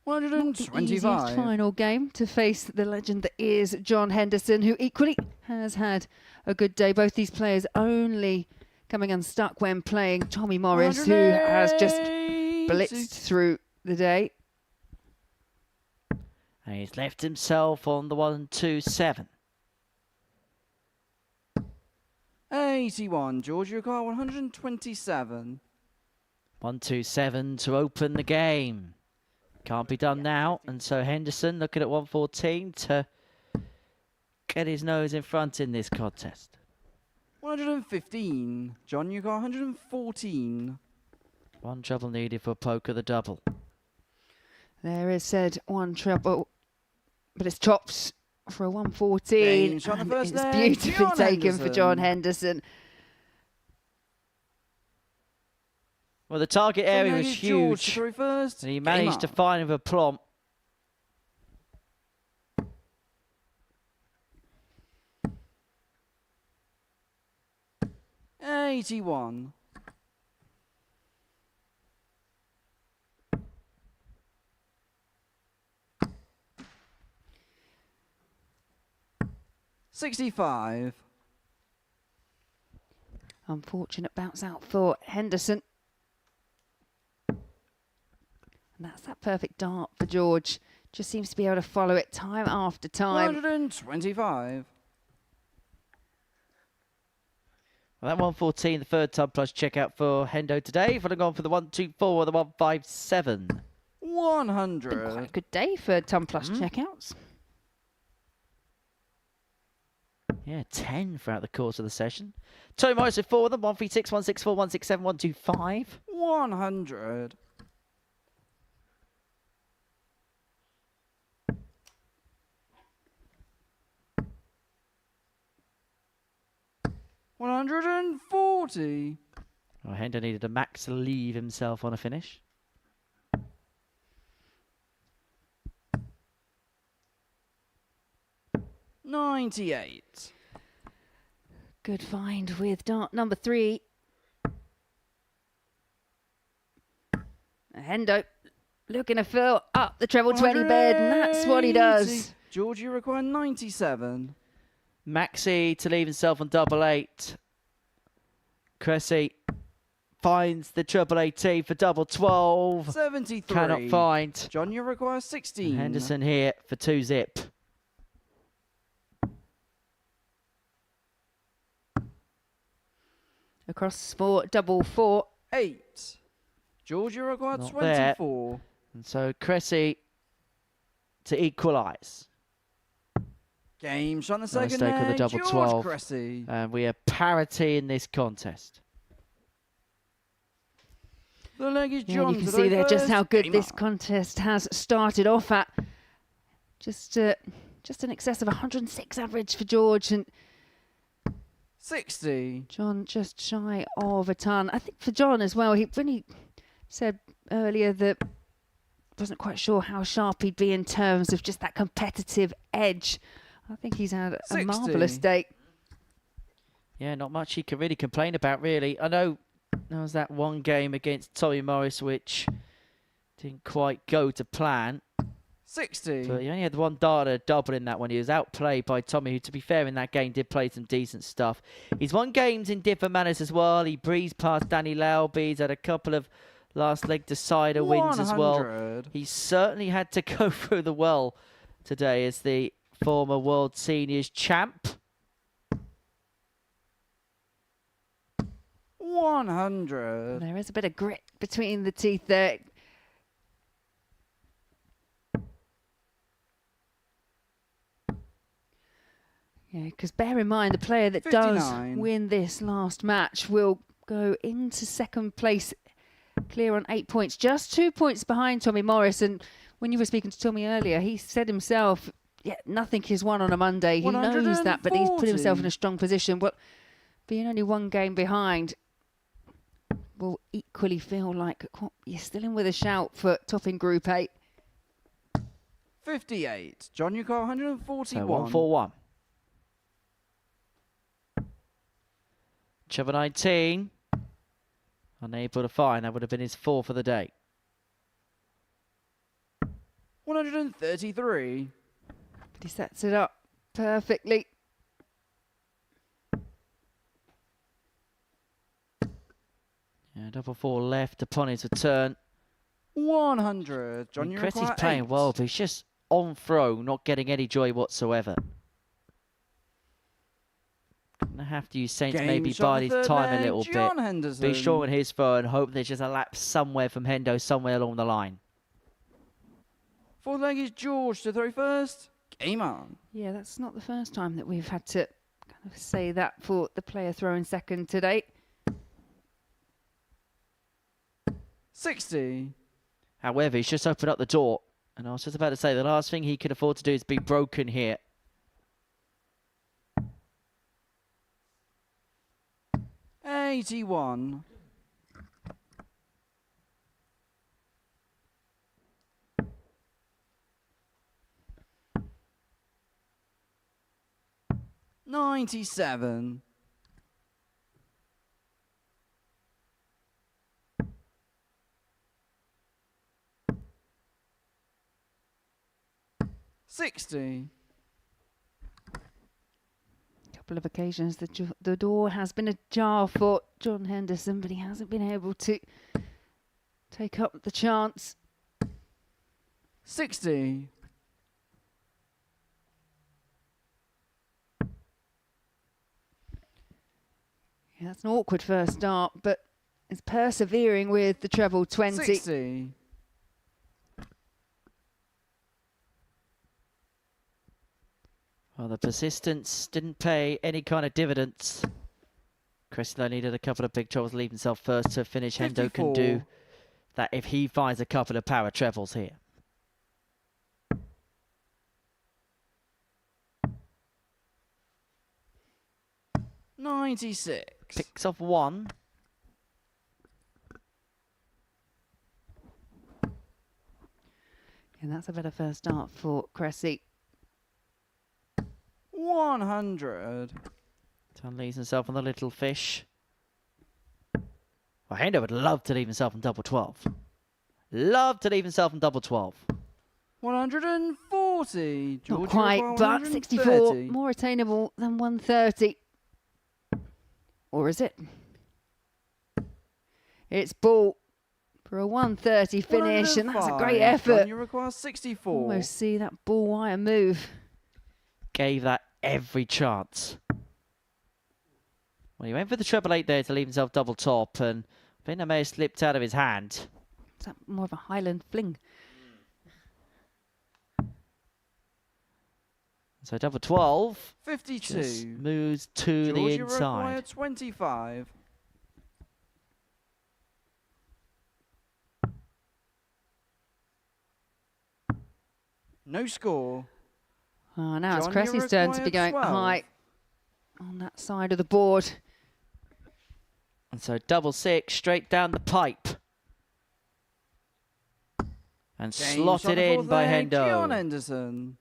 125. Final game to face the legend that is John Henderson, who equally has had a good day. Both these players only coming unstuck when playing Tommy Morris, who has just blitzed through the day. And he's left himself on the 127. 81. George, you require 127. 127 to open the game. Can't be done now, and so Henderson looking at 114 to get his nose in front in this contest. 115. John, you got 114. One treble needed for poker the double. There is said one treble, but it's chops for a 114. James on the and first it's leg, beautifully John taken for John Henderson. Henderson. Well, the target area was George to huge, throw first. and he Game managed to on. find with a plomb. $81. $65. Unfortunate bounce out for Henderson. And that's that perfect dart for George. Just seems to be able to follow it time after time. 125. Well, that 114, the third time plus checkout for Hendo today. Following on for the 124, the 157. 100. Been quite a good day for Ton Plus checkouts. Yeah, 10 throughout the course of the session. Tony Morris with 4 of them, 136, 164, 167, 125. 100. $140. Well, Hendo needed a max to leave himself on a finish. $98. Good find with dart number 3. Hendo looking to fill up the treble 20 bed, and that's what he does. George, you require 97. Maxi to leave himself on double 8. Cressy finds the treble 18 for double 12. 73. Cannot find. John, you require 16. And Henderson here for 2 zip. Across for double 4. 8. George, you require Not there. 24. And so Cressy to equalise. Game shot on the No second mistake with the leg. double George 12. Cressy. And we have parity in this contest. The leg is Yeah, John. you can to see the there just first. how good Game this on. contest has started off at. Just in excess of 106 average for George, and 60. John just shy of a ton. I think for John as well, when he said earlier that wasn't quite sure how sharp he'd be in terms of just that competitive edge. I think he's had a 60. marvellous day. Yeah, not much he can really complain about, really. I know there was that one game against Tommy Morris which didn't quite go to plan. 60. But he only had one dart and a double in that one. He was outplayed by Tommy, who, to be fair, in that game did play some decent stuff. He's won games in different manners as well. He breezed past Danny Lauby. He's had a couple of last leg decider wins as well. 100. He certainly had to go through the well today as the former World Seniors champ. 100. There is a bit of grit between the teeth there. Yeah, because bear in mind, the player that 59. does win this last match will go into second place, clear on 8 points, just 2 points behind Tommy Morris. And when you were speaking to Tommy earlier, he said himself, yeah, nothing is won on a Monday. He knows that, but he's put himself in a strong position. But being only one game behind will equally feel like you're still in with a shout for topping Group 8. 58. John, you got 141. So 141. Trevor 19. Unable to find. That would have been his 4 for the day. 133. But he sets it up perfectly. Yeah, double 4 left upon his return. 100. John, you Cressy's require playing 8. well, but he's just on throw, not getting any joy whatsoever. Gonna have to use Saints Game maybe shot bide the his third time a leg, little John bit. Henderson. Be strong on his throw and hope there's just a lapse somewhere from Hendo, somewhere along the line. Fourth leg is George to throw first. Game on. Yeah, that's not the first time that we've had to kind of say that for the player throwing second today. 60. However, he's just opened up the door. And I was just about to say, the last thing he can afford to do is be broken here. $81. $97. $60. Couple of occasions the door has been ajar for John Henderson, but he hasn't been able to take up the chance. 60. Yeah, that's an awkward first start, but it's persevering with the treble 20. 60. Well, the persistence didn't pay any kind of dividends. Cressy needed a couple of big trebles to leave himself first to finish. 54. Hendo can do that if he finds a couple of power trebles here. $96. Picks off 1. And that's a better first start for Cressy. 100. Twan leaves himself on the little fish. Well, Hendo would love to leave himself on double 12. Love to leave himself on double 12. 140. Not George, quite, you but require 64 130. more attainable than 130. Or is it? It's ball for a 130 finish, and that's a great 105. effort. John, you require 64. Almost see that ball wire move. Gave that every chance. Well, he went for the treble 8 there to leave himself double top, and I think that may have slipped out of his hand. Is that more of a Highland fling? So double 12 52. just moves to George, the you require inside. 25. No score. Oh, now it's John, you Cressy's turn to be require going 12. high on that side of the board. And so double six straight down the pipe. And slotted in by Twan Hendo. Henderson.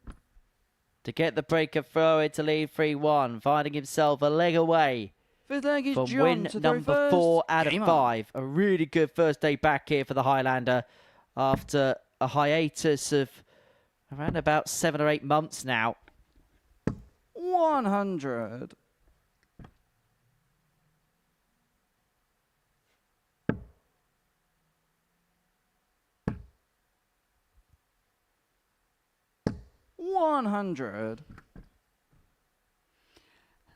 To get the breaker throw it to lead 3-1, finding himself a leg away Fifth leg is from John win to throw number first. 4 out of Game on. 5. A really good first day back here for the Highlander after a hiatus of around about 7 or 8 months now. 100.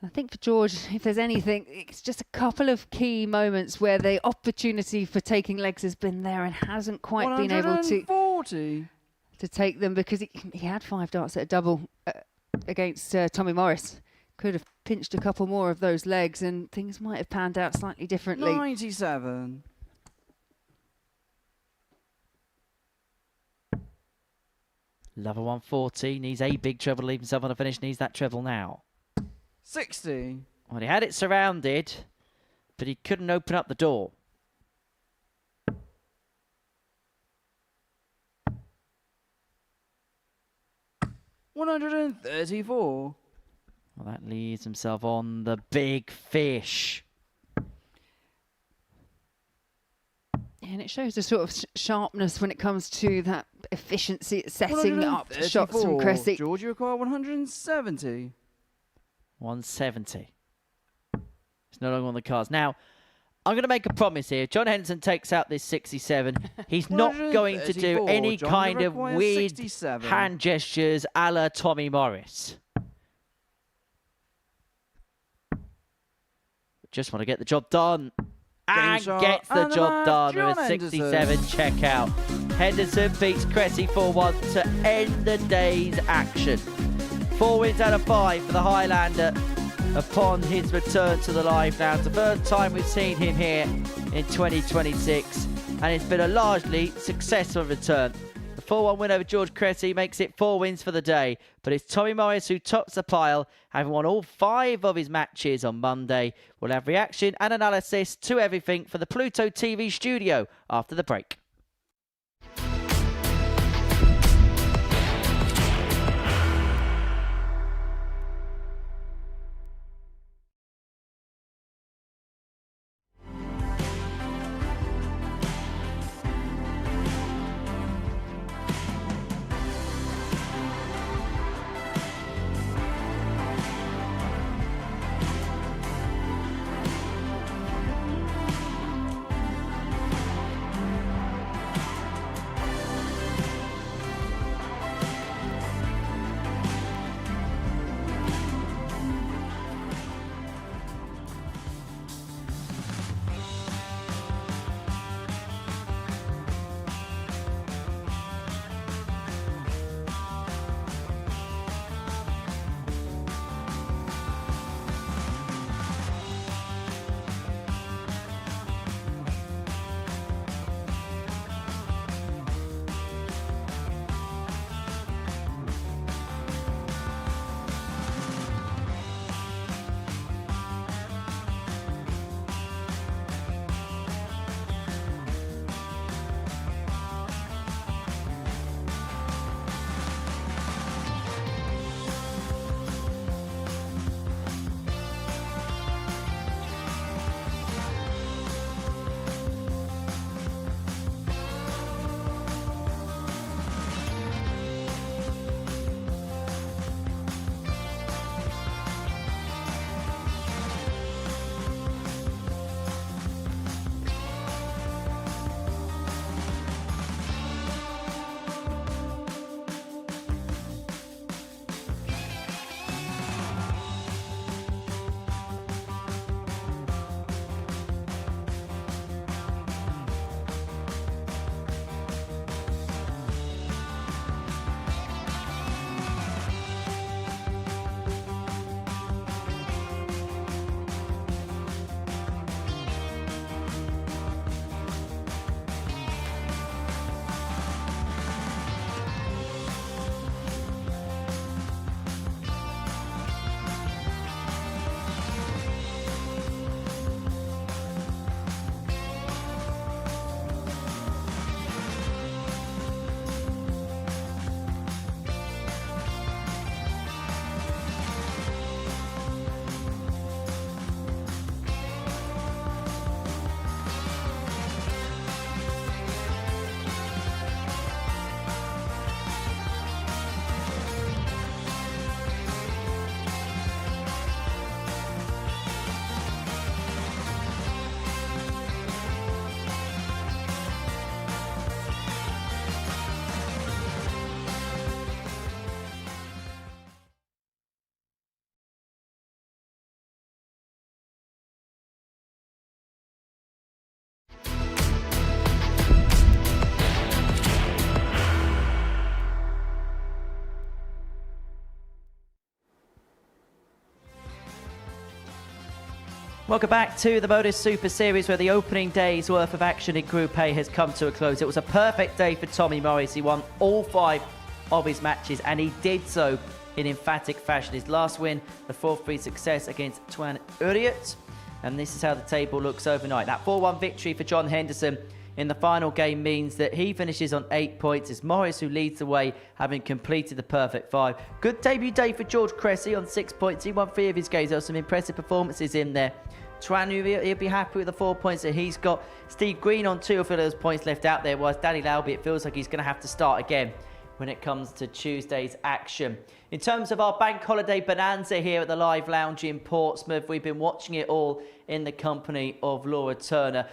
I think for George, if there's anything, it's just a couple of key moments where the opportunity for taking legs has been there and hasn't quite been able to take them, because he had 5 darts at a double against Tommy Morris. Could have pinched a couple more of those legs and things might have panned out slightly differently. 97. Lover 140, needs a big treble to leave himself on a finish, needs that treble now. 60. Well, he had it surrounded, but he couldn't open up the door. $134. Well, that leaves himself on the big fish. And it shows a sort of sharpness when it comes to that efficiency at setting up shots from Cressy. George, you require 170. 170. It's no longer on the cards. Now, I'm going to make a promise here. John Henderson takes out this 67. He's not going to do any John, kind you of require weird 67. hand gestures a la Tommy Morris. Just want to get the job done. And shot, gets the and the job match, done John with a Henderson. 67 checkout. Henderson beats Cressy 4-1 to end the day's action. 4 wins out of 5 for the Highlander upon his return to the live lounge. The first time we've seen him here in 2026, and it's been a largely successful return. The 4-1 win over George Cressy makes it 4 wins for the day, but it's Tommy Morris who tops the pile, having won all 5 of his matches on Monday. We'll have reaction and analysis to everything for the Pluto TV studio after the break. Welcome back to the Modus Super Series, where the opening day's worth of action in Group A has come to a close. It was a perfect day for Tommy Morris. He won all 5 of his matches, and he did so in emphatic fashion. His last win, the 4-3 success against Twan Uriot. And this is how the table looks overnight. That 4-1 victory for John Henderson in the final game means that he finishes on 8 points. It's Morris who leads the way, having completed the perfect 5. Good debut day for George Cressy on 6 points. He won 3 of his games. There were some impressive performances in there. Twan, he'll be happy with the 4 points that he's got. Steve Green on 2 of those points left out there, whilst Danny Lauby, it feels like he's going to have to start again when it comes to Tuesday's action. In terms of our bank holiday bonanza here at the Live Lounge in Portsmouth, we've been watching it all in the company of Laura Turner.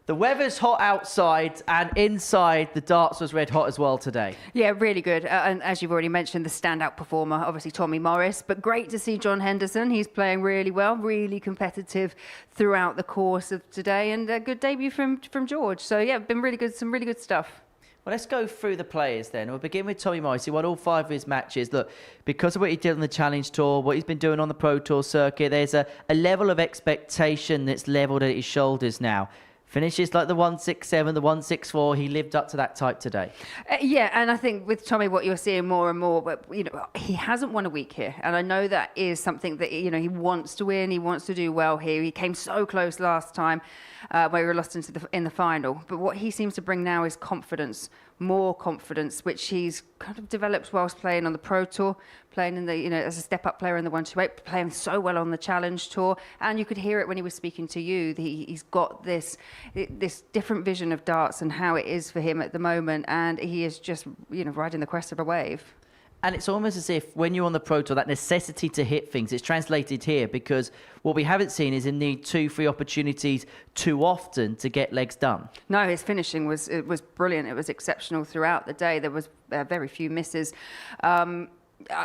The weather's hot outside, and inside the darts was red hot as well today. Yeah, really good. And as you've already mentioned, the standout performer, obviously Tommy Morris, but great to see John Henderson. He's playing really well, really competitive throughout the course of today, and a good debut from George. So yeah, been really good, some really good stuff. Well, let's go through the players then. We'll begin with Tommy Morris. He won all 5 of his matches. Look, because of what he did on the Challenge Tour, what he's been doing on the Pro Tour circuit, there's a level of expectation that's levelled at his shoulders now. Finishes like the 167, the 164. He lived up to that type today. Yeah, and I think with Tommy, what you're seeing more and more, but he hasn't won a week here, and I know that is something that he wants to win. He wants to do well here. He came so close last time, where we were lost in the final. But what he seems to bring now is confidence, more confidence, which he's kind of developed whilst playing on the Pro Tour, playing in the as a step-up player in the 128, playing so well on the Challenge Tour, and you could hear it when he was speaking to you. He's got this different vision of darts and how it is for him at the moment, and he is just riding the crest of a wave. And it's almost as if when you're on the Pro Tour, that necessity to hit things, it's translated here, because what we haven't seen is him need 2-3 opportunities too often to get legs done. No, his finishing was brilliant. It was exceptional throughout the day. There was very few misses.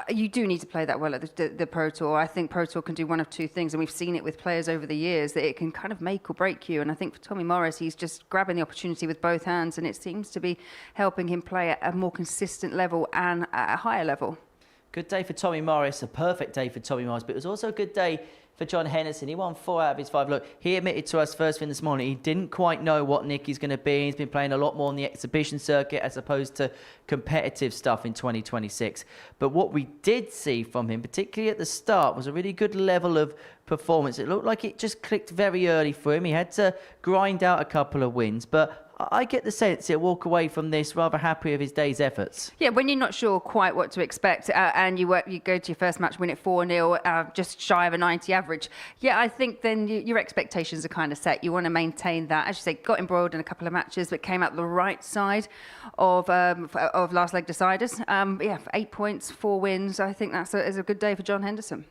You do need to play that well at the Pro Tour. I think Pro Tour can do one of 2 things, and we've seen it with players over the years, that it can kind of make or break you. And I think for Tommy Morris, he's just grabbing the opportunity with both hands, and it seems to be helping him play at a more consistent level and at a higher level. Good day for Tommy Morris, a perfect day for Tommy Morris, but it was also a good day for John Henderson. He won 4 out of his 5. Look, he admitted to us first thing this morning he didn't quite know what Nicky's going to be. He's been playing a lot more on the exhibition circuit as opposed to competitive stuff in 2026. But what we did see from him, particularly at the start, was a really good level of performance. It looked like it just clicked very early for him. He had to grind out a couple of wins, but I get the sense he'll walk away from this rather happy with his day's efforts. Yeah, when you're not sure quite what to expect, and you go to your first match, win it 4-0, just shy of a 90 average. Yeah, I think then your expectations are kind of set. You want to maintain that. As you say, got embroiled in a couple of matches, but came out the right side of last leg deciders. Yeah, 8 points, 4 wins. I think that's a good day for John Henderson.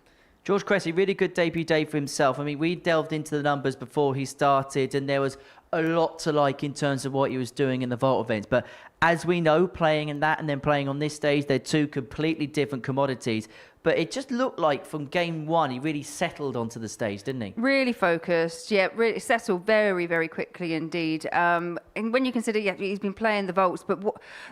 George Cressy, really good debut day for himself. I mean, we delved into the numbers before he started, and there was a lot to like in terms of what he was doing in the vault events. But as we know, playing in that and then playing on this stage, they're 2 completely different commodities. But it just looked like from game 1, he really settled onto the stage, didn't he? Really focused, yeah, really settled very, very quickly indeed. And when you consider, yeah, he's been playing the vaults, but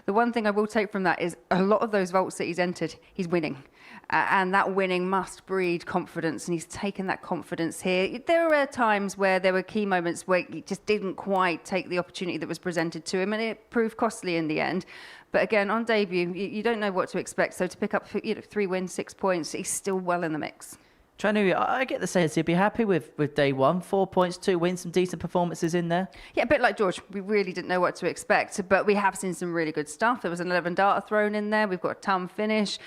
the one thing I will take from that is a lot of those vaults that he's entered, he's winning. And that winning must breed confidence, and he's taken that confidence here. There were times where there were key moments where he just didn't quite take the opportunity that was presented to him, and it proved costly in the end. But again, on debut, you don't know what to expect. So to pick up 3 wins, 6 points, he's still well in the mix. Tran, I get the sense he'd be happy with day 1. 4 points, 2 wins, some decent performances in there. Yeah, a bit like George. We really didn't know what to expect, but we have seen some really good stuff. There was an 11 darter thrown in there. We've got a ton finish.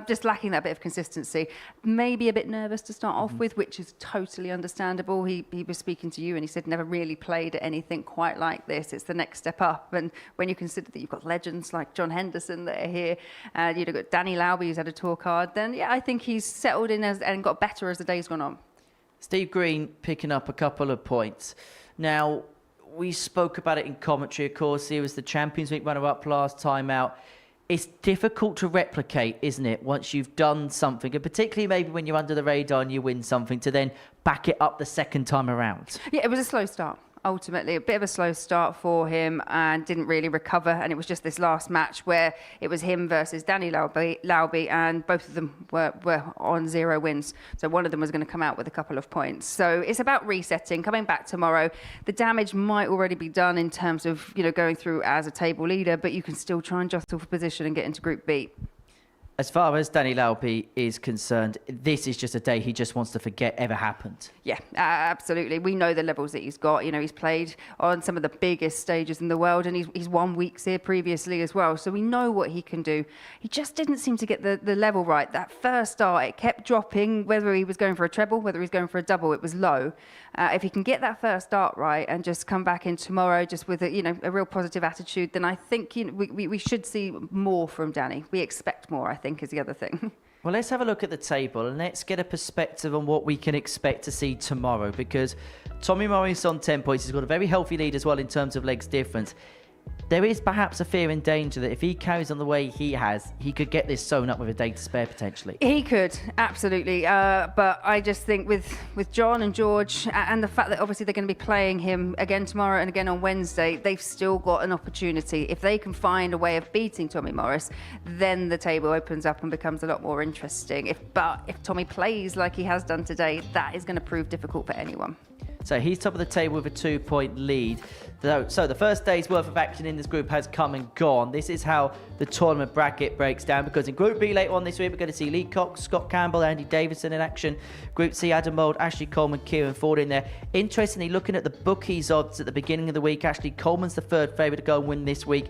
Just lacking that bit of consistency. Maybe a bit nervous to start off with, which is totally understandable. He was speaking to you and he said never really played at anything quite like this. It's the next step up. And when you consider that you've got legends like John Henderson that are here, and you've got Danny Lauby who's had a tour card, then yeah, I think he's settled in and got better as the day's gone on. Steve Green picking up a couple of points. Now, we spoke about it in commentary, of course. He was the Champions League runner-up last time out. It's difficult to replicate, isn't it, once you've done something, and particularly maybe when you're under the radar and you win something, to then back it up the second time around. Yeah, it was a slow start. ultimately. A bit of a slow start for him and didn't really recover. And it was just this last match where it was him versus Danny Lauby, and both of them were on 0 wins. So one of them was going to come out with a couple of points. So it's about resetting, coming back tomorrow. The damage might already be done in terms of, going through as a table leader, but you can still try and jostle for position and get into Group B. As far as Danny Lauby is concerned, this is just a day he just wants to forget ever happened. Yeah, absolutely. We know the levels that he's got. He's played on some of the biggest stages in the world, and he's won weeks here previously as well. So we know what he can do. He just didn't seem to get the level right. That first start, it kept dropping, whether he was going for a treble, whether he's going for a double, it was low. If he can get that first start right and just come back in tomorrow just with a real positive attitude, then I think we should see more from Danny. We expect more, I think, is the other thing. Well, let's have a look at the table and let's get a perspective on what we can expect to see tomorrow, because Tommy Morris on 10 points. He's got a very healthy lead as well in terms of legs difference. There is perhaps a fear and danger that if he carries on the way he has, he could get this sewn up with a day to spare potentially. He could, absolutely. But I just think with John and George and the fact that obviously they're going to be playing him again tomorrow and again on Wednesday, they've still got an opportunity. If they can find a way of beating Tommy Morris, then the table opens up and becomes a lot more interesting. But if Tommy plays like he has done today, that is going to prove difficult for anyone. So he's top of the table with a 2-point lead. So the first day's worth of action in this group has come and gone. This is how the tournament bracket breaks down, because in Group B later on this week, we're going to see Lee Cox, Scott Campbell, Andy Davison in action. Group C, Adam Mould, Ashley Coleman, Kieran Ford in there. Interestingly, looking at the bookies odds at the beginning of the week, Ashley Coleman's the third favourite to go and win this week.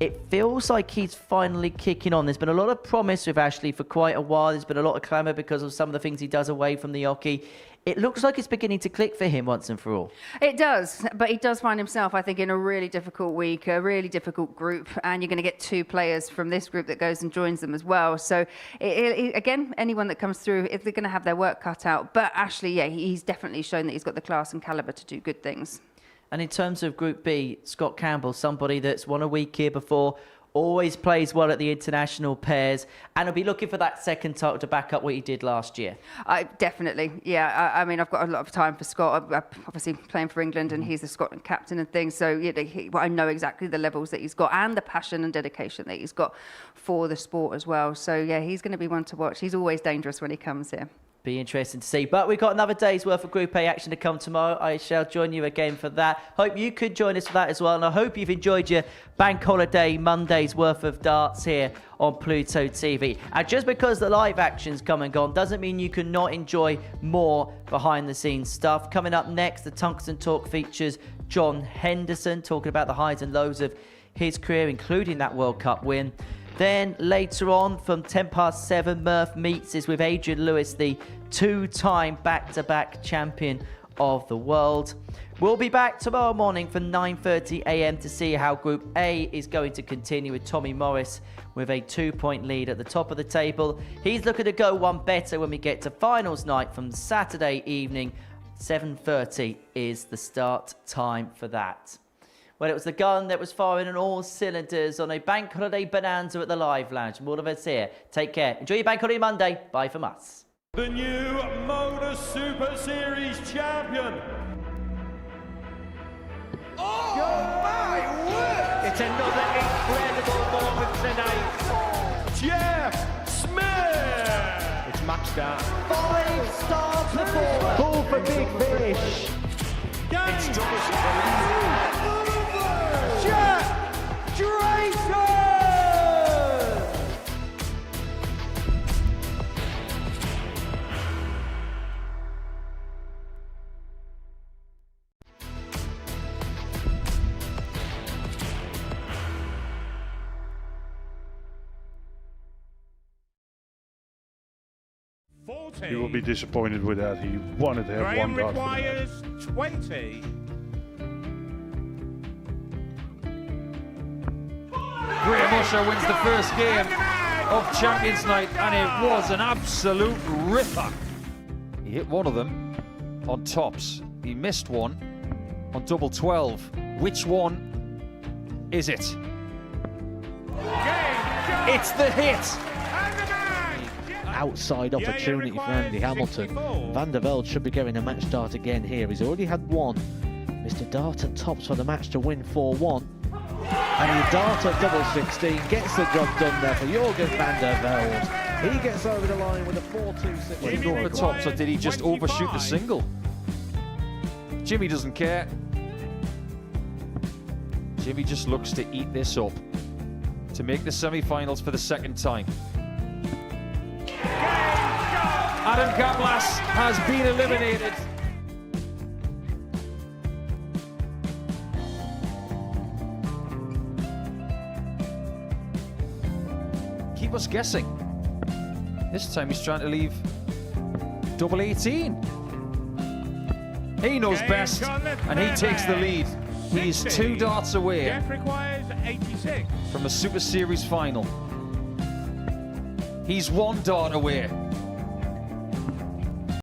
It feels like he's finally kicking on. There's been a lot of promise with Ashley for quite a while. There's been a lot of clamour because of some of the things he does away from the hockey. It looks like it's beginning to click for him once and for all. It does, but he does find himself, I think, in a really difficult week, a really difficult group, and you're going to get 2 players from this group that goes and joins them as well. So, again, anyone that comes through, if they're going to have their work cut out. But Ashley, yeah, he's definitely shown that he's got the class and calibre to do good things. And in terms of Group B, Scott Campbell, somebody that's won a week here before, always plays well at the international pairs, and will be looking for that second title to back up what he did last year. Definitely, yeah. I mean, I've got a lot of time for Scott. I'm obviously playing for England, and he's the Scotland captain and things. So I know exactly the levels that he's got and the passion and dedication that he's got for the sport as well. So yeah, he's going to be one to watch. He's always dangerous when he comes here. Be interesting to see. But we've got another day's worth of Group A action to come tomorrow. I shall join you again for that. Hope you could join us for that as well. And I hope you've enjoyed your bank holiday Monday's worth of darts here on Pluto TV. And just because the live action's come and gone doesn't mean you can not enjoy more behind the scenes stuff. Coming up next, the Tungsten Talk features John Henderson talking about the highs and lows of his career, including that World Cup win. Then later on from 7:10, Murph Meets is with Adrian Lewis, the 2-time back-to-back champion of the world. We'll be back tomorrow morning for 9:30 a.m. to see how Group A is going to continue with Tommy Morris with a 2-point lead at the top of the table. He's looking to go one better when we get to finals night from Saturday evening. 7:30 is the start time for that. Well, it was the gun that was firing on all cylinders on a bank holiday bonanza at the Live Lounge. From all of us here, take care. Enjoy your bank holiday Monday. Bye from us. The new Modus Super Series champion. Oh my word! It's another incredible moment tonight. Jeff Smith. It's matched out. 5-star performance. Pull for big fish. It's Jack Drayton! You will be disappointed with that. He wanted to have Graham one dart. requires 20. Graham Usher wins the first game of Champions Night, and it was an absolute ripper. He hit one of them on tops. He missed one on double 12. Which one is it? It's the hit. Outside opportunity for Andy Hamilton. Van der Velde should be getting a match start again here. He's already had one Mr. Dart at tops for the match to win 4-1. And he Dart at double 16 gets the job done there for Jurgen van der Velde. He gets over the line with a 4-2-6. Did he go over the tops, or did he just overshoot the single? Jimmy doesn't care. Jimmy just looks to eat this up to make the semi-finals for the second time. Adam Gablas has been eliminated. Keep us guessing. This time he's trying to leave double 18. He knows best, and he takes the lead. He's 2 darts away requires 86. from a Super Series final. He's 1 dart away